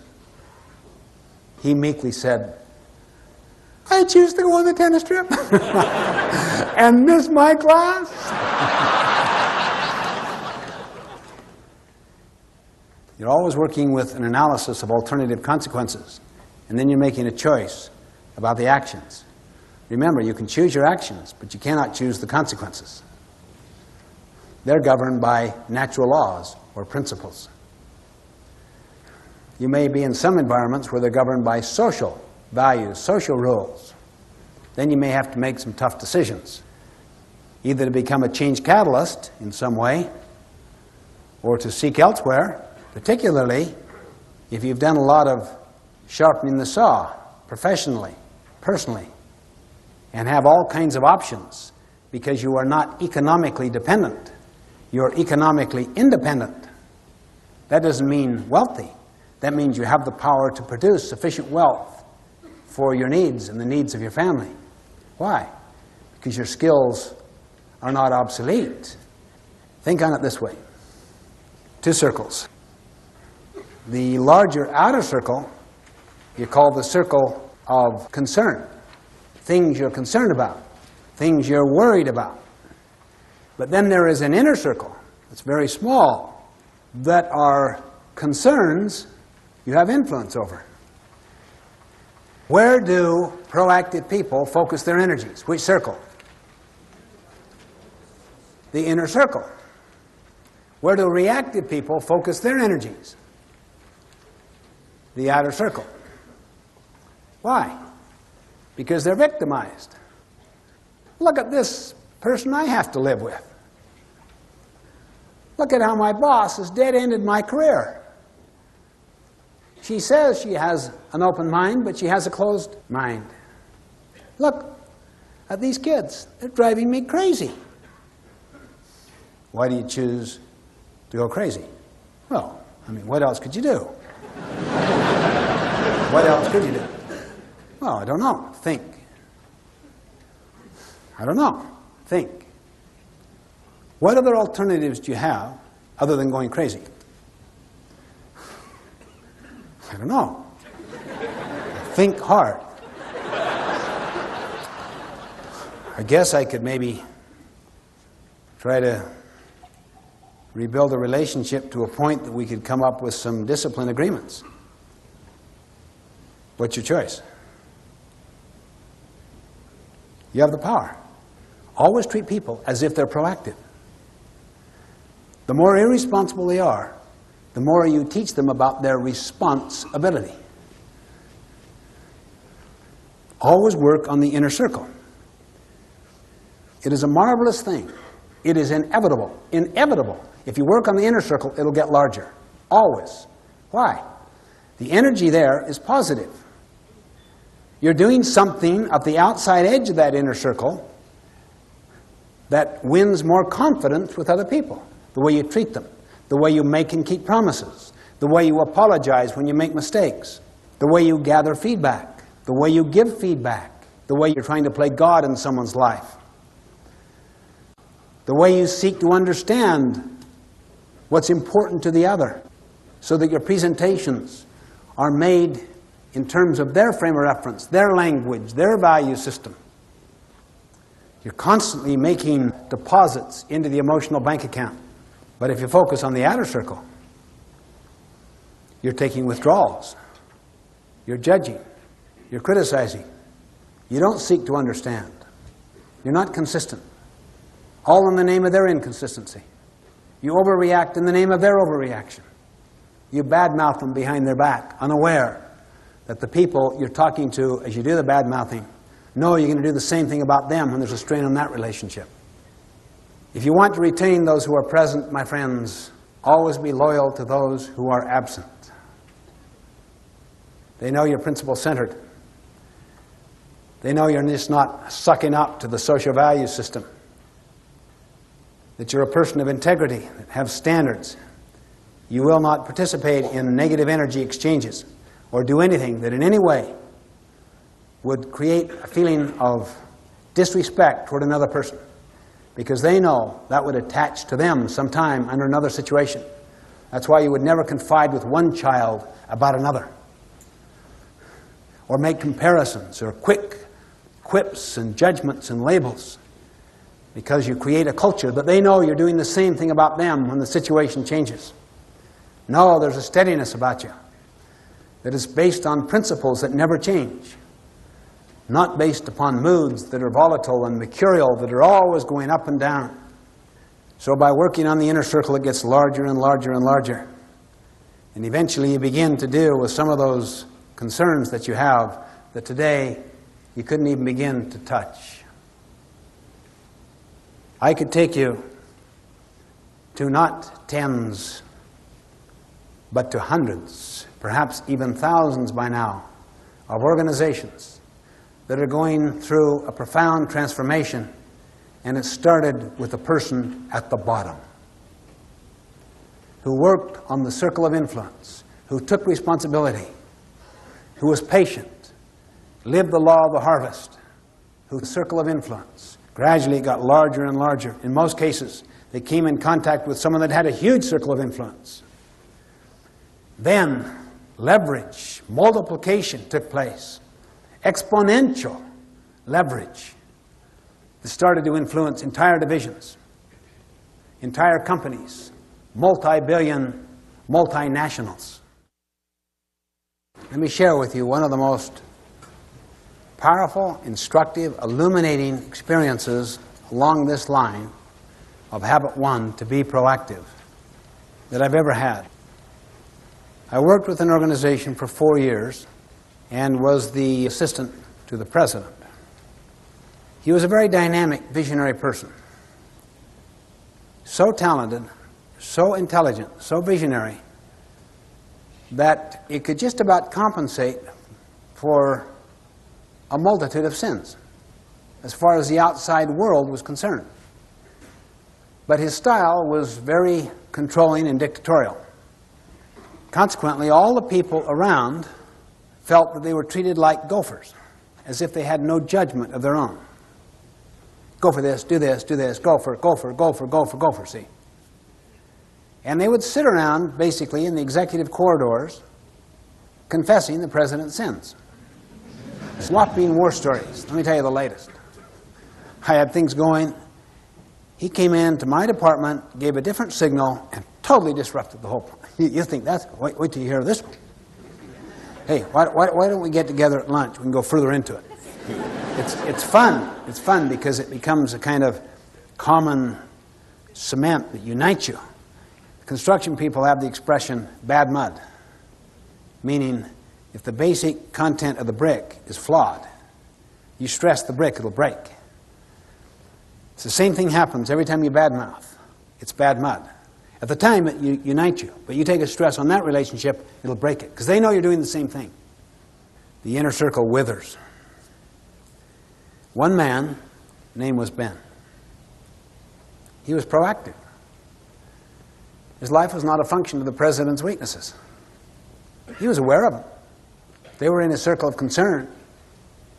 C: He meekly said, I choose to go on the tennis trip and miss my class. You're always working with an analysis of alternative consequences, and then you're making a choice about the actions. Remember, you can choose your actions, but you cannot choose the consequences. They're governed by natural laws or principles. You may be in some environments where they're governed by social values, social rules. Then you may have to make some tough decisions, either to become a change catalyst in some way or to seek elsewhere, particularly if you've done a lot of sharpening the saw professionally, personally, and have all kinds of options because you are not economically dependent. You're economically independent. That doesn't mean wealthy. That means you have the power to produce sufficient wealth for your needs and the needs of your family. Why? Because your skills are not obsolete. Think on it this way. Two circles. The larger outer circle you call the circle of concern. Things you're concerned about, things you're worried about. But then there is an inner circle that's very small that are concerns you have influence over. Where do proactive people focus their energies? Which circle? The inner circle. Where do reactive people focus their energies? The outer circle. Why? Because they're victimized. Look at this person I have to live with. Look at how my boss has dead-ended my career. She says she has an open mind, but she has a closed mind. Look at these kids. They're driving me crazy. Why do you choose to go crazy? Well, I mean, what else could you do? What else could you do? Well, I don't know. Think. I don't know. Think. What other alternatives do you have other than going crazy? I don't know. Think hard. I guess I could maybe try to rebuild a relationship to a point that we could come up with some discipline agreements. What's your choice? You have the power. Always treat people as if they're proactive. The more irresponsible they are, the more you teach them about their responsibility. Always work on the inner circle. It is a marvelous thing. It is inevitable. Inevitable. If you work on the inner circle, it'll get larger. Always. Why? The energy there is positive. You're doing something at the outside edge of that inner circle that wins more confidence with other people. The way you treat them, the way you make and keep promises, the way you apologize when you make mistakes, the way you gather feedback, the way you give feedback, the way you're trying to play God in someone's life, the way you seek to understand what's important to the other, so that your presentations are made in terms of their frame of reference, their language, their value system. You're constantly making deposits into the emotional bank account. But if you focus on the outer circle, you're taking withdrawals. You're judging. You're criticizing. You don't seek to understand. You're not consistent. All in the name of their inconsistency. You overreact in the name of their overreaction. You badmouth them behind their back, unaware that the people you're talking to as you do the badmouthing know you're going to do the same thing about them when there's a strain on that relationship. If you want to retain those who are present, my friends, always be loyal to those who are absent. They know you're principle-centered. They know you're just not sucking up to the social value system. That you're a person of integrity, that have standards. You will not participate in negative energy exchanges or do anything that in any way would create a feeling of disrespect toward another person, because they know that would attach to them sometime under another situation. That's why you would never confide with one child about another, or make comparisons or quick quips and judgments and labels, because you create a culture that they know you're doing the same thing about them when the situation changes. No, there's a steadiness about you that is based on principles that never change, not based upon moods that are volatile and mercurial, that are always going up and down. So by working on the inner circle, it gets larger and larger and larger. And eventually you begin to deal with some of those concerns that you have that today you couldn't even begin to touch. I could take you to not tens, but to hundreds, perhaps even thousands by now, of organizations that are going through a profound transformation, and it started with a person at the bottom who worked on the circle of influence, who took responsibility, who was patient, lived the law of the harvest, whose circle of influence gradually got larger and larger. In most cases, they came in contact with someone that had a huge circle of influence. Then leverage, multiplication took place. Exponential leverage that started to influence entire divisions, entire companies, multi-billion multinationals. Let me share with you one of the most powerful, instructive, illuminating experiences along this line of habit one, to be proactive, that I've ever had. I worked with an organization for 4 years and was the assistant to the president. He was a very dynamic, visionary person. So talented, so intelligent, so visionary, that it could just about compensate for a multitude of sins, as far as the outside world was concerned. But his style was very controlling and dictatorial. Consequently, all the people around felt that they were treated like gophers, as if they had no judgment of their own. Go for this, do this, gopher, gopher, gopher, gopher, gopher, see? And they would sit around, basically, in the executive corridors, confessing the president's sins. Swapping war stories. Let me tell you the latest. I had things going. He came in to my department, gave a different signal, and totally disrupted the whole plan. You think that's... Wait till you hear this one. Hey, why don't we get together at lunch? We can go further into it. It's fun. It's fun because it becomes a kind of common cement that unites you. Construction people have the expression bad mud, meaning if the basic content of the brick is flawed, you stress the brick, it'll break. It's the same thing happens every time you badmouth. It's bad mud. At the time, it unites you, but you take a stress on that relationship, it'll break it, because they know you're doing the same thing. The inner circle withers. One man, name was Ben. He was proactive. His life was not a function of the president's weaknesses. He was aware of them. They were in his circle of concern,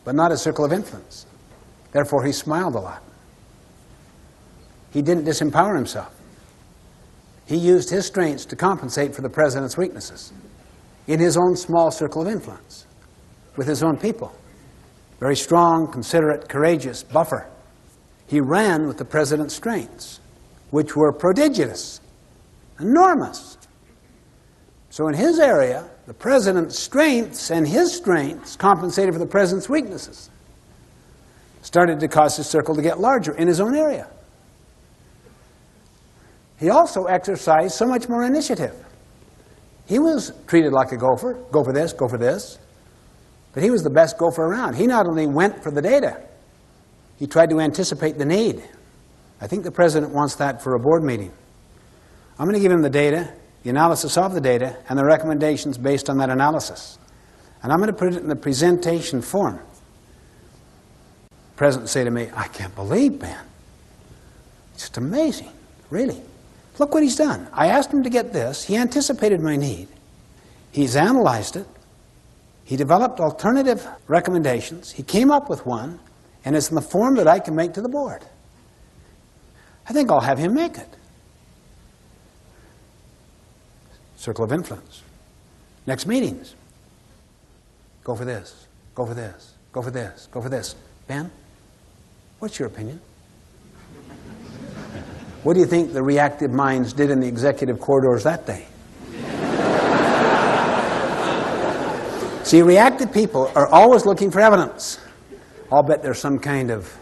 C: but not his circle of influence. Therefore, he smiled a lot. He didn't disempower himself. He used his strengths to compensate for the president's weaknesses in his own small circle of influence, with his own people. Very strong, considerate, courageous, buffer. He ran with the president's strengths, which were prodigious, enormous. So in his area, the president's strengths and his strengths compensated for the president's weaknesses. Started to cause his circle to get larger in his own area. He also exercised so much more initiative. He was treated like a gopher. Go for this, go for this. But he was the best gopher around. He not only went for the data, he tried to anticipate the need. I think the president wants that for a board meeting. I'm going to give him the data, the analysis of the data, and the recommendations based on that analysis. And I'm going to put it in the presentation form. The president would say to me, I can't believe, Ben. It's just amazing, really. Look what he's done. I asked him to get this. He anticipated my need. He's analyzed it. He developed alternative recommendations. He came up with one, and it's in the form that I can make to the board. I think I'll have him make it. Circle of influence. Next meetings. Go for this. Go for this. Go for this. Go for this. Ben, what's your opinion? What do you think the reactive minds did in the executive corridors that day? See, reactive people are always looking for evidence. I'll bet there's some kind of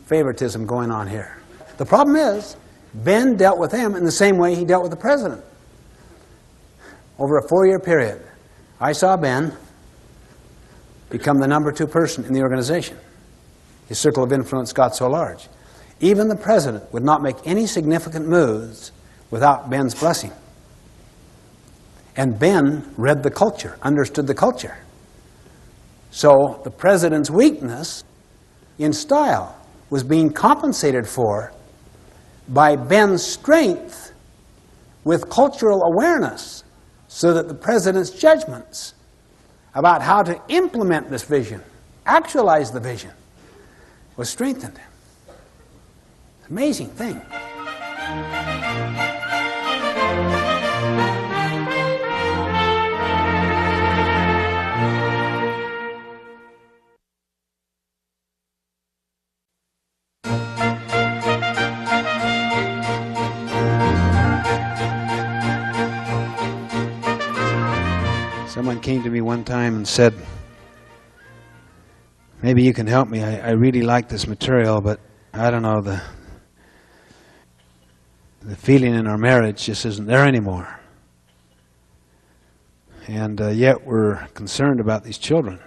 C: favoritism going on here. The problem is, Ben dealt with them in the same way he dealt with the president. Over a 4-year period, I saw Ben become the number 2 person in the organization. His circle of influence got so large. Even the president would not make any significant moves without Ben's blessing. And Ben read the culture, understood the culture. So the president's weakness in style was being compensated for by Ben's strength with cultural awareness, so that the president's judgments about how to implement this vision, actualize the vision, was strengthened. Amazing thing. Someone came to me one time and said, maybe you can help me. I really like this material, but I don't know, the feeling in our marriage just isn't there anymore. And yet we're concerned about these children.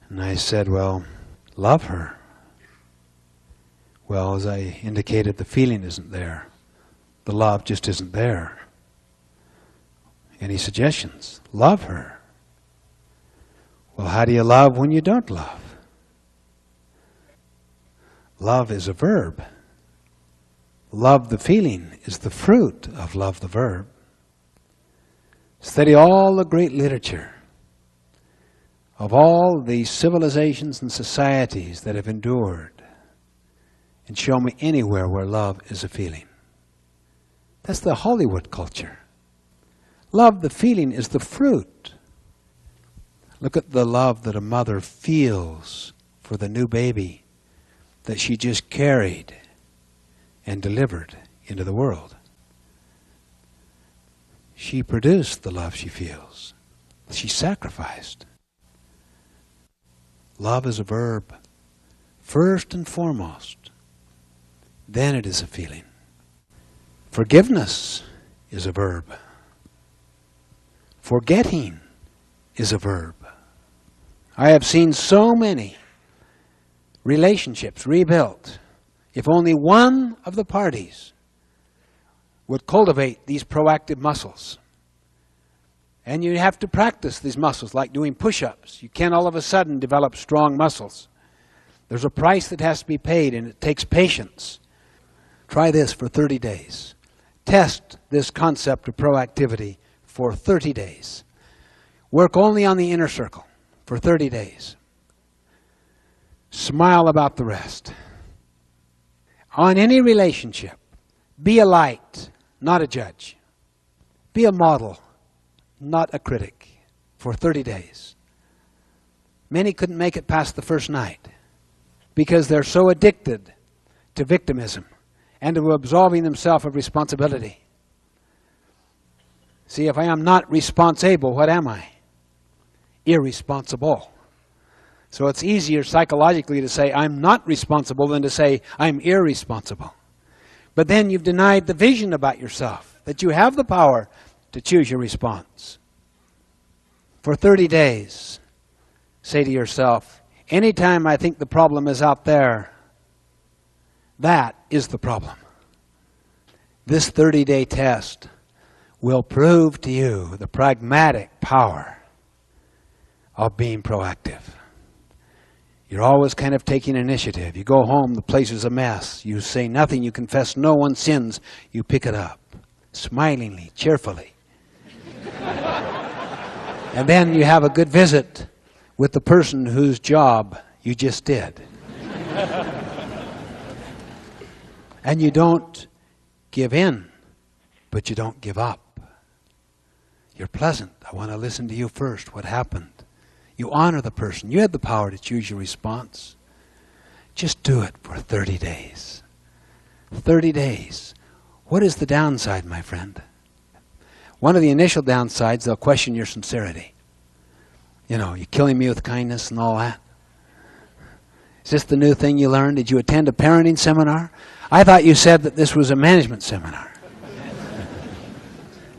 C: And I said, well, love her. Well, as I indicated, the feeling isn't there. The love just isn't there. Any suggestions? Love her. Well, how do you love when you don't love? Love is a verb. Love the feeling is the fruit of love the verb. Study all the great literature of all the civilizations and societies that have endured, and show me anywhere where love is a feeling. That's the Hollywood culture. Love, the feeling, is the fruit. Look at the love that a mother feels for the new baby that she just carried and delivered into the world. She produced the love she feels. She sacrificed. Love is a verb, first and foremost. Then it is a feeling. Forgiveness is a verb. Forgetting is a verb. I have seen so many relationships rebuilt if only one of the parties would cultivate these proactive muscles. And you have to practice these muscles like doing push-ups. You can't all of a sudden develop strong muscles. There's a price that has to be paid, and it takes patience. Try this for 30 days. Test this concept of proactivity for 30 days. Work only on the inner circle for 30 days. Smile about the rest. On any relationship, be a light, not a judge. Be a model, not a critic, for 30 days. Many couldn't make it past the first night because they're so addicted to victimism and to absolving themselves of responsibility. See, if I am not responsible, what am I? Irresponsible. So it's easier psychologically to say I'm not responsible than to say I'm irresponsible. But then you've denied the vision about yourself, that you have the power to choose your response. For 30 days, say to yourself, anytime I think the problem is out there, that is the problem. This 30-day test will prove to you the pragmatic power of being proactive. You're always kind of taking initiative. You go home, the place is a mess. You say nothing, you confess no one's sins. You pick it up, smilingly, cheerfully. And then you have a good visit with the person whose job you just did. And you don't give in, but you don't give up. You're pleasant. I want to listen to you first. What happened? You honor the person. You had the power to choose your response. Just do it for 30 days. 30 days. What is the downside, my friend? One of the initial downsides, they'll question your sincerity. You know, you're killing me with kindness and all that. Is this the new thing you learned? Did you attend a parenting seminar? I thought you said that this was a management seminar.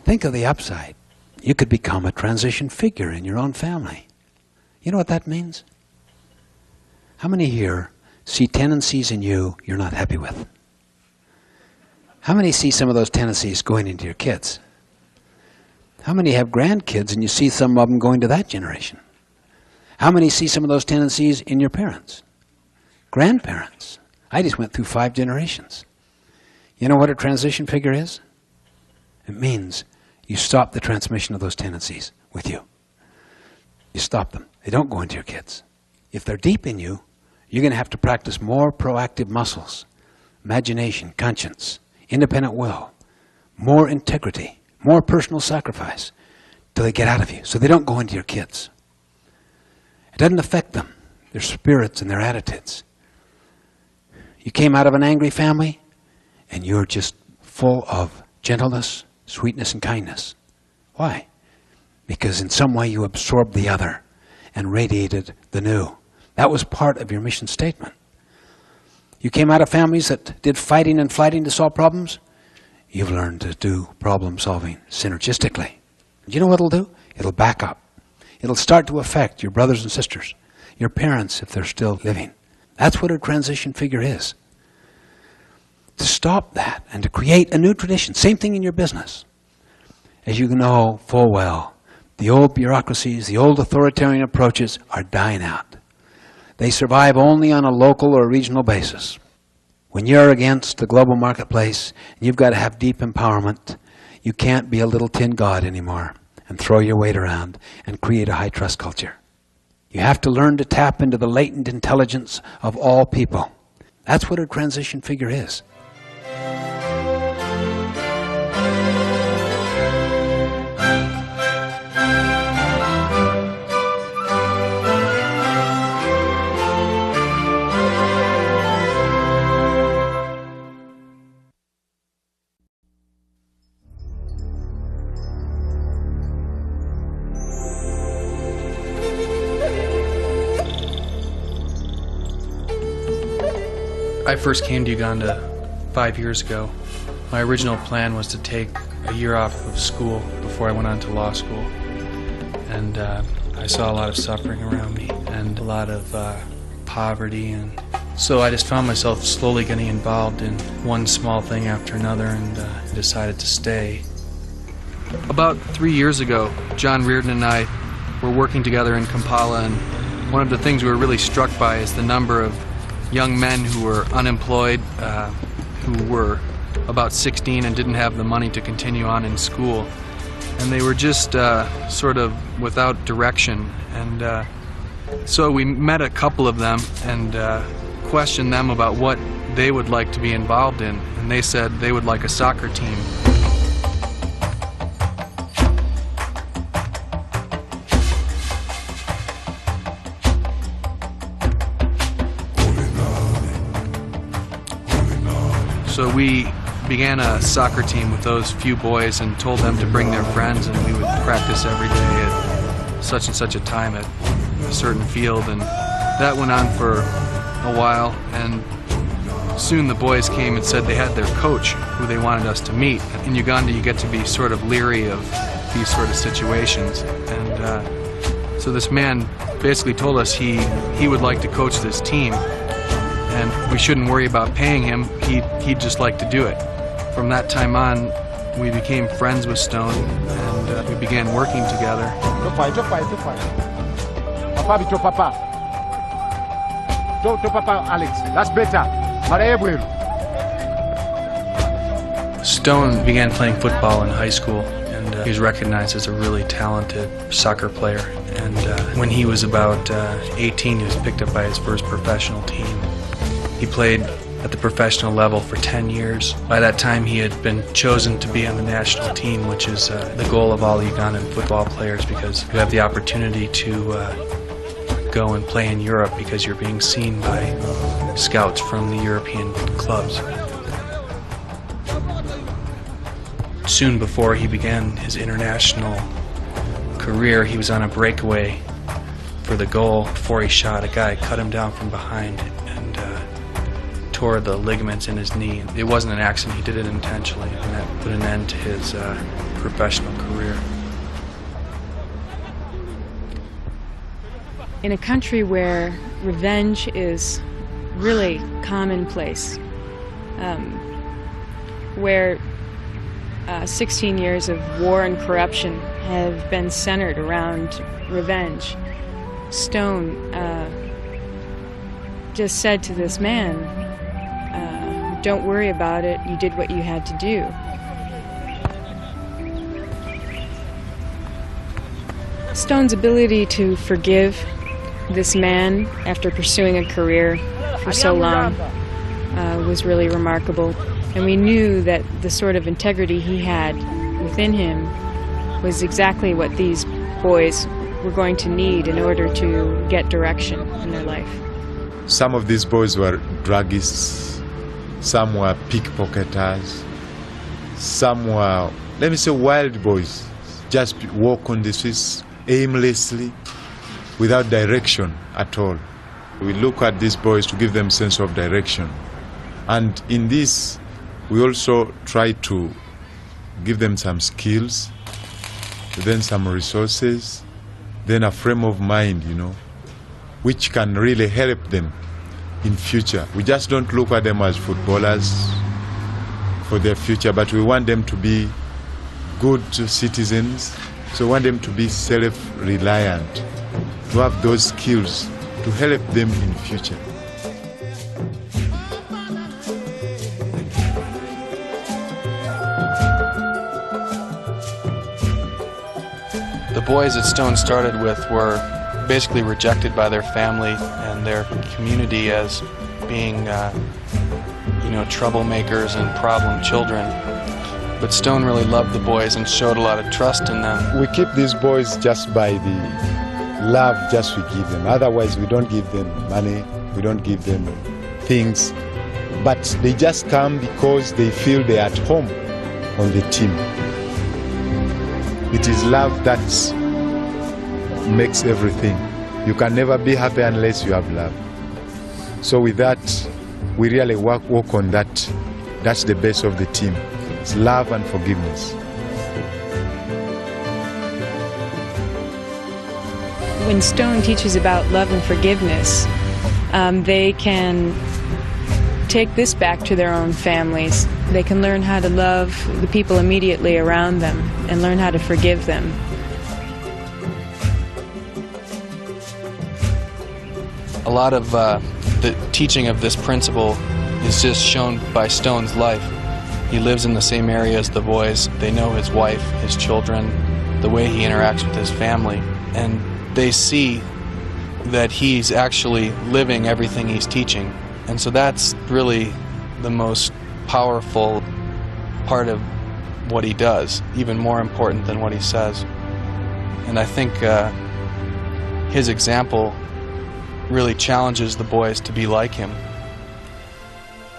C: Think of the upside. You could become a transition figure in your own family. You know what that means? How many here see tendencies in you you're not happy with? How many see some of those tendencies going into your kids? How many have grandkids and you see some of them going to that generation? How many see some of those tendencies in your parents? Grandparents. I just went through 5 generations. You know what a transition figure is? It means you stop the transmission of those tendencies with you. You stop them. They don't go into your kids. If they're deep in you, you're going to have to practice more proactive muscles. Imagination, conscience, independent will, more integrity, more personal sacrifice till they get out of you so they don't go into your kids. It doesn't affect them, their spirits and their attitudes. You came out of an angry family and you're just full of gentleness, sweetness, and kindness. Why? Because in some way you absorbed the other and radiated the new. That was part of your mission statement. You came out of families that did fighting and flighting to solve problems. You've learned to do problem solving synergistically. You know what it'll do? It'll back up. It'll start to affect your brothers and sisters, your parents if they're still living. That's what a transition figure is. To stop that and to create a new tradition. Same thing in your business. As you know full well, the old bureaucracies, the old authoritarian approaches are dying out. They survive only on a local or regional basis. When you're against the global marketplace, and you've got to have deep empowerment, you can't be a little tin god anymore and throw your weight around and create a high trust culture. You have to learn to tap into the latent intelligence of all people. That's what a transition figure is.
I: I first came to Uganda 5 years ago. My original plan was to take a year off of school before I went on to law school. And I saw a lot of suffering around me and a lot of poverty. And so I just found myself slowly getting involved in one small thing after another and decided to stay. About 3 years ago, John Reardon and I were working together in Kampala, and one of the things we were really struck by is the number of young men who were unemployed, who were about 16 and didn't have the money to continue on in school. And they were just sort of without direction. And so we met a couple of them and questioned them about what they would like to be involved in. And they said they would like a soccer team. So we began a soccer team with those few boys and told them to bring their friends, and we would practice every day at such and such a time at a certain field. And that went on for a while, and soon the boys came and said they had their coach who they wanted us to meet. In Uganda you get to be sort of leery of these sort of situations, and so this man basically told us he would like to coach this team, and we shouldn't worry about paying him. He'd just like to do it. From that time on, we became friends with Stone, and we began working together.
J: Alex, that's better.
I: Stone began playing football in high school, and he was recognized as a really talented soccer player. And when he was about 18, he was picked up by his first professional team. He played at the professional level for 10 years. By that time, he had been chosen to be on the national team, which is the goal of all Ugandan football players, because you have the opportunity to go and play in Europe because you're being seen by scouts from the European clubs. Soon before he began his international career, he was on a breakaway for the goal. Before he shot, a guy cut him down from behind and tore the ligaments in his knee. It wasn't an accident, he did it intentionally, and that put an end to his professional career.
K: In a country where revenge is really commonplace, where 16 years of war and corruption have been centered around revenge, Stone just said to this man, don't worry about it, you did what you had to do. Stone's ability to forgive this man after pursuing a career for so long was really remarkable. And we knew that the sort of integrity he had within him was exactly what these boys were going to need in order to get direction in their life.
L: Some of these boys were druggists, some were pickpocketers, some were, let me say, wild boys. Just walk on the streets aimlessly, without direction at all. We look at these boys to give them sense of direction. And in this, we also try to give them some skills, then some resources, then a frame of mind, you know, which can really help them in future. We just don't look at them as footballers for their future, but we want them to be good citizens. So we want them to be self-reliant, to have those skills to help them in future.
I: The boys that Stone started with were basically rejected by their family and their community as being, troublemakers and problem children. But Stone really loved the boys and showed a lot of trust in them.
L: We keep these boys just by the love just we give them. Otherwise, we don't give them money, we don't give them things. But they just come because they feel they're at home on the team. It is love that makes everything. You can never be happy unless you have love. So with that, we really work on that. That's the base of the team. It's love and forgiveness.
K: When Stone teaches about love and forgiveness, they can take this back to their own families. They can learn how to love the people immediately around them and learn how to forgive them.
I: A lot of the teaching of this principle is just shown by Stone's life. He lives in the same area as the boys. They know his wife, his children, the way he interacts with his family, and they see that he's actually living everything he's teaching. And so that's really the most powerful part of what he does, even more important than what he says. And I think his example really challenges the boys to be like him.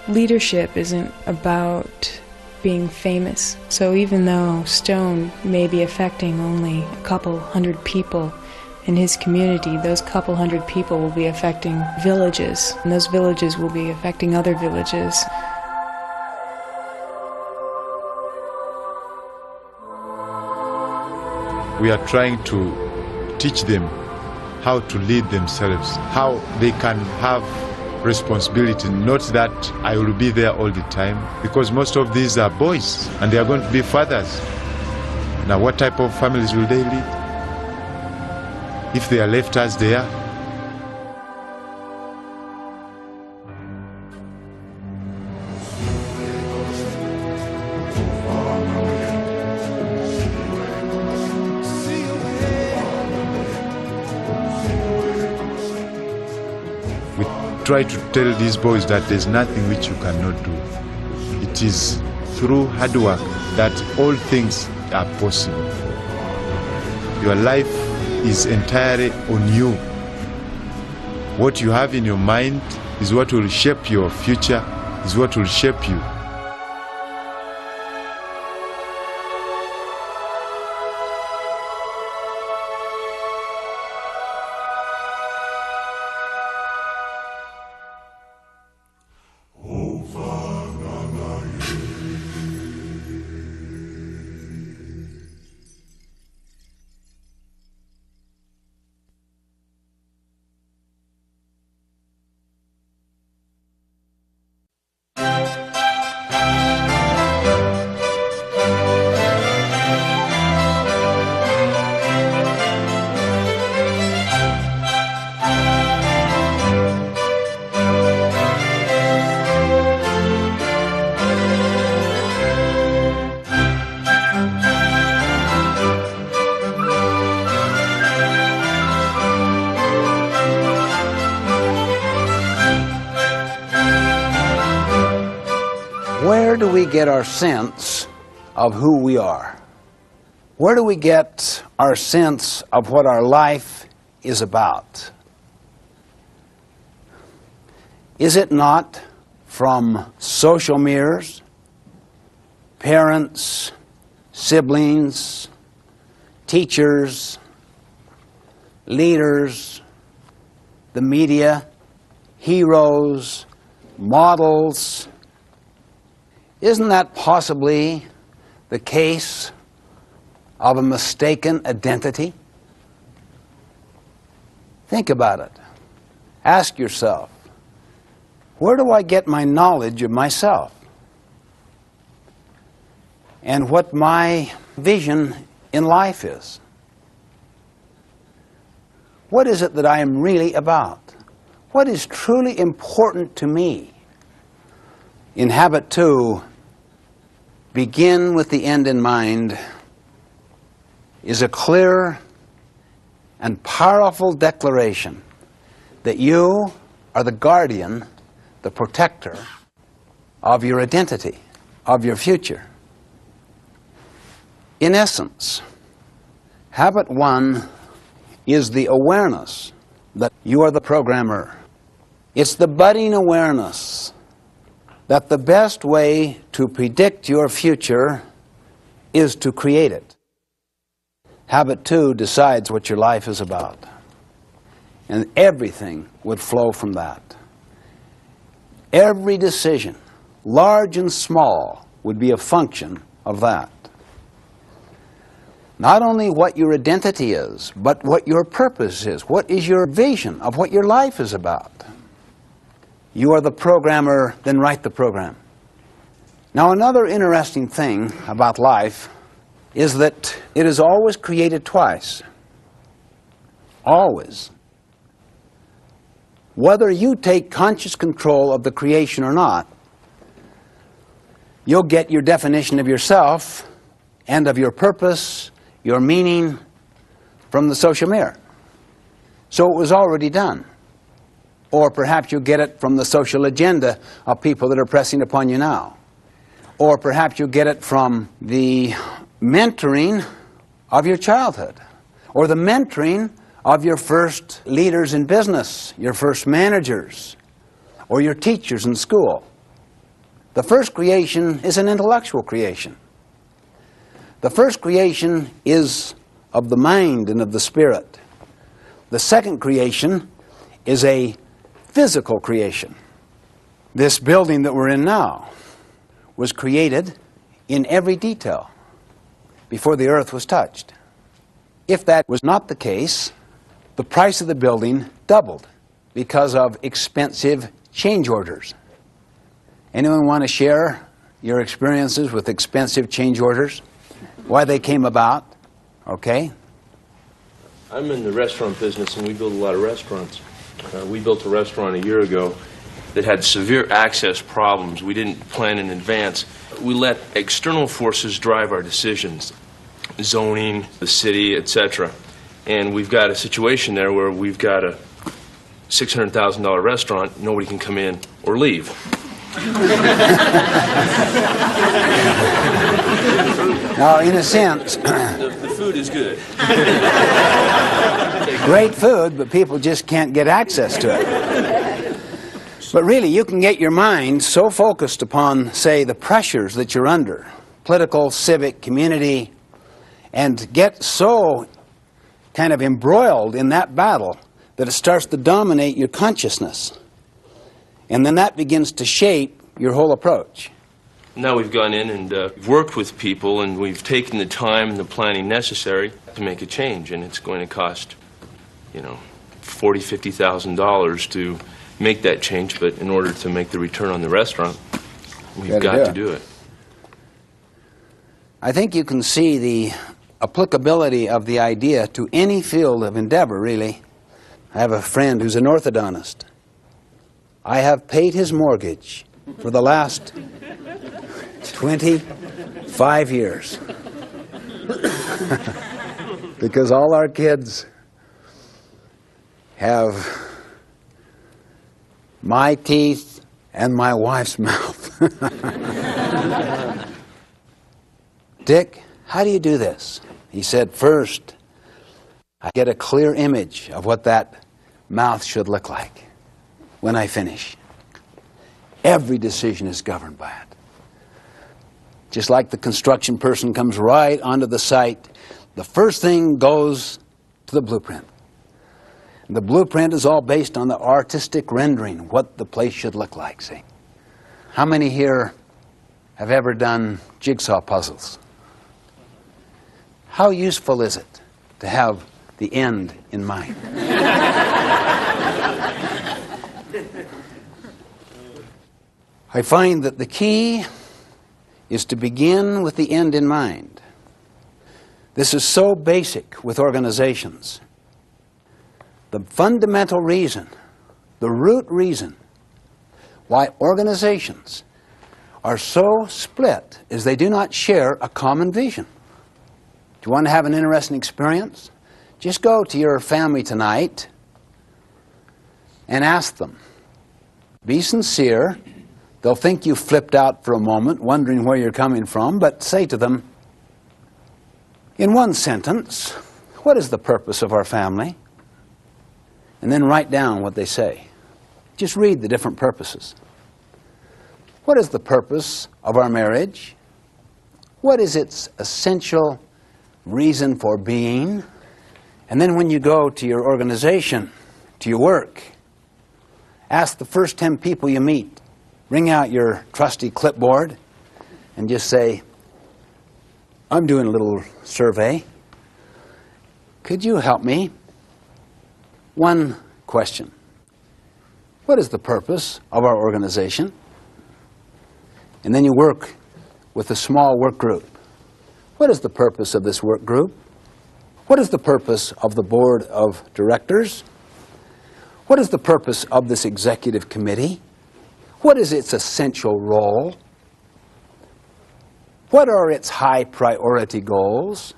K: Leadership isn't about being famous. So even though Stone may be affecting only a couple hundred people in his community, those couple hundred people will be affecting villages, and those villages will be affecting other villages.
L: We are trying to teach them how to lead themselves, how they can have responsibility, not that I will be there all the time, because most of these are boys and they are going to be fathers. Now what type of families will they lead if they are left as they are? Try to tell these boys that there's nothing which you cannot do. It is through hard work that all things are possible. Your life is entirely on you. What you have in your mind is what will shape your future, is what will shape you.
C: Where do we get our sense of who we are? Where do we get our sense of what our life is about? Is it not from social mirrors, parents, siblings, teachers, leaders, the media, heroes, models? Isn't that possibly the case of a mistaken identity? Think about it. Ask yourself, where do I get my knowledge of myself? And what my vision in life is? What is it that I am really about? What is truly important to me? In Habit 2, begin with the end in mind, is a clear and powerful declaration that you are the guardian, the protector of your identity, of your future. In essence, Habit 1 is the awareness that you are the programmer. It's the budding awareness that the best way to predict your future is to create it. Habit 2 decides what your life is about. And everything would flow from that. Every decision, large and small, would be a function of that. Not only what your identity is, but what your purpose is. What is your vision of what your life is about? You are the programmer, then write the program. Now, another interesting thing about life is that it is always created twice. Always. Whether you take conscious control of the creation or not, you'll get your definition of yourself and of your purpose, your meaning, from the social mirror. So it was already done. Or perhaps you'll get it from the social agenda of people that are pressing upon you now. Or perhaps you'll get it from the mentoring of your childhood, or the mentoring of your first leaders in business, your first managers, or your teachers in school. The first creation is an intellectual creation. The first creation is of the mind and of the spirit. The second creation is a physical creation. This building that we're in now was created in every detail before the earth was touched. If that was not the case, the price of the building doubled because of expensive change orders. Anyone want to share your experiences with expensive change orders? Why they came about? Okay.
F: I'm in the restaurant business, and we build a lot of restaurants. We built a restaurant a year ago that had severe access problems. We didn't plan in advance. We let external forces drive our decisions, zoning, the city, etc. And we've got a situation there where we've got a $600,000 restaurant, nobody can come in or leave.
C: Now, in a sense,
F: the food is good.
C: great food, but people just can't get access to it. But really, you can get your mind so focused upon, say, the pressures that you're under, political, civic, community, and get so kind of embroiled in that battle that it starts to dominate your consciousness. And then that begins to shape your whole approach.
F: Now we've gone in and worked with people, and we've taken the time and the planning necessary to make a change, and it's going to cost, $40,000, $50,000 to make that change, but in order to make the return on the restaurant, we've got to do it.
C: I think you can see the applicability of the idea to any field of endeavor, really. I have a friend who's an orthodontist. I have paid his mortgage for the last 25 years. Because all our kids have my teeth and my wife's mouth. Dick, how do you do this? He said, first, I get a clear image of what that mouth should look like when I finish. Every decision is governed by it. Just like the construction person comes right onto the site, the first thing goes to the blueprint. And the blueprint is all based on the artistic rendering, what the place should look like, see? How many here have ever done jigsaw puzzles? How useful is it to have the end in mind? I find that the key is to begin with the end in mind. This is so basic with organizations. The fundamental reason, the root reason why organizations are so split is they do not share a common vision. Do you want to have an interesting experience? Just go to your family tonight and ask them. Be sincere. They'll think you flipped out for a moment, wondering where you're coming from, but say to them, in one sentence, what is the purpose of our family? And then write down what they say. Just read the different purposes. What is the purpose of our marriage? What is its essential reason for being? And then when you go to your organization, to your work, ask the first 10 people you meet, bring out your trusty clipboard and just say, I'm doing a little survey. Could you help me? One question. What is the purpose of our organization? And then you work with a small work group. What is the purpose of this work group? What is the purpose of the board of directors? What is the purpose of this executive committee? What is its essential role? What are its high priority goals?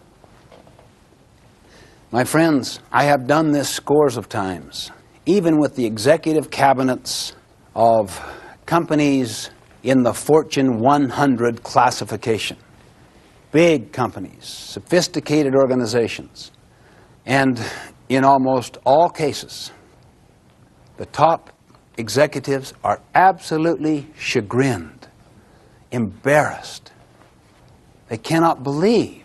C: My friends, I have done this scores of times, even with the executive cabinets of companies in the Fortune 100 classification. Big companies, sophisticated organizations. And in almost all cases, the top executives are absolutely chagrined, embarrassed. They cannot believe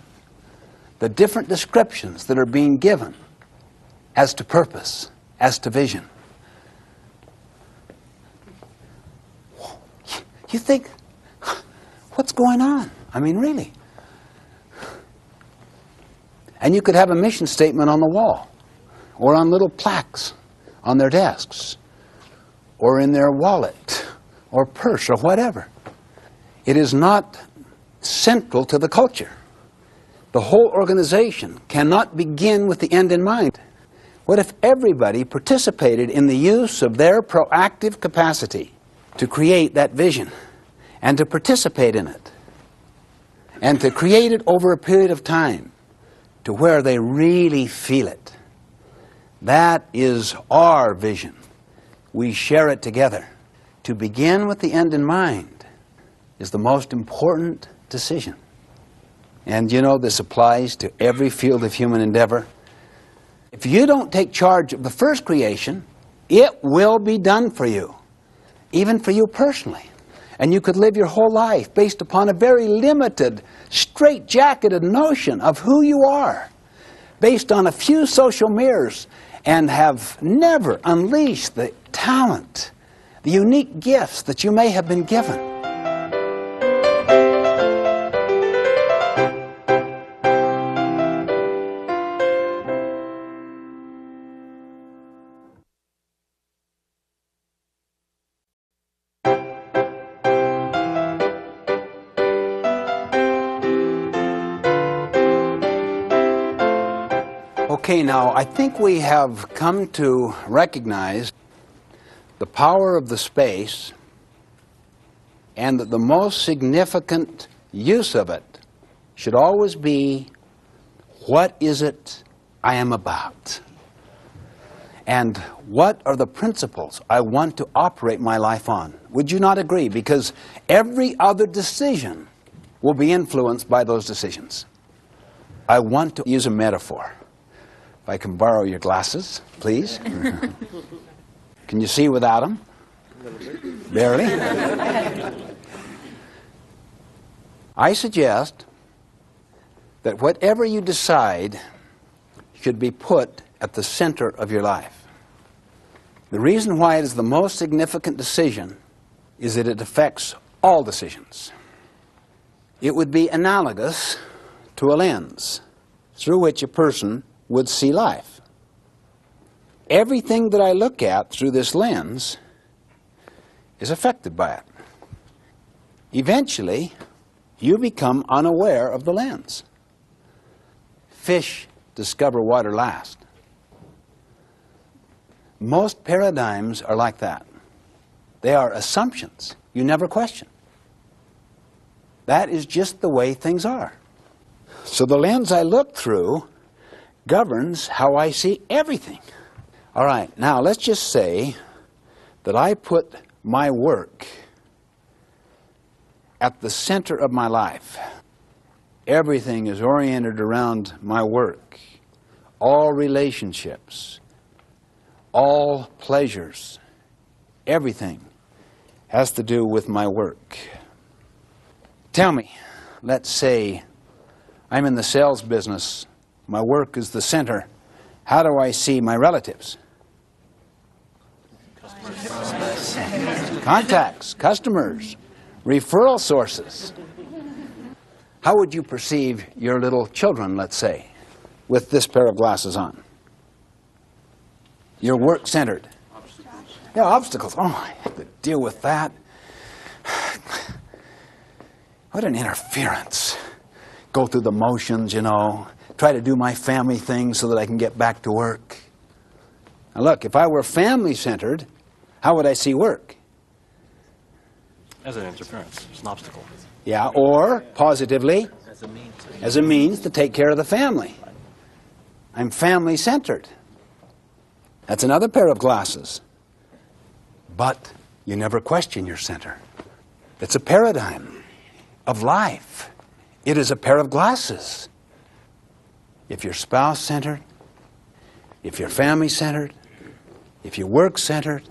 C: the different descriptions that are being given as to purpose, as to vision. You think, what's going on? I mean, really. And you could have a mission statement on the wall, or on little plaques on their desks, or in their wallet, or purse, or whatever. It is not central to the culture. The whole organization cannot begin with the end in mind. What if everybody participated in the use of their proactive capacity to create that vision, and to participate in it, and to create it over a period of time to where they really feel it? That is our vision. We share it together. To begin with the end in mind is the most important decision. And you know, this applies to every field of human endeavor. If you don't take charge of the first creation, it will be done for you, even for you personally. And you could live your whole life based upon a very limited, straight-jacketed notion of who you are, based on a few social mirrors, and have never unleashed the talent, the unique gifts that you may have been given. Okay, now I think we have come to recognize the power of the space, and that the most significant use of it should always be, what is it I am about? And what are the principles I want to operate my life on? Would you not agree? Because every other decision will be influenced by those decisions. I want to use a metaphor. If I can borrow your glasses, please. Can you see without them? Barely. I suggest that whatever you decide should be put at the center of your life. The reason why it is the most significant decision is that it affects all decisions. It would be analogous to a lens through which a person would see life. Everything that I look at through this lens is affected by it. Eventually, you become unaware of the lens. Fish discover water last. Most paradigms are like that. They are assumptions you never question. That is just the way things are. So the lens I look through governs how I see everything. All right, now let's just say that I put my work at the center of my life. Everything is oriented around my work. All relationships, all pleasures, everything has to do with my work. Tell me, let's say I'm in the sales business. My work is the center. How do I see my relatives? Contacts, customers, referral sources. How would you perceive your little children, let's say, with this pair of glasses on? You're work-centered. Yeah, obstacles. Oh, I have to deal with that. What an interference. Go through the motions, you know, try to do my family thing so that I can get back to work. Now look, if I were family-centered, how would I see work?
J: As an interference, as an obstacle.
C: Yeah, or, positively, as a means to take care of the family. I'm family-centered. That's another pair of glasses. But you never question your center. It's a paradigm of life. It is a pair of glasses. If you're spouse-centered, if you're family-centered, if you're work-centered,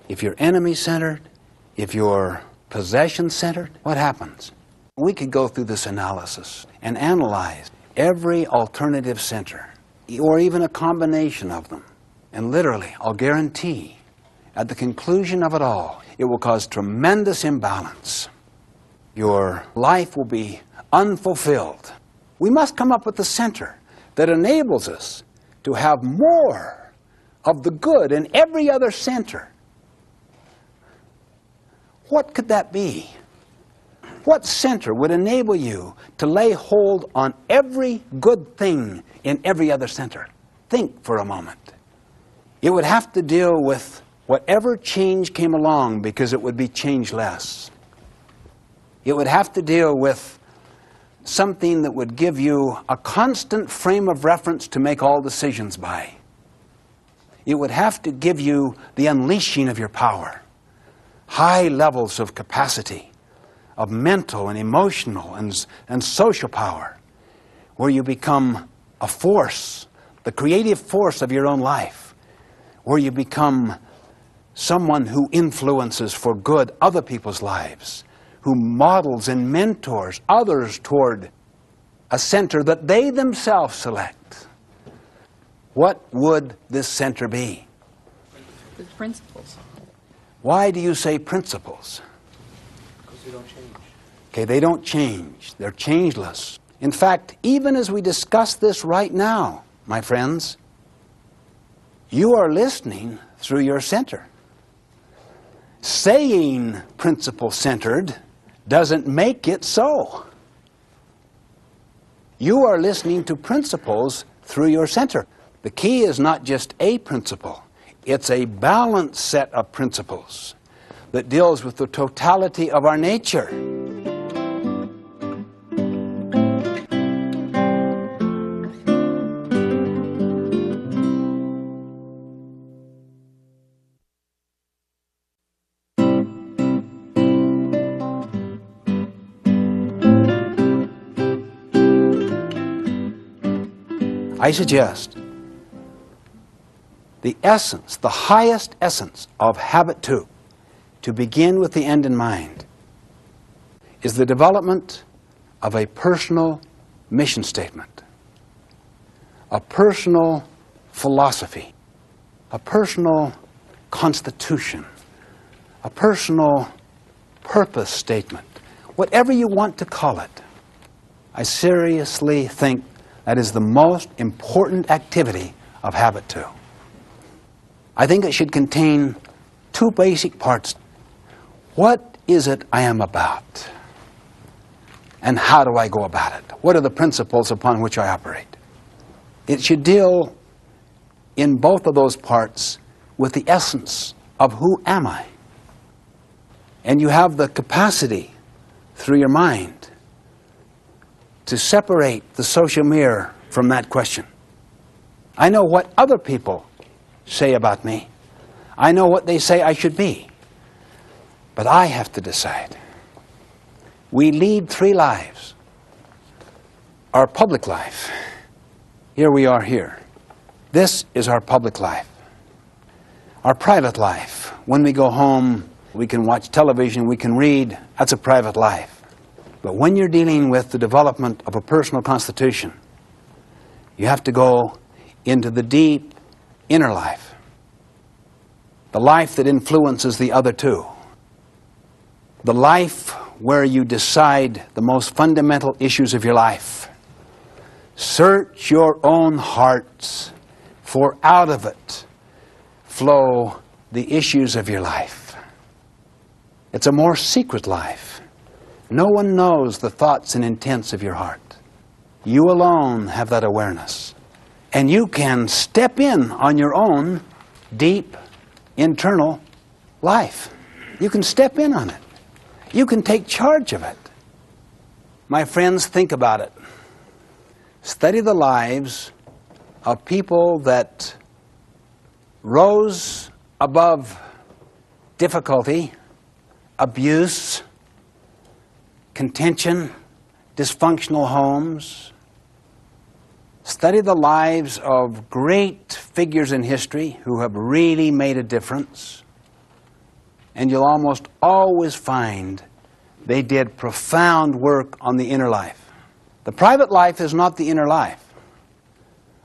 C: if you're enemy-centered, if you're possession-centered, what happens? We could go through this analysis and analyze every alternative center, or even a combination of them. And literally, I'll guarantee, at the conclusion of it all, it will cause tremendous imbalance. Your life will be unfulfilled. We must come up with a center that enables us to have more of the good in every other center. What could that be? What center would enable you to lay hold on every good thing in every other center? Think for a moment. It would have to deal with whatever change came along, because it would be changeless. It would have to deal with something that would give you a constant frame of reference to make all decisions by. It would have to give you the unleashing of your power, high levels of capacity, of mental and emotional and social power, where you become a force, the creative force of your own life, where you become someone who influences for good other people's lives, who models and mentors others toward a center that they themselves select. What would this center be?
M: The principles.
C: Why do you say principles?
J: Because they don't change.
C: Okay, they don't change. They're changeless. In fact, even as we discuss this right now, my friends, you are listening through your center. Saying principle-centered doesn't make it so. You are listening to principles through your center. The key is not just a principle. It's a balanced set of principles that deals with the totality of our nature. I suggest the essence, the highest essence of habit 2, to begin with the end in mind, is the development of a personal mission statement, a personal philosophy, a personal constitution, a personal purpose statement, whatever you want to call it. I seriously think that is the most important activity of habit 2. I think it should contain 2 basic parts. What is it I am about? And how do I go about it? What are the principles upon which I operate? It should deal in both of those parts with the essence of who am I? And you have the capacity through your mind to separate the social mirror from that question. I know what other people say about me. I know what they say I should be. But I have to decide. We lead 3 lives. Our public life. Here we are here. This is our public life. Our private life. When we go home, we can watch television, we can read. That's a private life. But when you're dealing with the development of a personal constitution, you have to go into the deep inner life. the life that influences the other two, the life where you decide the most fundamental issues of your life. Search your own hearts, for out of it flow the issues of your life. It's a more secret life. No one knows the thoughts and intents of your heart. You alone have that awareness. And you can step in on your own deep, internal life. You can step in on it. You can take charge of it. My friends, think about it. Study the lives of people that rose above difficulty, abuse, contention, dysfunctional homes. Study the lives of great figures in history who have really made a difference. And you'll almost always find they did profound work on the inner life. The private life is not the inner life.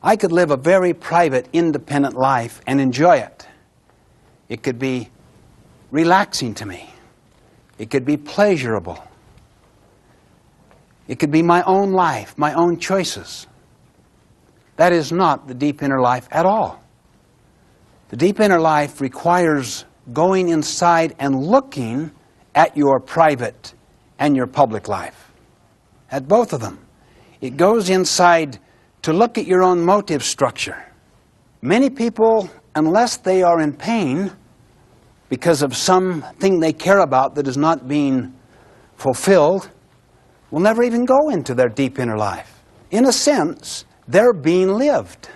C: I could live a very private, independent life and enjoy it. It could be relaxing to me. It could be pleasurable. It could be my own life, my own choices. That is not the deep inner life at all. The deep inner life requires going inside and looking at your private and your public life, at both of them. It goes inside to look at your own motive structure. Many people, unless they are in pain because of something they care about that is not being fulfilled, will never even go into their deep inner life. In a sense, they're being lived.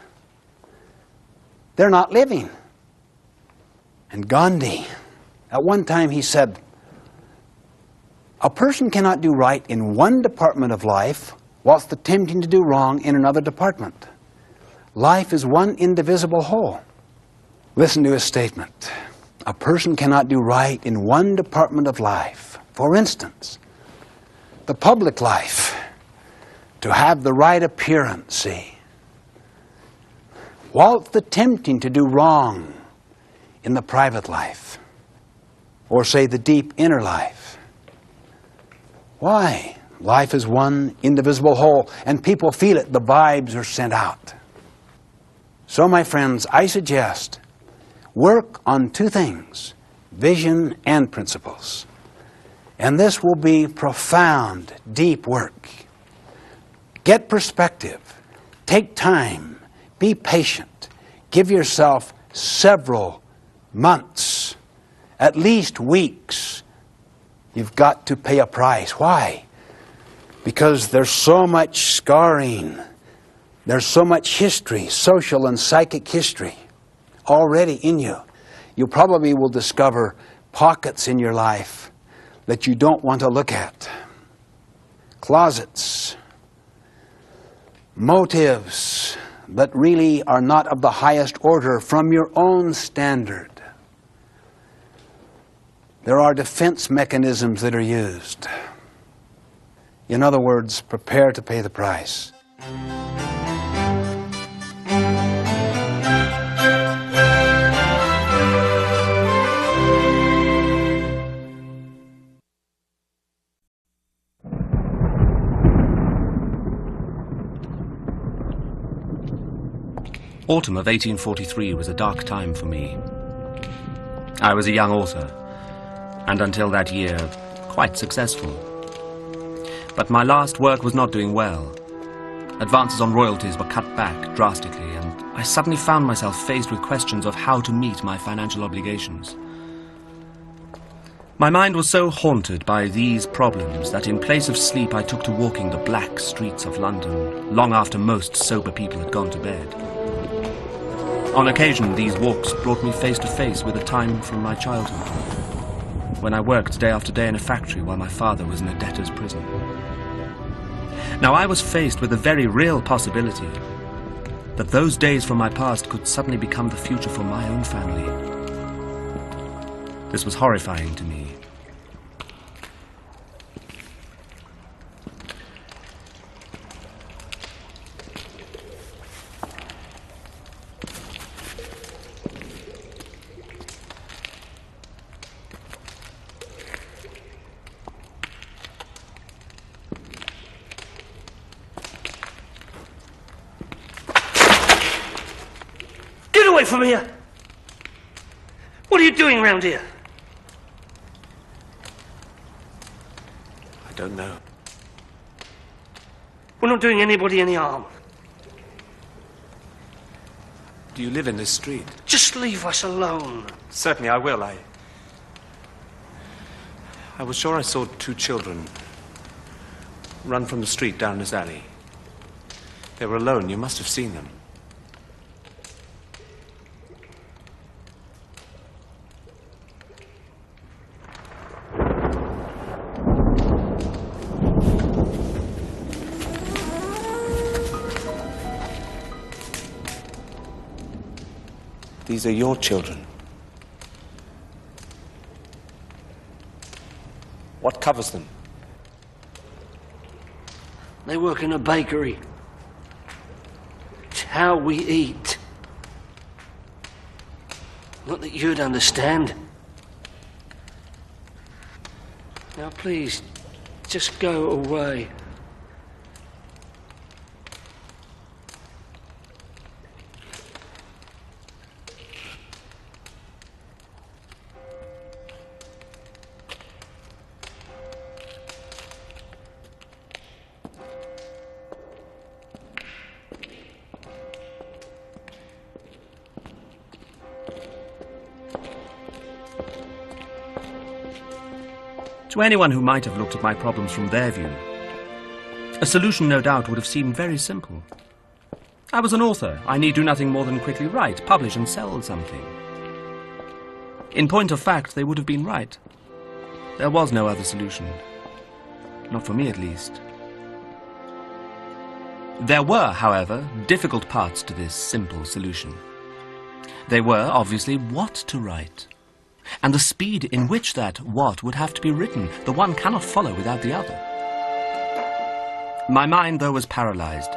C: They're not living. And Gandhi, at one time he said, a person cannot do right in one department of life whilst attempting to do wrong in another department. Life is one indivisible whole. Listen to his statement. A person cannot do right in one department of life. For instance, the public life, to have the right appearance, see, whilst attempting to do wrong in the private life, or say the deep inner life. Why? Life is one indivisible whole, and people feel it. The vibes are sent out. So, my friends, I suggest work on two things, vision and principles. And this will be profound, deep work. Get perspective. Take time. Be patient. Give yourself several months, at least weeks. You've got to pay a price. Why? Because there's so much scarring. There's so much history, social and psychic history, already in you. You probably will discover pockets in your life that you don't want to look at. Closets, motives that really are not of the highest order from your own standard. There are defense mechanisms that are used. In other words, prepare to pay the price.
N: Autumn of 1843 was a dark time for me. I was a young author, and until that year, quite successful. But my last work was not doing well. Advances on royalties were cut back drastically, and I suddenly found myself faced with questions of how to meet my financial obligations. My mind was so haunted by these problems that in place of sleep I took to walking the black streets of London, long after most sober people had gone to bed. On occasion, these walks brought me face to face with a time from my childhood, when I worked day after day in a factory while my father was in a debtor's prison. Now I was faced with a very real possibility that those days from my past could suddenly become the future for my own family. This was horrifying to me.
O: away from here! What are you doing round here?
N: I don't know.
O: We're not doing anybody any harm.
N: Do you live in this street?
O: Just leave us alone.
N: Certainly I will. I was sure I saw two children run from the street down this alley. They were alone. You must have seen them. These are your children. What covers them?
O: They work in a bakery. It's how we eat. Not that you'd understand. Now, please, just go away.
N: To anyone who might have looked at my problems from their view, a solution no doubt would have seemed very simple. I was an author. I need do nothing more than quickly write, publish and sell something. In point of fact, they would have been right. There was no other solution. Not for me, at least. There were, however, difficult parts to this simple solution. They were, obviously, what to write. And the speed in which that what would have to be written, the one cannot follow without the other. My mind, though, was paralyzed.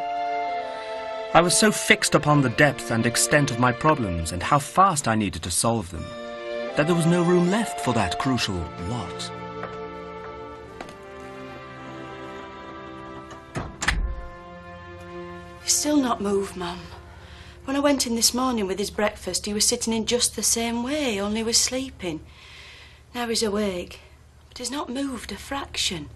N: I was so fixed upon the depth and extent of my problems and how fast I needed to solve them, that there was no room left for that crucial what.
P: He's still not moved, Mum. When I went in this morning with his breakfast, he was sitting in just the same way, only he was sleeping. Now he's awake, but he's not moved a fraction.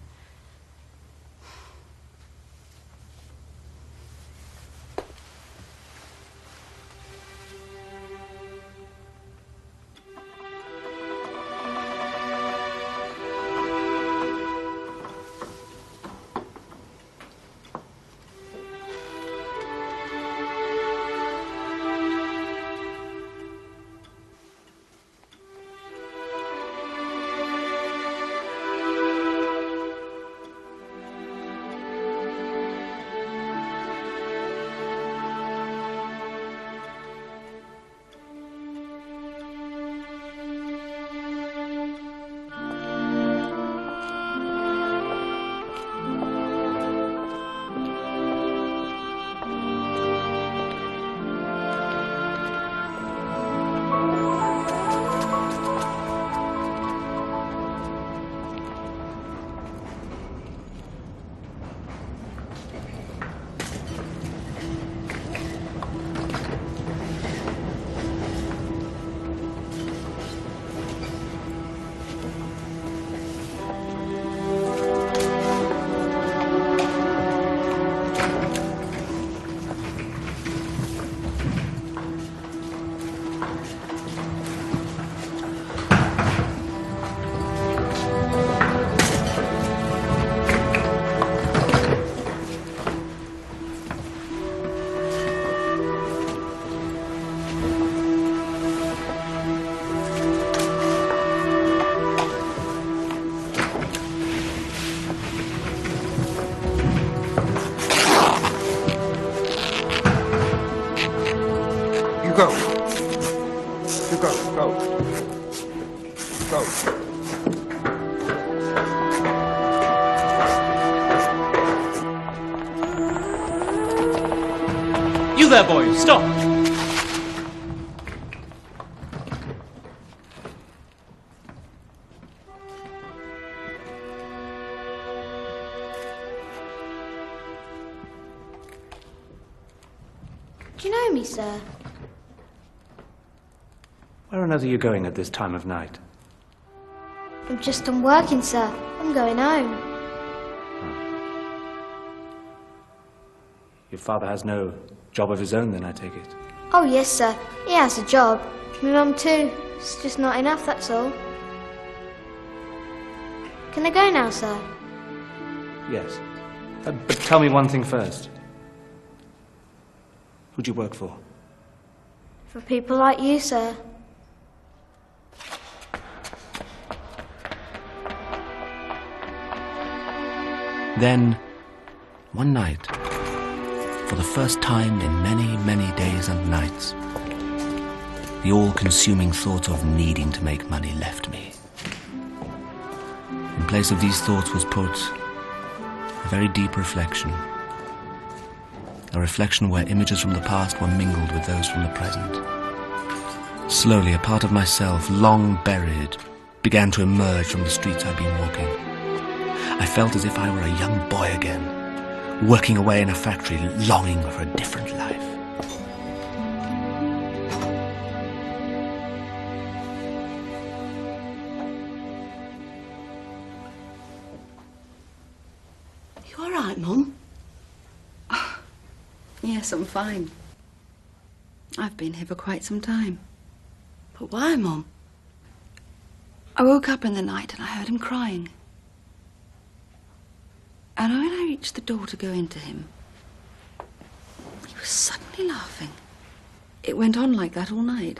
Q: Go. You go. Go.
J: You there, boy, stop!
R: Do you know me, sir? Where on earth are you going at this time of night?
S: I'm just done working, sir. I'm going home.
R: Your father has no job of his own, then, I take it?
S: Oh, yes, sir. He has a job. My mum, too. It's just not enough, that's all. Can I go now, sir?
R: Yes. But tell me one thing first. Who'd you work for?
S: For people like you, sir.
N: Then, one night, for the first time in many, many days and nights, the all-consuming thought of needing to make money left me. In place of these thoughts was put a very deep reflection. A reflection where images from the past were mingled with those from the present. Slowly, a part of myself, long buried, began to emerge from the streets I'd been walking. I felt as if I were a young boy again, working away in a factory, longing for a different life.
P: You all right, Mum?
M: Yes, I'm fine. I've been here for quite some time.
P: But why, Mum?
M: I woke up in the night and I heard him crying. And when I reached the door to go into him, he was suddenly laughing. It went on like that all night.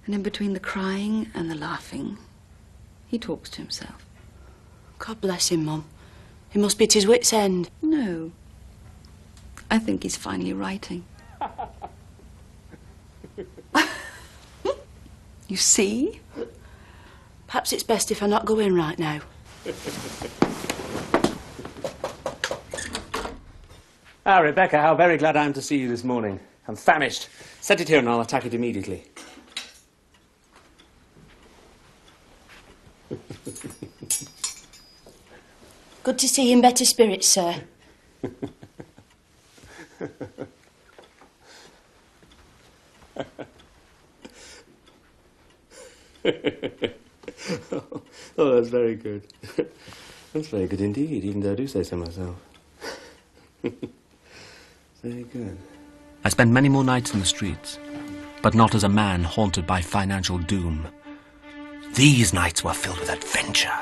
M: And in between the crying and the laughing, he talks to himself.
P: God bless him, Mum. He must be at his wit's end.
M: No. I think he's finally writing. You see?
P: Perhaps it's best if I not go in right now.
R: Ah, Rebecca, how very glad I am to see you this morning. I'm famished. Set it here and I'll attack it immediately.
P: Good to see you in better spirits, sir.
R: Oh, that's very good. That's very good indeed, even though I do say so myself. Very good.
N: I spent many more nights in the streets, but not as a man haunted by financial doom. These nights were filled with adventure,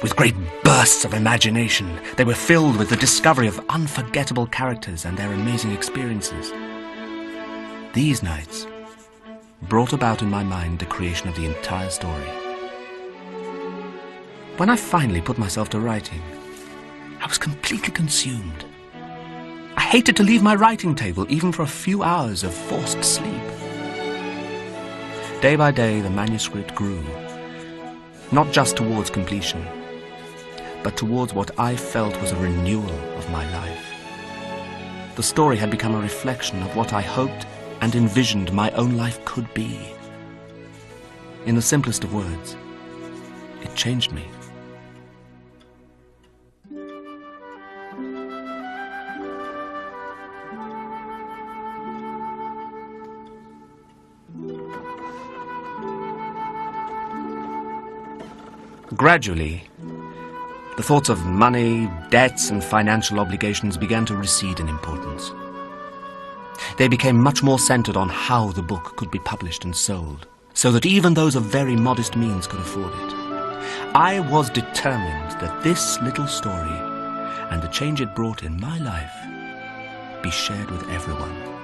N: with great bursts of imagination. They were filled with the discovery of unforgettable characters and their amazing experiences. These nights brought about in my mind the creation of the entire story. When I finally put myself to writing, I was completely consumed. I hated to leave my writing table even for a few hours of forced sleep. Day by day, the manuscript grew, not just towards completion, but towards what I felt was a renewal of my life. The story had become a reflection of what I hoped and envisioned my own life could be. In the simplest of words, it changed me. Gradually, the thoughts of money, debts, and financial obligations began to recede in importance. They became much more centered on how the book could be published and sold, so that even those of very modest means could afford it. I was determined that this little story, and the change it brought in my life, be shared with everyone.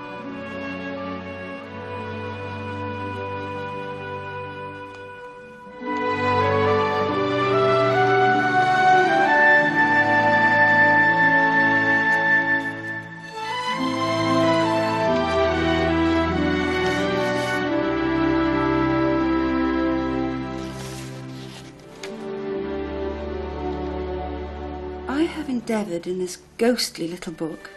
M: I have endeavoured in this ghostly little book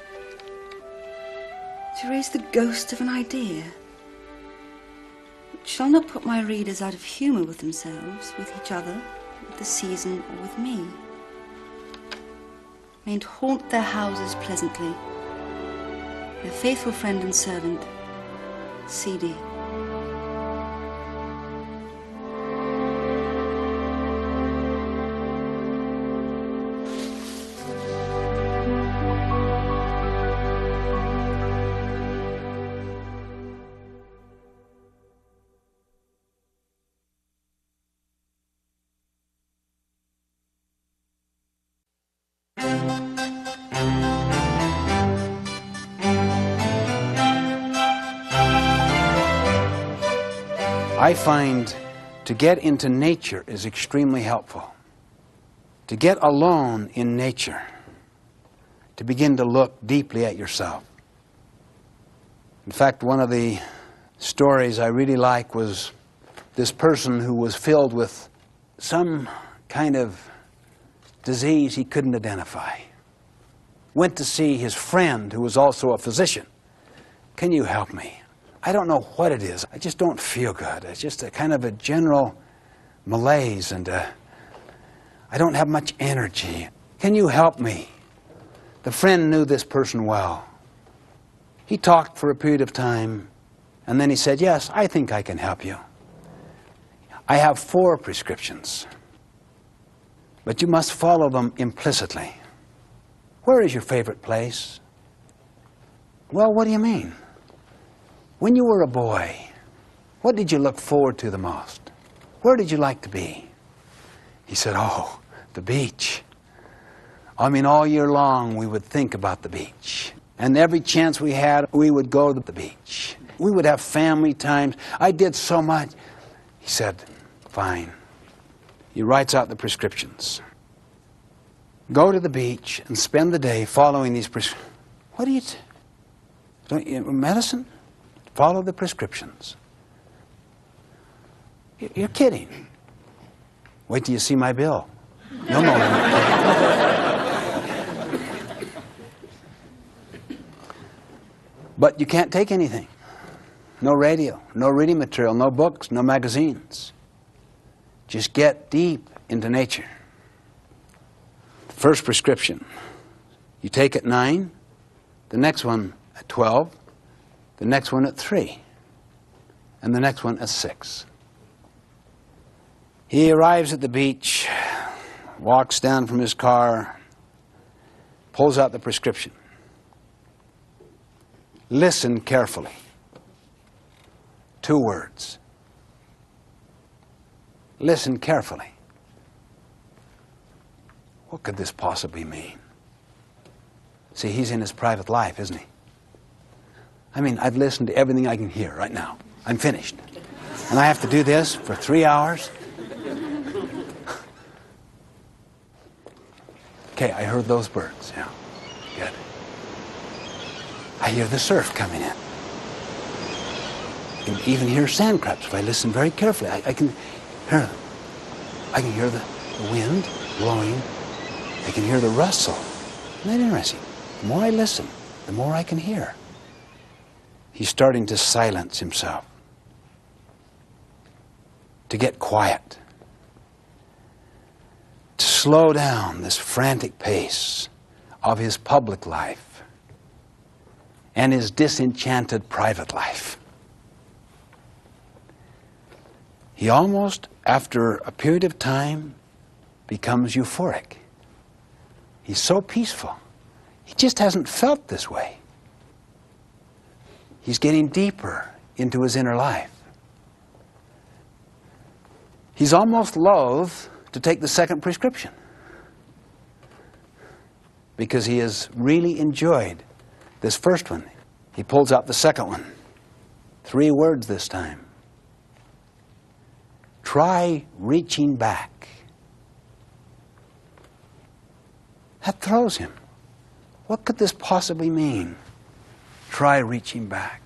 M: to raise the ghost of an idea which shall not put my readers out of humour with themselves, with each other, with the season, or with me. Mayn't haunt their houses pleasantly. Their faithful friend and servant, C.D.
C: I find to get into nature is extremely helpful. To get alone in nature, to begin to look deeply at yourself. In fact, one of the stories I really like was this person who was filled with some kind of disease he couldn't identify. Went to see his friend who was also a physician. Can you help me? I don't know what it is. I just don't feel good. It's just a kind of a general malaise, and I don't have much energy. Can you help me? The friend knew this person well. He talked for a period of time, and then he said, yes, I think I can help you. I have 4 prescriptions, but you must follow them implicitly. Where is your favorite place? Well, what do you mean? When you were a boy, what did you look forward to the most? Where did you like to be? He said, oh, the beach. I mean, all year long we would think about the beach. And every chance we had, we would go to the beach. We would have family times. I did so much. He said, fine. He writes out the prescriptions. Go to the beach and spend the day following these prescriptions. What do you don't you medicine? Follow the prescriptions. You're kidding. Wait till you see my bill. No, But you can't take anything. No radio, no reading material, no books, no magazines. Just get deep into nature. The first prescription, you take at 9, the next one at 12, the next one at 3, and the next one at 6. He arrives at the beach, walks down from his car, pulls out the prescription. Listen carefully. 2 words. Listen carefully. What could this possibly mean? See, he's in his private life, isn't he? I mean, I've listened to everything I can hear right now. I'm finished. And I have to do this for 3 hours? Okay, I heard those birds. Yeah, good. I hear the surf coming in. I can even hear sand crabs if I listen very carefully. I can hear them. I can hear the wind blowing. I can hear the rustle. Isn't that interesting? The more I listen, the more I can hear. He's starting to silence himself, to get quiet, to slow down this frantic pace of his public life and his disenchanted private life. He almost, after a period of time, becomes euphoric. He's so peaceful. He just hasn't felt this way. He's getting deeper into his inner life. He's almost loath to take the second prescription because he has really enjoyed this first one. He pulls out the second one. 3 words this time. Try reaching back. That throws him. What could this possibly mean? Try reaching back.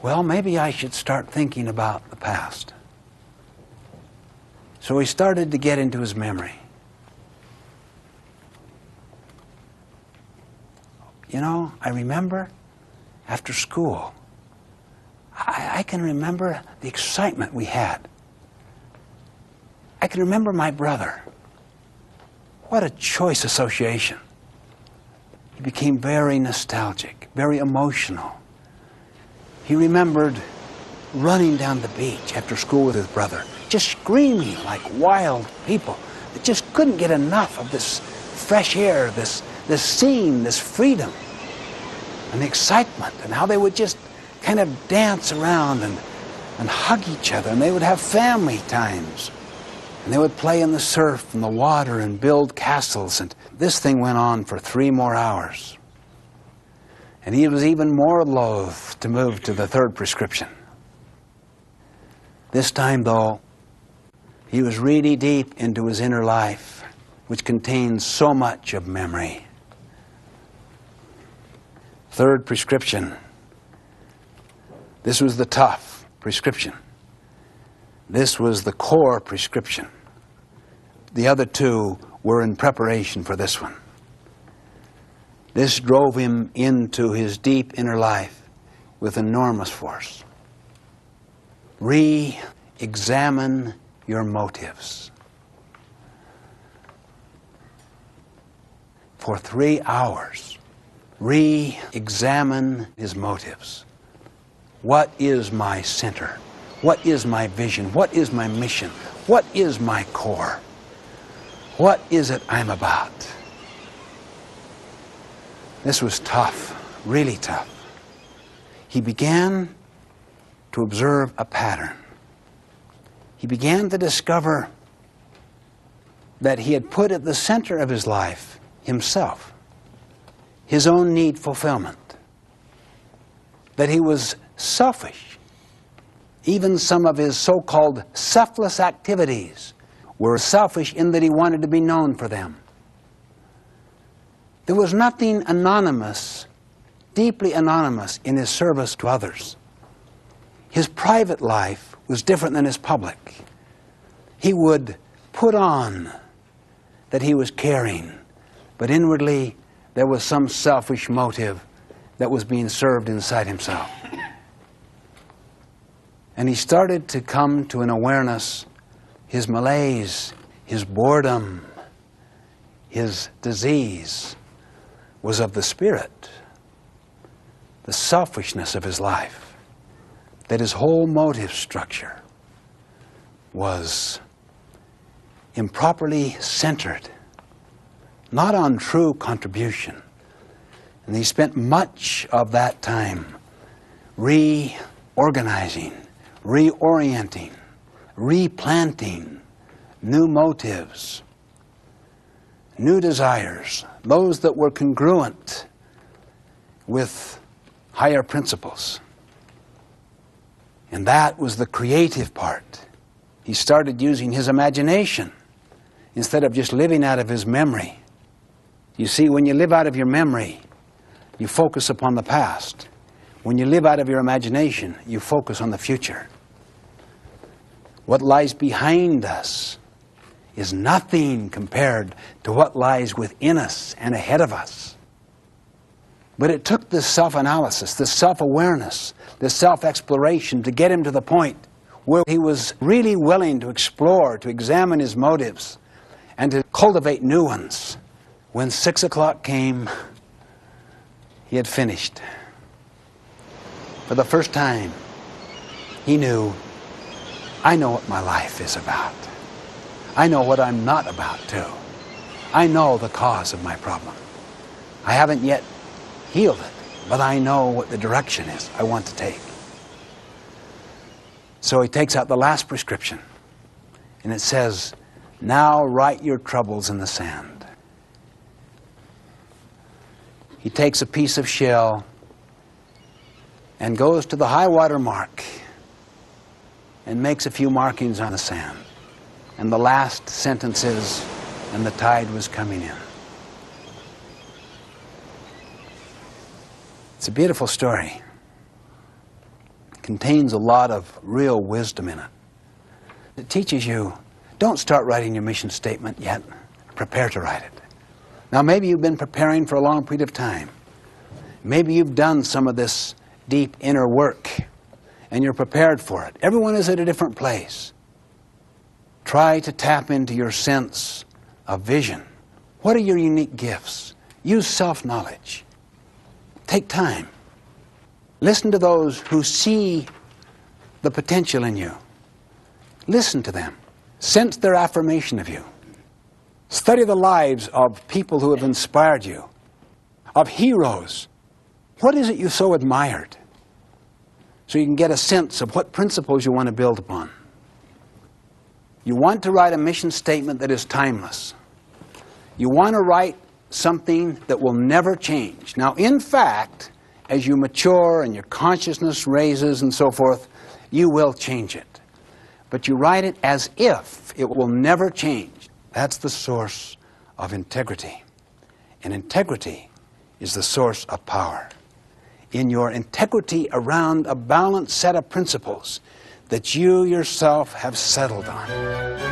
C: Well, maybe I should start thinking about the past. So he started to get into his memory. You know, I remember after school, I can remember the excitement we had. I can remember my brother. What a choice association. He became very nostalgic, very emotional. He remembered running down the beach after school with his brother, just screaming like wild people that just couldn't get enough of this fresh air, this scene, this freedom, and the excitement, and how they would just kind of dance around and hug each other, and they would have family times. And they would play in the surf and the water and build castles, and this thing went on for 3 more hours. And he was even more loath to move to the third prescription. This time, though, he was really deep into his inner life, which contains so much of memory. Third prescription. This was the tough prescription. This was the core prescription. The other two were in preparation for this one. This drove him into his deep inner life with enormous force. Re-examine your motives. For 3 hours, re-examine his motives. What is my center? What is my vision? What is my mission? What is my core? What is it I'm about? This was tough, really tough. He began to observe a pattern. He began to discover that he had put at the center of his life himself, his own need fulfillment, that he was selfish. Even some of his so-called selfless activities were selfish in that he wanted to be known for them. There was nothing anonymous, deeply anonymous in his service to others. His private life was different than his public. He would put on that he was caring, but inwardly there was some selfish motive that was being served inside himself. And he started to come to an awareness, his malaise, his boredom, his disease was of the spirit, the selfishness of his life, that his whole motive structure was improperly centered, not on true contribution. And he spent much of that time reorganizing, reorienting, replanting new motives, new desires, those that were congruent with higher principles. And that was the creative part. He started using his imagination instead of just living out of his memory. You see, when you live out of your memory, you focus upon the past. When you live out of your imagination, you focus on the future. What lies behind us is nothing compared to what lies within us and ahead of us. But it took this self-analysis, this self-awareness, this self-exploration to get him to the point where he was really willing to explore, to examine his motives, and to cultivate new ones. When 6 o'clock came, he had finished. For the first time, he knew, I know what my life is about. I know what I'm not about, too. I know the cause of my problem. I haven't yet healed it, but I know what the direction is I want to take. So he takes out the last prescription, and it says, now write your troubles in the sand. He takes a piece of shell and goes to the high water mark and makes a few markings on the sand. And the last sentence is, and the tide was coming in. It's a beautiful story. It contains a lot of real wisdom in it. It teaches you, don't start writing your mission statement yet. Prepare to write it. Now, maybe you've been preparing for a long period of time. Maybe you've done some of this deep inner work, and you're prepared for it. Everyone is at a different place. Try to tap into your sense of vision. What are your unique gifts? Use self-knowledge. Take time. Listen to those who see the potential in you. Listen to them. Sense their affirmation of you. Study the lives of people who have inspired you, of heroes. What is it you so admired? So you can get a sense of what principles you want to build upon. You want to write a mission statement that is timeless. You want to write something that will never change. Now, in fact,
A: as you mature and your consciousness raises and so forth, you will change it. But you write it as if it will never change. That's the source of integrity. And integrity is the source of power. In your integrity around a balanced set of principles that you yourself have settled on.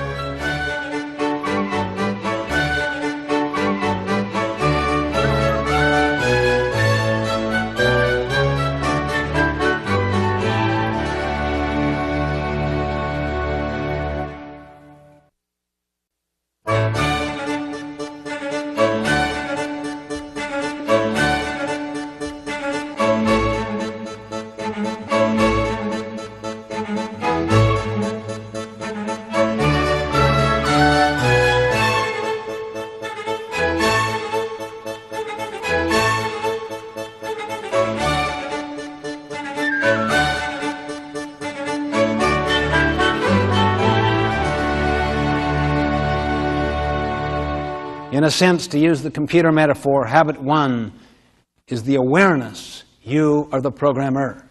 A: In a sense, to use the computer metaphor, habit 1 is the awareness you are the programmer.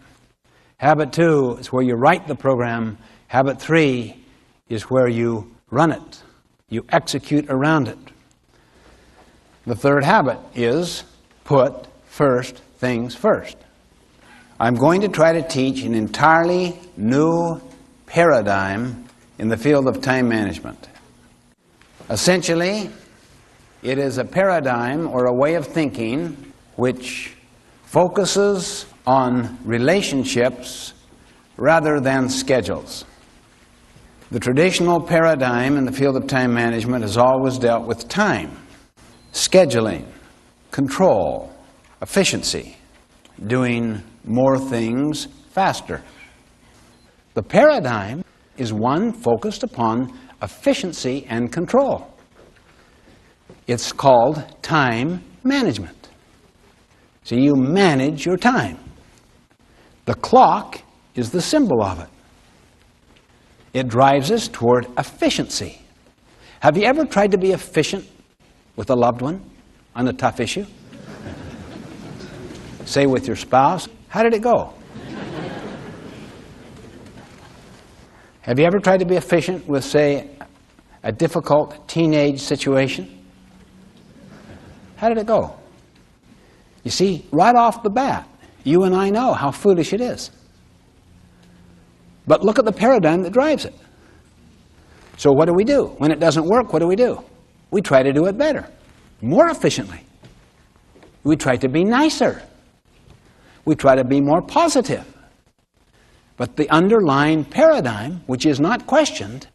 A: Habit 2 is where you write the program. Habit 3 is where you run it. You execute around it. The third habit is put first things first. I'm going to try to teach an entirely new paradigm in the field of time management. Essentially, it is a paradigm or a way of thinking which focuses on relationships rather than schedules. The traditional paradigm in the field of time management has always dealt with time, scheduling, control, efficiency, doing more things faster. The paradigm is one focused upon efficiency and control. It's called time management. So you manage your time. The clock is the symbol of it. It drives us toward efficiency. Have you ever tried to be efficient with a loved one on a tough issue? Say with your spouse, how did it go? Have you ever tried to be efficient with, say, a difficult teenage situation? How did it go? You see, right off the bat, you and I know how foolish it is. But look at the paradigm that drives it. So what do? When it doesn't work, what do? We try to do it better, more efficiently. We try to be nicer. We try to be more positive. But the underlying paradigm, which is not questioned,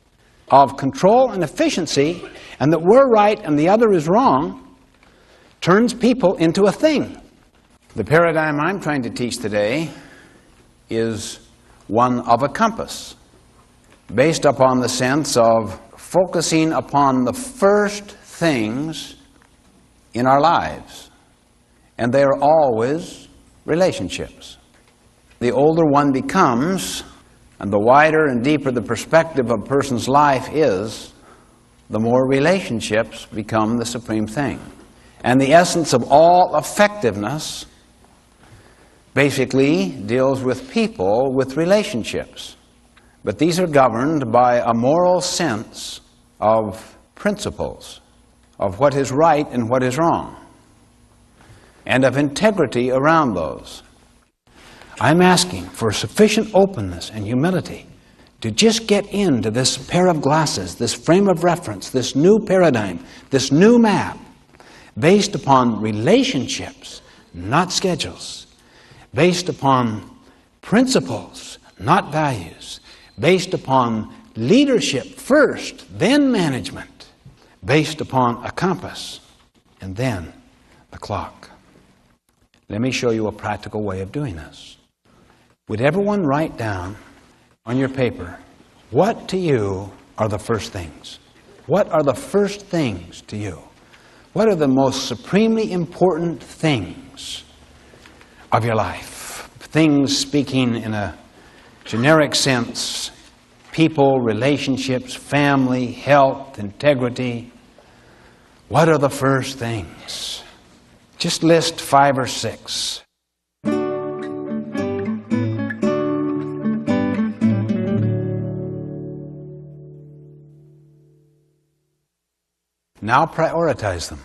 A: of control and efficiency, and that we're right and the other is wrong, turns people into a thing. The paradigm I'm trying to teach today is one of a compass, based upon the sense of focusing upon the first things in our lives. And they are always relationships. The older one becomes, and the wider and deeper the perspective of a person's life is, the more relationships become the supreme thing. And the essence of all effectiveness basically deals with people, with relationships. But these are governed by a moral sense of principles, of what is right and what is wrong, and of integrity around those. I'm asking for sufficient openness and humility to just get into this pair of glasses, this frame of reference, this new paradigm, this new map, based upon relationships, not schedules, based upon principles, not values, based upon leadership first, then management, based upon a compass, and then the clock. Let me show you a practical way of doing this. Would everyone write down on your paper, what to you are the first things? What are the first things to you? What are the most supremely important things of your life? Things speaking in a generic sense, people, relationships, family, health, integrity. What are the first things? Just list 5 or 6.
C: Now prioritize them.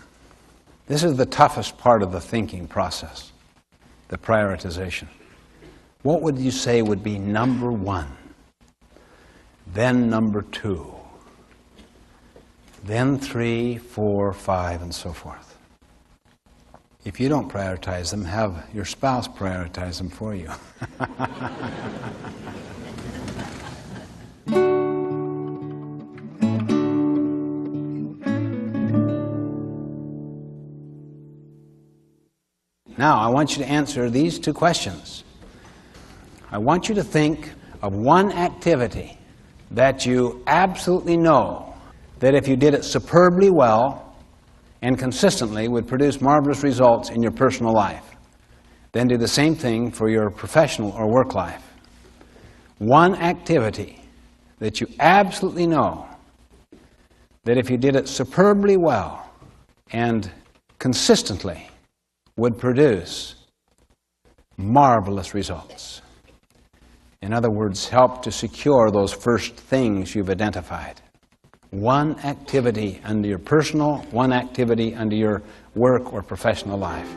C: This is the toughest part of the thinking process, the prioritization. What would you say would be number one? Then number two. Then 3, 4, 5, and so forth. If you don't prioritize them, have your spouse prioritize them for you. Now, I want you to answer these two questions. I want you to think of one activity that you absolutely know that if you did it superbly well and consistently would produce marvelous results in your personal life. Then do the same thing for your professional or work life. One activity that you absolutely know that if you did it superbly well and consistently would produce marvelous results. In other words, help to secure those first things you've identified. One activity under your personal, one activity under your work or professional life.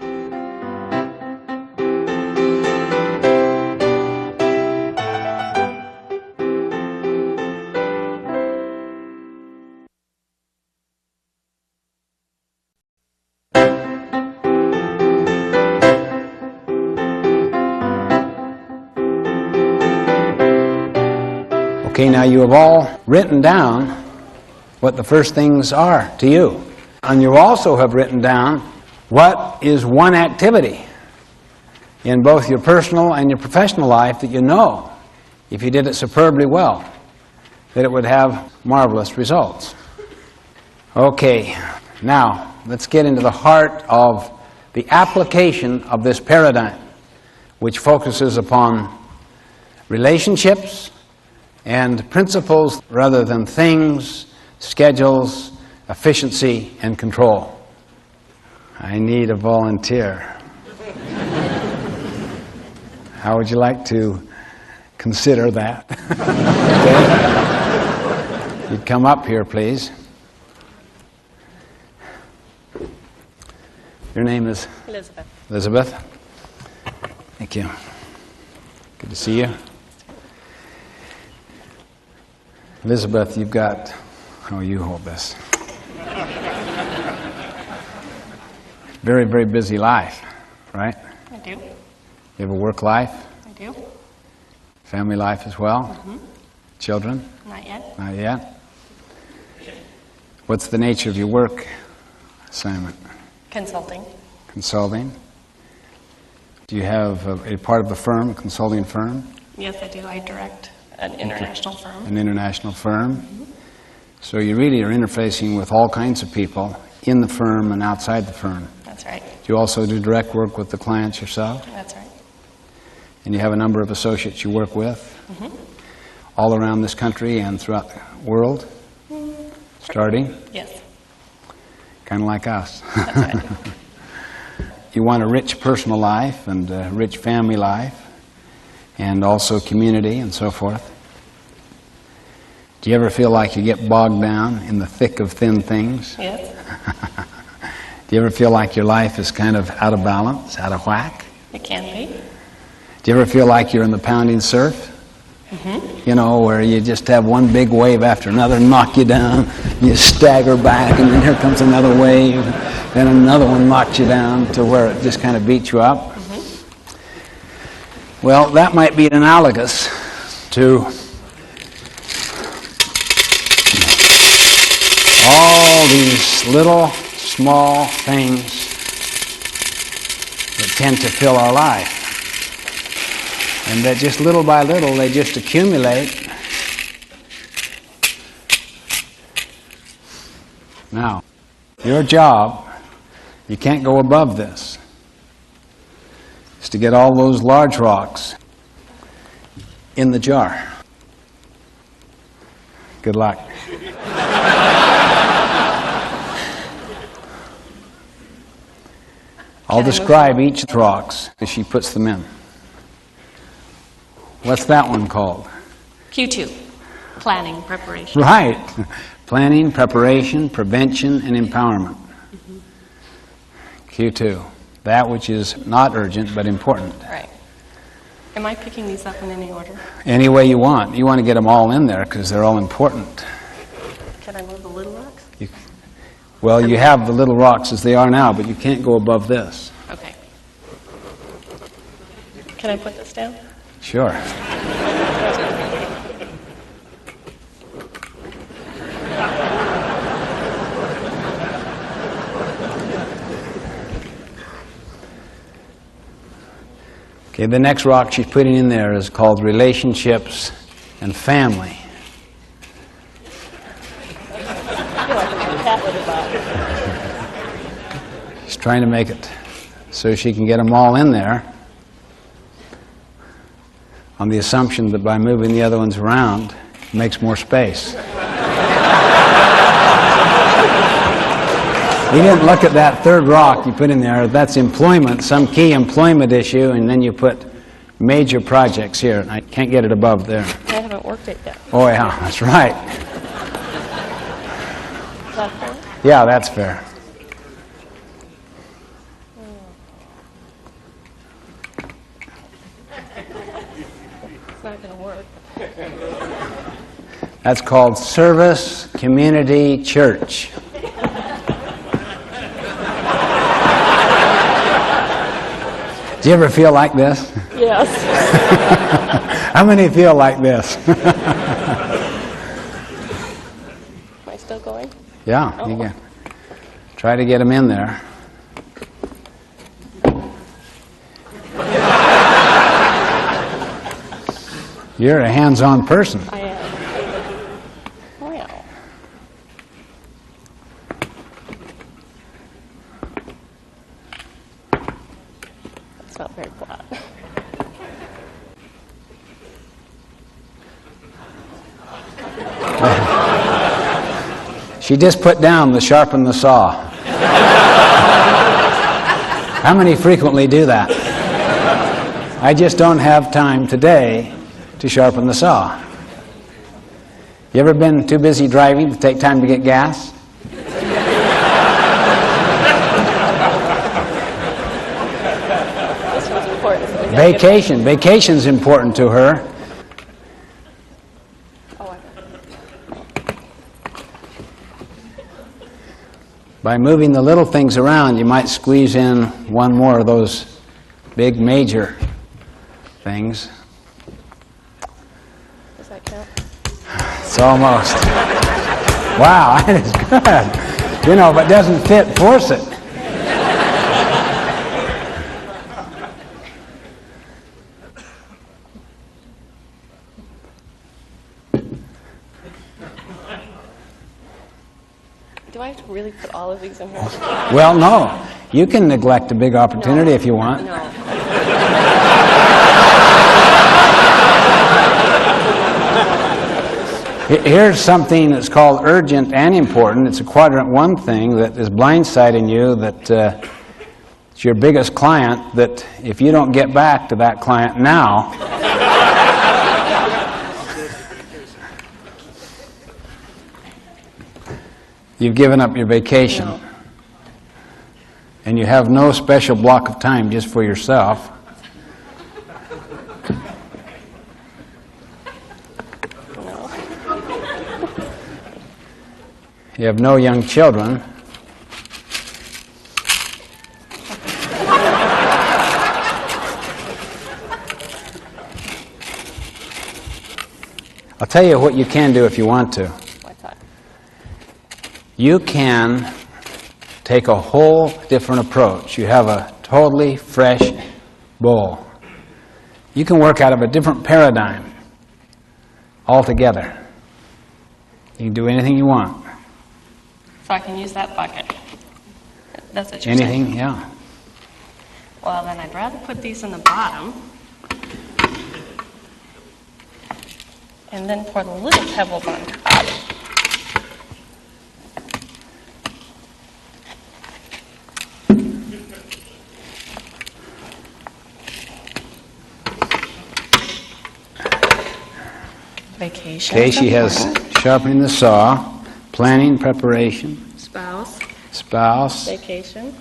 C: Okay, now you have all written down what the first things are to you. And you also have written down what is one activity in both your personal and your professional life that you know, if you did it superbly well, that it would have marvelous results. Okay, now let's get into the heart of the application of this paradigm, which focuses upon relationships and principles rather than things, schedules, efficiency, and control. I need a volunteer. How would you like to consider that? Okay. You'd come up here, please. Your name is?
T: Elizabeth.
C: Elizabeth. Thank you. Good to see you. Elizabeth, you've got, oh, you hold this. Very, very busy life, right?
T: I do.
C: You have a work life?
T: I do.
C: Family life as well?
T: Mm-hmm.
C: Children?
T: Not yet.
C: Not yet. What's the nature of your work assignment?
T: Consulting.
C: Consulting. Do you have a part of a firm, a consulting firm?
T: Yes, I do. I direct an international firm.
C: An international firm. Mm-hmm. So you really are interfacing with all kinds of people in the firm and outside the firm.
T: That's right.
C: Do you also do direct work with the clients yourself?
T: That's right.
C: And you have a number of associates you work with
T: Mm-hmm.
C: all around this country and throughout the world? Starting?
T: Yes.
C: Kind of like us.
T: That's right.
C: You want a rich personal life and a rich family life and also community and so forth. Do you ever feel like you get bogged down in the thick of thin things?
T: Yes.
C: Do you ever feel like your life is kind of out of balance, out of whack?
T: It can be.
C: Do you ever feel like you're in the pounding surf?
T: Mm-hmm.
C: You know, where you just have one big wave after another knock you down, you stagger back, and then here comes another wave, then another one knocks you down to where it just kind of beats you up?
T: Mm-hmm.
C: Well, that might be analogous to all these little, small things that tend to fill our life. And that just little by little, they just accumulate. Now, your job, you can't go above this, is to get all those large rocks in the jar. Good luck. I'll describe each of the rocks as she puts them in. What's that one called?
T: Q2. Planning, preparation.
C: Right. Planning, preparation, prevention, and empowerment. Q2. That which is not urgent but important.
T: Right. Am I picking these up in any order?
C: Any way you want. You want to get them all in there because they're all important.
T: Can I move the little rocks?
C: Well, you have the little rocks as they are now, but you can't go above this.
T: Okay. Can I put this down?
C: Sure. Okay, the next rock she's putting in there is called relationships and family. She's trying to make it so she can get them all in there on the assumption that by moving the other ones around, it makes more space. You didn't look at that third rock you put in there. That's employment, some key employment issue, and then you put major projects here. I can't get it above there.
T: I haven't worked it yet.
C: Oh, yeah, that's right.
T: Is that fair?
C: Yeah, that's fair.
T: It's not going to work.
C: That's called service, community, church. Do you ever feel like this?
T: Yes.
C: How many feel like this?
T: Am I still going?
C: Yeah, you can. Try to get them in there. You're a hands-on person.
T: I am. Well. It's not very flat.
C: She just put down the sharpen the saw. How many frequently do that? I just don't have time today to sharpen the saw. You ever been too busy driving to take time to get gas?
T: This one's important. So we gotta get-
C: Vacation. Vacation's important to her.
T: Oh, I
C: By moving the little things around, you might squeeze in one more of those big major things.
T: Does that count?
C: It's almost. Wow, that is good. You know, if it doesn't fit, force it.
T: Do I have to really put all of these in here?
C: Well, no. You can neglect a big opportunity if you want.
T: No.
C: Here's something that's called urgent and important. It's a quadrant 1 thing that is blindsiding you, that it's your biggest client, that if you don't get back to that client now, you've given up your vacation.
T: No.
C: And you have no special block of time just for yourself.
T: No.
C: You have no young children. I'll tell you what you can do if you want to.
T: What's that?
C: You can take a whole different approach. You have a totally fresh bowl. You can work out of a different paradigm altogether. You can do anything you want.
T: So I can use that bucket. That's what you're
C: Anything,
T: saying?
C: yeah.
T: Well, then I'd rather put these in the bottom. And then pour the little pebbles on top.
K: Vacation.
C: Okay, she has sharpening the saw. Planning, preparation,
T: Spouse.
C: spouse,
T: Vacation.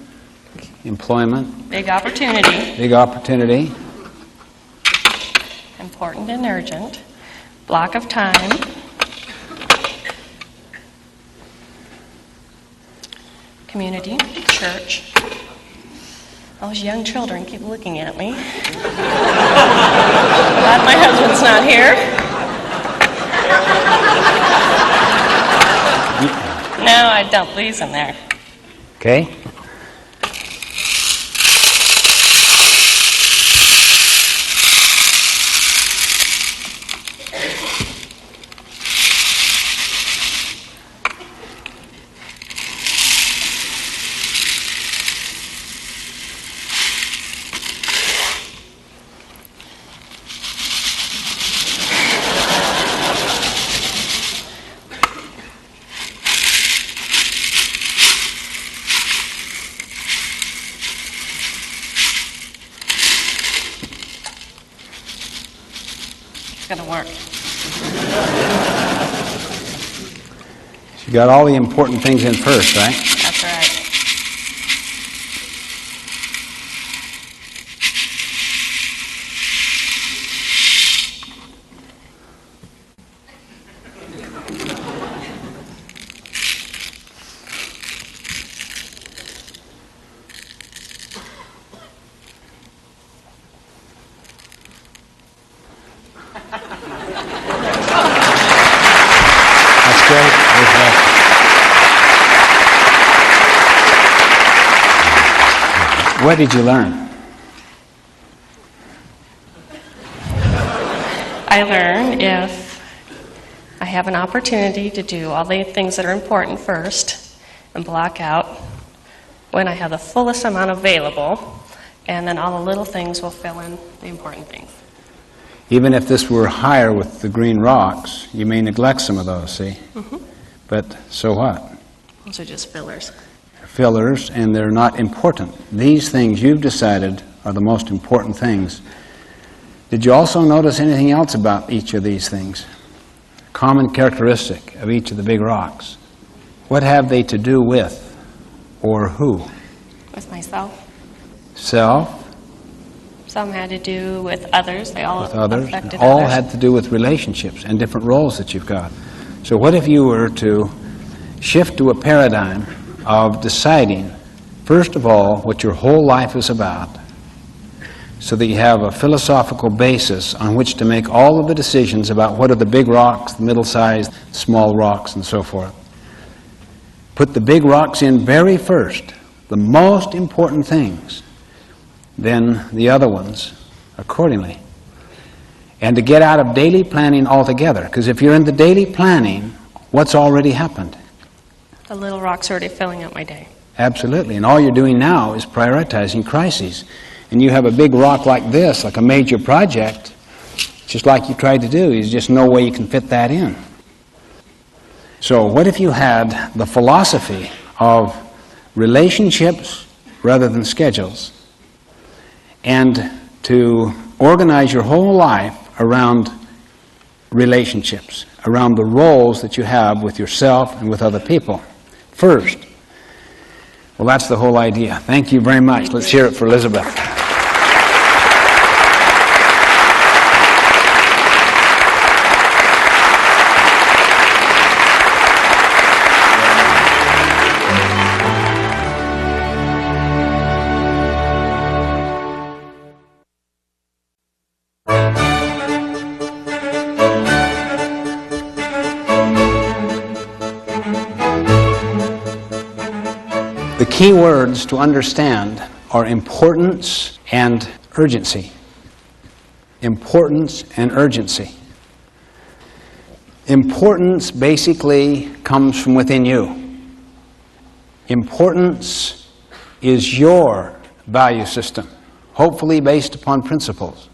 C: employment,
T: Big opportunity.
C: big opportunity,
T: Important and urgent. Block of time. Community. Church. Those young children keep looking at me. Glad my husband's not here. No, I dump these in there.
C: okay?
T: It's gonna work.
C: You got all the important things in first, right?
T: That's right.
C: That's great. What did you learn?
T: I learn if I have an opportunity to do all the things that are important first and block out when I have the fullest amount available, and then all the little things will fill in the important things.
C: Even if this were higher with the green rocks, you may neglect some of those, see? But so what?
T: Those are just fillers.
C: Fillers, and they're not important. These things you've decided are the most important things. Did you also notice anything else about each of these things? Common characteristic of each of the big rocks. What have they to do with, or who?
T: With myself.
C: Self,
T: Some had to do with others. They all
C: with others.
T: affected
C: All
T: others.
C: had to do with relationships and different roles that you've got. So what if you were to shift to a paradigm of deciding, first of all, what your whole life is about, so that you have a philosophical basis on which to make all of the decisions about what are the big rocks, the middle-sized, small rocks, and so forth. Put the big rocks in very first, the most important things, then the other ones accordingly. And to get out of daily planning altogether, because if you're in the daily planning, what's already happened?
T: The little rocks are already filling up my day.
C: Absolutely, and all you're doing now is prioritizing crises. And you have a big rock like this, like a major project, just like you tried to do, there's just no way you can fit that in. So what if you had the philosophy of relationships rather than schedules, and to organize your whole life around relationships, around the roles that you have with yourself and with other people first? Well, that's the whole idea. Thank you very much. Let's hear it for Elizabeth. The key words to understand are importance and urgency. Importance and urgency. Importance basically comes from within you. Importance is your value system, hopefully based upon principles.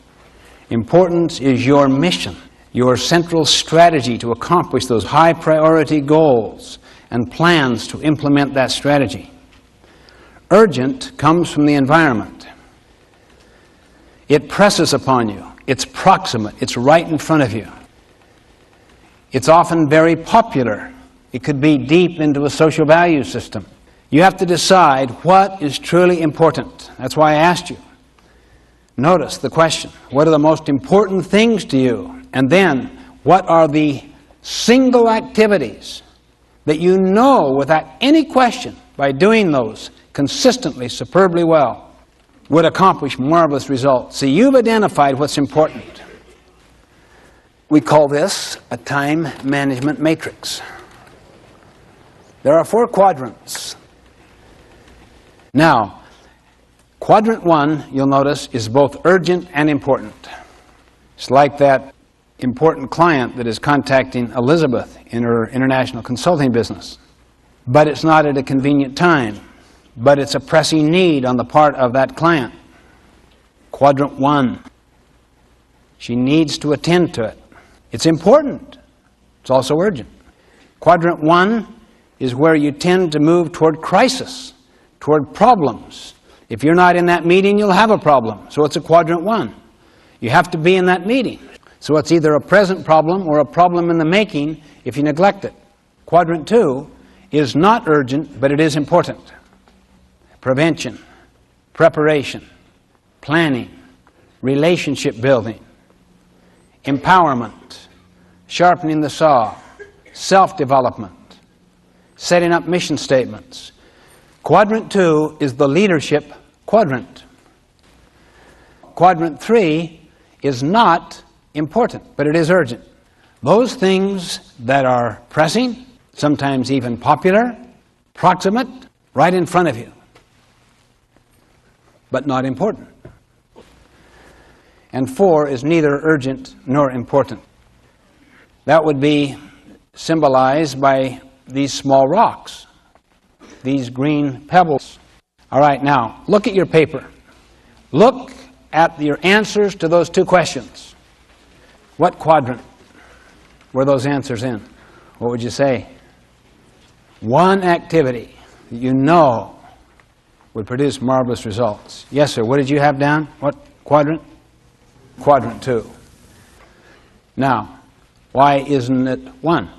C: Importance is your mission, your central strategy to accomplish those high priority goals and plans to implement that strategy. Urgent comes from the environment. It presses upon you. It's proximate. It's right in front of you. It's often very popular It could be deep into a social value system. You have to decide what is truly important. That's why I asked you. Notice the question, what are the most important things to you? And then, what are the single activities that you know without any question, by doing those consistently, superbly well, would accomplish marvelous results? See, you've identified what's important. We call this a time management matrix. There are 4 quadrants. Now, quadrant 1, you'll notice, is both urgent and important. It's like that important client that is contacting Elizabeth in her international consulting business. But it's not at a convenient time. But it's a pressing need on the part of that client. Quadrant 1. She needs to attend to it. It's important. It's also urgent. Quadrant 1 is where you tend to move toward crisis, toward problems. If you're not in that meeting, you'll have a problem. So it's a quadrant 1. You have to be in that meeting. So it's either a present problem or a problem in the making if you neglect it. Quadrant 2 is not urgent, but it is important. Prevention, preparation, planning, relationship building, empowerment, sharpening the saw, self-development, setting up mission statements. Quadrant 2 is the leadership quadrant. Quadrant 3 is not important, but it is urgent. Those things that are pressing, sometimes even popular, proximate, right in front of you, but not important. And 4 is neither urgent nor important. That would be symbolized by these small rocks, these green pebbles. All right, now, look at your paper. Look at your answers to those 2 questions. What quadrant were those answers in? What would you say? One activity that you know would produce marvelous results. Yes, sir. What did you have down? What quadrant? Quadrant 2. Now, why isn't it 1?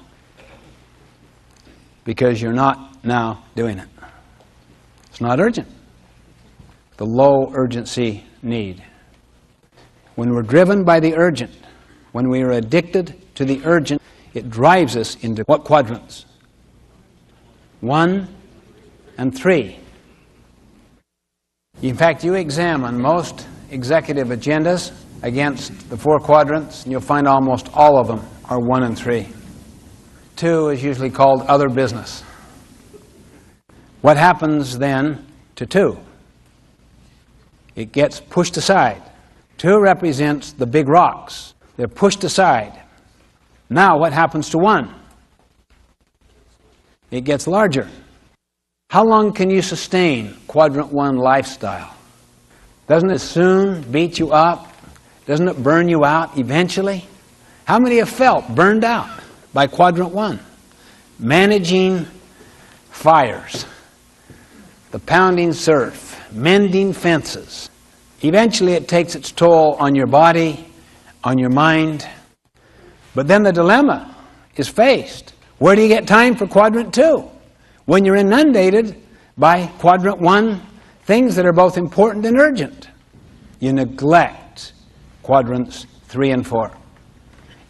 C: Because you're not now doing it. It's not urgent. The low urgency need. When we're driven by the urgent, when we are addicted to the urgent, it drives us into what quadrants? 1 and 3. In fact, you examine most executive agendas against the 4 quadrants, and you'll find almost all of them are 1 and 3. 2 is usually called other business. What happens then to 2? It gets pushed aside. 2 represents the big rocks. They're pushed aside. Now what happens to 1? It gets larger. How long can you sustain quadrant 1 lifestyle? Doesn't it soon beat you up? Doesn't it burn you out eventually? How many have felt burned out by quadrant 1? Managing fires, the pounding surf, mending fences. Eventually it takes its toll on your body, on your mind. But then the dilemma is faced. Where do you get time for quadrant 2? When you're inundated by quadrant 1 things that are both important and urgent. You neglect quadrants 3 and 4.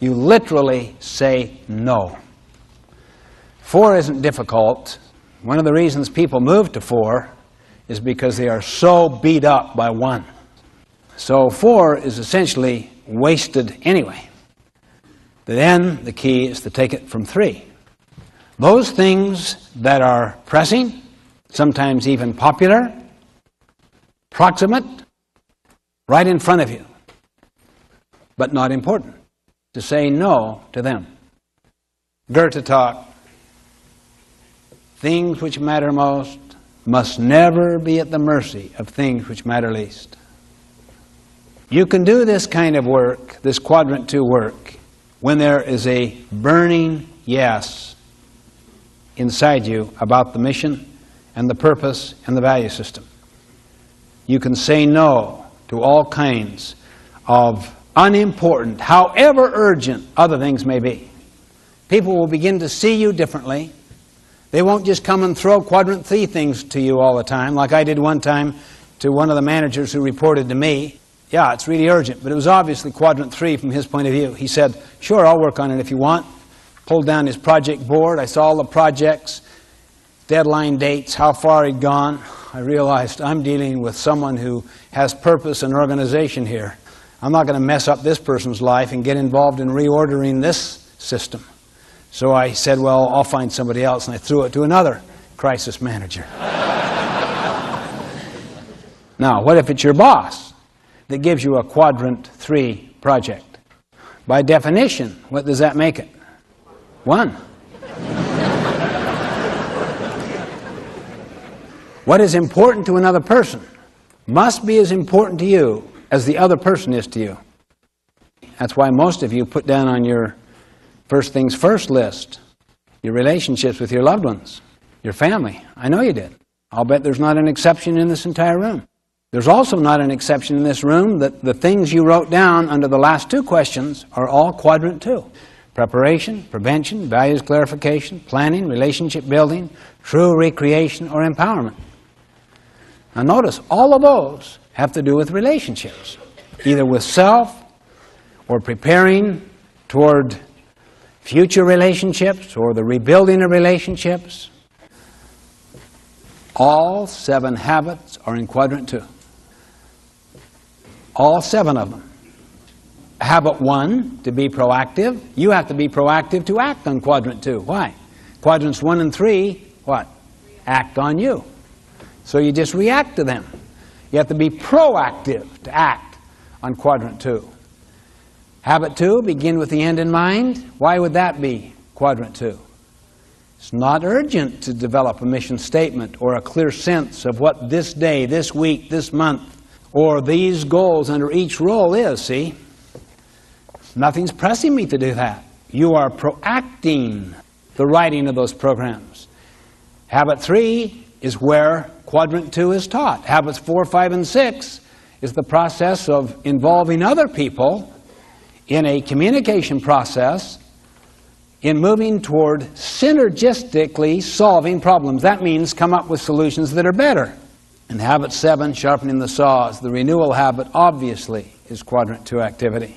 C: You literally say no. 4 isn't difficult. One of the reasons people move to 4 is because they are so beat up by 1. So 4 is essentially wasted anyway. Then the key is to take it from 3. Those things that are pressing, sometimes even popular, proximate, right in front of you, but not important. To say no to them. Goethe taught, things which matter most must never be at the mercy of things which matter least. You can do this kind of work, this quadrant 2 work, when there is a burning yes inside you about the mission and the purpose and the value system. You can say no to all kinds of unimportant, however urgent other things may be. People will begin to see you differently. They won't just come and throw quadrant 3 things to you all the time, like I did one time to one of the managers who reported to me. Yeah, it's really urgent, but it was obviously quadrant 3 from his point of view. He said, sure, I'll work on it if you want. Pulled down his project board. I saw all the projects, deadline dates, how far he'd gone. I realized I'm dealing with someone who has purpose and organization here. I'm not going to mess up this person's life and get involved in reordering this system. So I said, well, I'll find somebody else, and I threw it to another crisis manager. Now, what if it's your boss that gives you a quadrant 3 project? By definition, what does that make it? 1. What is important to another person must be as important to you as the other person is to you. That's why most of you put down on your first things first list your relationships with your loved ones, your family. I know you did. I'll bet there's not an exception in this entire room. There's also not an exception in this room that the things you wrote down under the last 2 questions are all quadrant 2. Preparation, prevention, values clarification, planning, relationship building, true recreation, or empowerment. Now notice, all of those have to do with relationships, either with self or preparing toward future relationships or the rebuilding of relationships. All 7 habits are in quadrant 2. All 7 of them. Habit 1, to be proactive. You have to be proactive to act on quadrant 2. Why? Quadrants 1 and 3, what? Act on you. So you just react to them. You have to be proactive to act on quadrant 2. Habit 2, begin with the end in mind. Why would that be quadrant 2? It's not urgent to develop a mission statement or a clear sense of what this day, this week, this month, or these goals under each role is, see? Nothing's pressing me to do that. You are proacting the writing of those programs. Habit 3 is where quadrant 2 is taught. Habits 4, 5, and 6 is the process of involving other people in a communication process in moving toward synergistically solving problems. That means come up with solutions that are better. And habit 7, sharpening the saws, the renewal habit, obviously is quadrant 2 activity.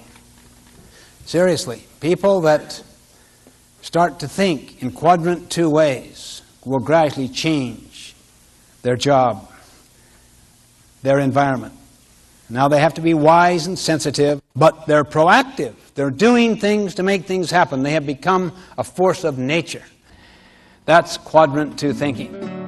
C: Seriously, people that start to think in quadrant 2 ways will gradually change their job, their environment. Now they have to be wise and sensitive, but they're proactive. They're doing things to make things happen. They have become a force of nature. That's quadrant 2 thinking.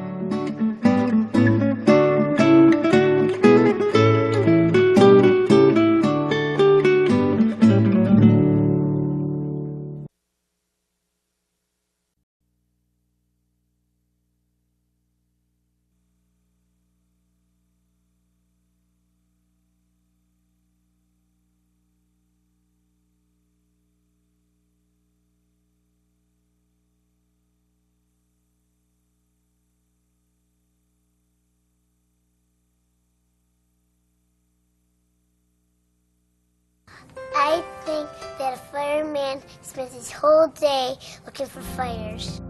S: I think that a fireman spends his whole day looking for fires.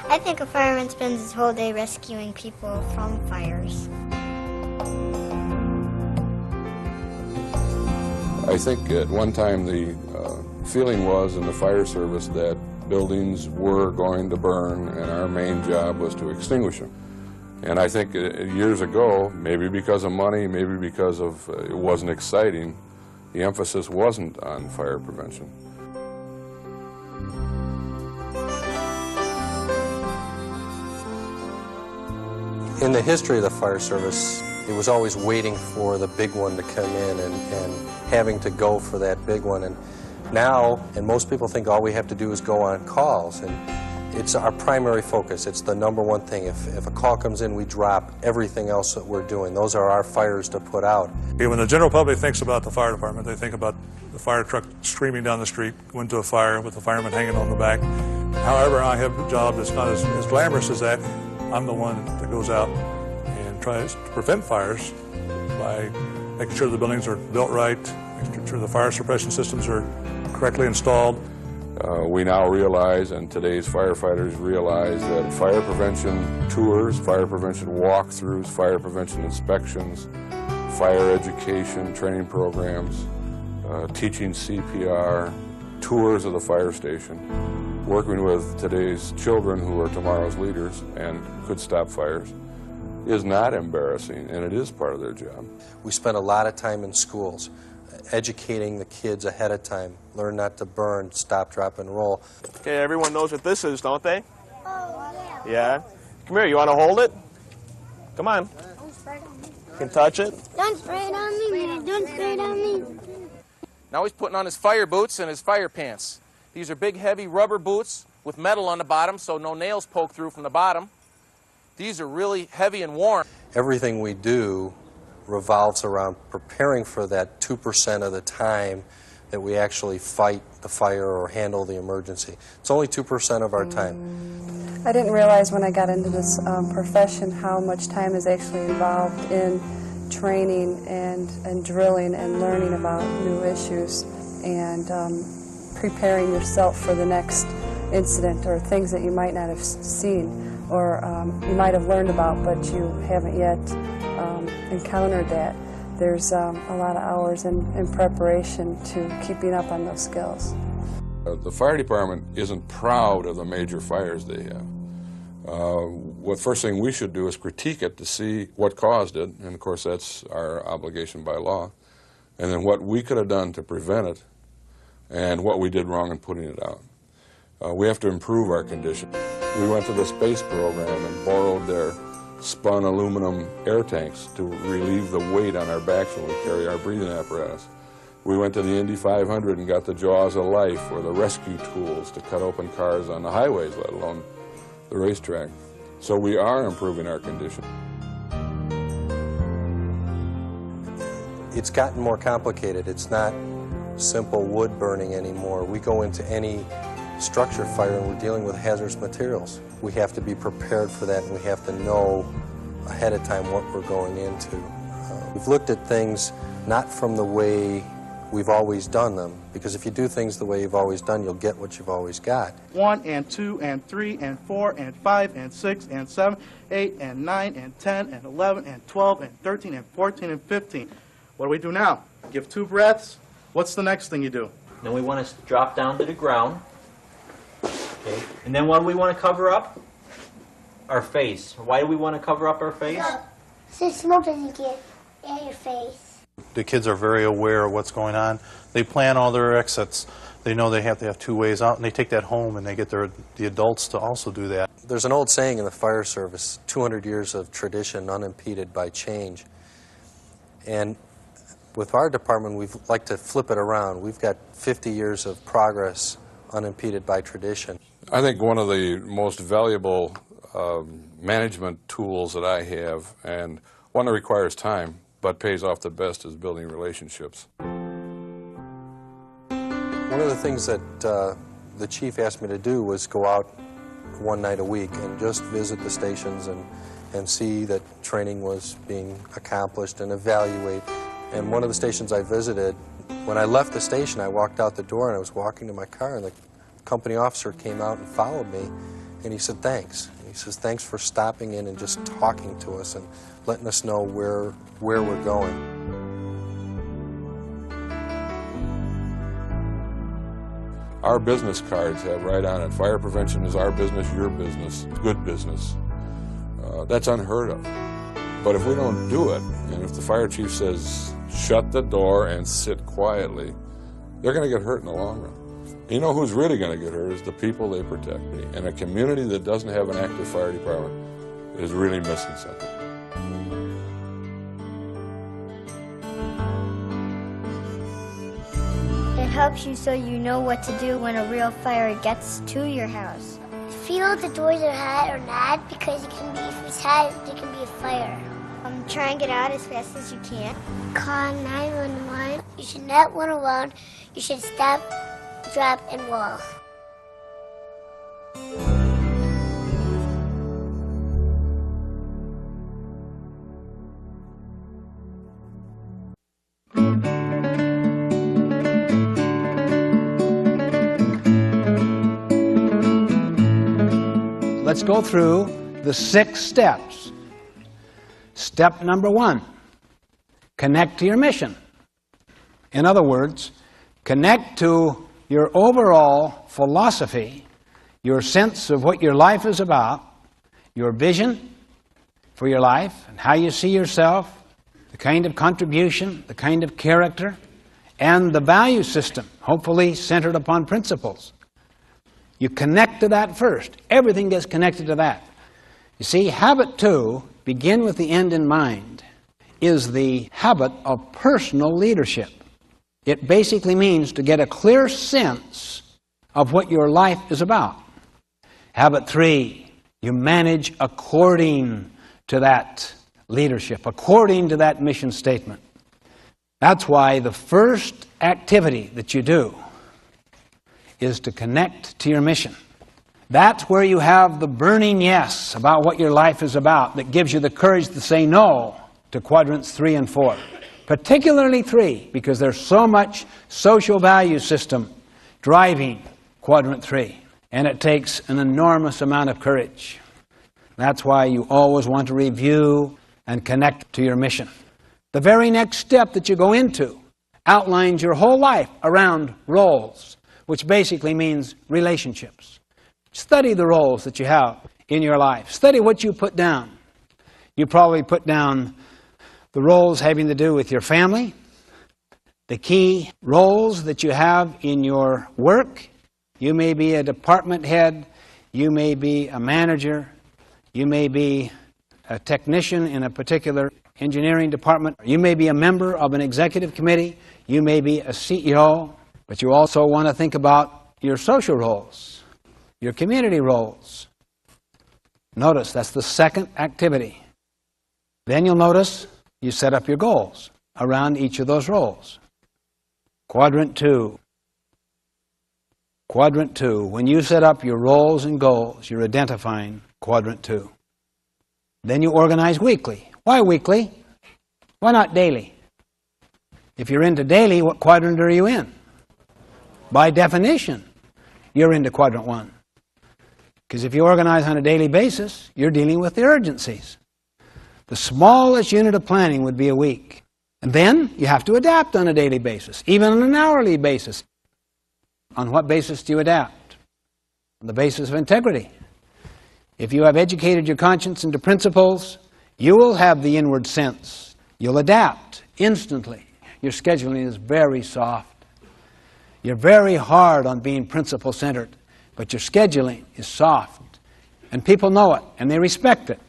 S: I think a fireman spends his whole day rescuing people from fires.
U: I think at one time the feeling was in the fire service that buildings were going to burn and our main job was to extinguish them. And I think years ago, maybe because of money, maybe because of it wasn't exciting, the emphasis wasn't on fire prevention.
V: In the history of the fire service, it was always waiting for the big one to come in and having to go for that big one. And now, and most people think all we have to do is go on calls, and it's our primary focus. It's the #1 thing. If a call comes in, we drop everything else that we're doing. Those are our fires to put out.
W: When the general public thinks about the fire department, they think about the fire truck screaming down the street, going to a fire with the fireman hanging on the back. However, I have a job that's not as glamorous as that. I'm the one that goes out and tries to prevent fires by making sure the buildings are built right, making sure the fire suppression systems are correctly installed.
U: We now realize, and today's firefighters realize, that fire prevention tours, fire prevention walkthroughs, fire prevention inspections, fire education, training programs, teaching CPR, tours of the fire station, working with today's children who are tomorrow's leaders and could stop fires, is not embarrassing, and it is part of their job.
V: We spend a lot of time in schools educating the kids ahead of time. Learn not to burn, stop, drop, and roll.
B: Okay, everyone knows what this is, don't they?
S: Oh, yeah.
B: Yeah? Come here, you want to hold it? Come on. You can touch it.
S: Don't spray it on me, man. Don't spray it on me.
B: Now he's putting on his fire boots and his fire pants. These are big, heavy rubber boots with metal on the bottom so no nails poke through from the bottom. These are really heavy and warm.
V: Everything we do revolves around preparing for that 2% of the time that we actually fight the fire or handle the emergency. It's only 2% of our time.
D: I didn't realize when I got into this profession how much time is actually involved in training and drilling and learning about new issues and preparing yourself for the next incident or things that you might not have seen or you might have learned about but you haven't yet encountered that. There's a lot of hours in preparation to keeping up on those skills.
U: The fire department isn't proud of the major fires they have. What first thing we should do is critique it to see what caused it, and of course that's our obligation by law, and then what we could have done to prevent it and what we did wrong in putting it out. We have to improve our condition. We went to the space program and borrowed their spun aluminum air tanks to relieve the weight on our backs when we carry our breathing apparatus. We went to the Indy 500 and got the Jaws of Life, or the rescue tools to cut open cars on the highways, let alone the racetrack. So we are improving our condition.
V: It's gotten more complicated. It's not simple wood burning anymore. We go into any structure fire and we're dealing with hazardous materials. We have to be prepared for that and we have to know ahead of time what we're going into. We've looked at things not from the way we've always done them, because if you do things the way you've always done, you'll get what you've always got.
E: 1 and 2 and 3 and 4 and 5 and 6 and 7, 8 and 9 and 10 and 11 and 12 and 13 and 14 and 15. What do we do now? Give 2 breaths. What's the next thing you do?
X: Then we want to drop down to the ground. Okay. And then what do we want to cover up? Our face. Why do we want to cover up our face?
S: So smoke doesn't get in your face.
Y: The kids are very aware of what's going on. They plan all their exits. They know they have to have 2 ways out, and they take that home, and they get the adults to also do that.
V: There's an old saying in the fire service, 200 years of tradition unimpeded by change. And with our department, we'd like to flip it around. We've got 50 years of progress unimpeded by tradition.
U: I think one of the most valuable management tools that I have, and one that requires time but pays off the best, is building relationships.
V: One of the things that the chief asked me to do was go out one night a week and just visit the stations and see that training was being accomplished and evaluate. And one of the stations I visited, when I left the station, I walked out the door and I was walking to my car, and the company officer came out and followed me, and he said, thanks. And he says, thanks for stopping in and just talking to us and letting us know where we're going.
U: Our business cards have right on it, fire prevention is our business, your business, good business. That's unheard of. But if we don't do it, and if the fire chief says, shut the door and sit quietly, they're going to get hurt in the long run. You know who's really going to get hurt is the people they protect. And a community that doesn't have an active fire department is really missing something.
S: It helps you so you know what to do when a real fire gets to your house. Feel if the doors are hot or not, because it can be, if it's hot, there can be a fire. Try and get out as fast as you can. Call 911. You should not run around. You should stop, drop, and roll.
C: let's go through the 6 steps. Step number 1, connect to your mission. In other words, connect to your overall philosophy, your sense of what your life is about, your vision for your life, and how you see yourself, the kind of contribution, the kind of character, and the value system, hopefully centered upon principles. You connect to that first. Everything gets connected to that. You see, habit 2, begin with the end in mind, is the habit of personal leadership. It basically means to get a clear sense of what your life is about. Habit 3, you manage according to that leadership, according to that mission statement. That's why the first activity that you do is to connect to your mission. That's where you have the burning yes about what your life is about that gives you the courage to say no to quadrants 3 and 4. Particularly 3, because there's so much social value system driving quadrant 3. And it takes an enormous amount of courage. That's why you always want to review and connect to your mission. The very next step that you go into outlines your whole life around roles, which basically means relationships. Study the roles that you have in your life. Study what you put down. You probably put down the roles having to do with your family, the key roles that you have in your work. You may be a department head, you may be a manager, you may be a technician in a particular engineering department, you may be a member of an executive committee, you may be a CEO, but you also want to think about your social roles, your community roles. Notice that's the second activity. Then you'll notice you set up your goals around each of those roles. Quadrant 2. Quadrant 2. When you set up your roles and goals, you're identifying quadrant 2. Then you organize weekly. Why weekly? Why not daily? If you're into daily, what quadrant are you in? By definition, you're into quadrant 1. Because if you organize on a daily basis, you're dealing with the urgencies. The smallest unit of planning would be a week. And then you have to adapt on a daily basis, even on an hourly basis. On what basis do you adapt? On the basis of integrity. If you have educated your conscience into principles, you will have the inward sense. You'll adapt instantly. Your scheduling is very soft. You're very hard on being principle-centered, but your scheduling is soft. And people know it, and they respect it.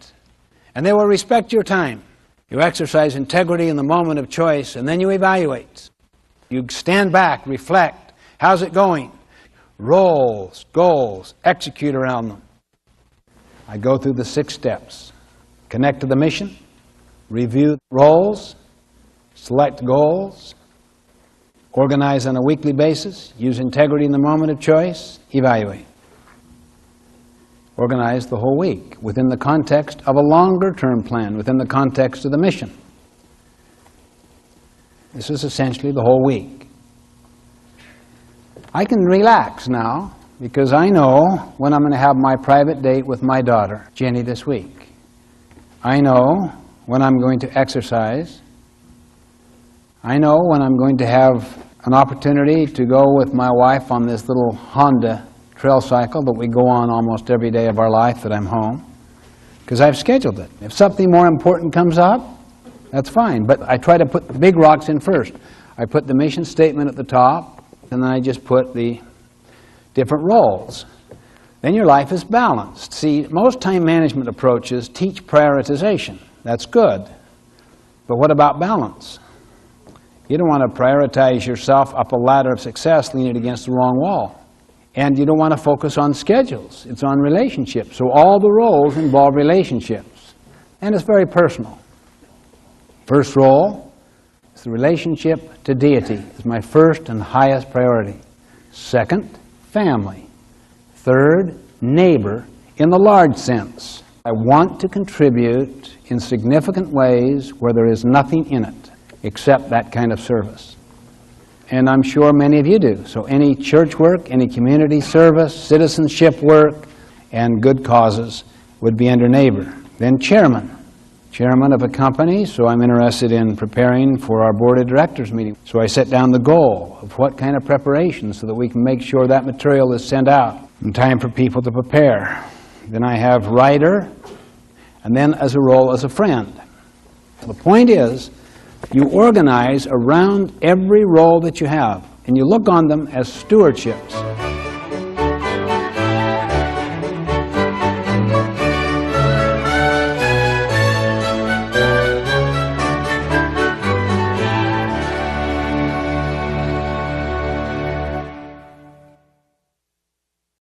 C: And they will respect your time. You exercise integrity in the moment of choice, and then you evaluate. You stand back, reflect. How's it going? Roles, goals, execute around them. I go through the 6 steps. Connect to the mission, review roles, select goals, organize on a weekly basis, use integrity in the moment of choice, evaluate. Organize the whole week within the context of a longer-term plan, within the context of the mission. This is essentially the whole week. I can relax now because I know when I'm going to have my private date with my daughter, Jenny, this week. I know when I'm going to exercise. I know when I'm going to have an opportunity to go with my wife on this little Honda trail cycle that we go on almost every day of our life that I'm home, because I've scheduled it. If something more important comes up, that's fine, but I try to put the big rocks in first. I put the mission statement at the top, and then I just put the different roles. Then your life is balanced. See, most time management approaches teach prioritization. That's good. But what about balance? You don't want to prioritize yourself up a ladder of success leaning against the wrong wall. And you don't want to focus on schedules. It's on relationships. So all the roles involve relationships. And it's very personal. First role is the relationship to deity. It's my first and highest priority. Second, family. Third, neighbor in the large sense. I want to contribute in significant ways where there is nothing in it except that kind of service. And I'm sure many of you do. So any church work, any community service, citizenship work, and good causes would be under neighbor. Then chairman of a company, so I'm interested in preparing for our board of directors meeting. So I set down the goal of what kind of preparation so that we can make sure that material is sent out in time for people to prepare. Then I have writer, and then as a role as a friend. The point is, you organize around every role that you have, and you look on them as stewardships.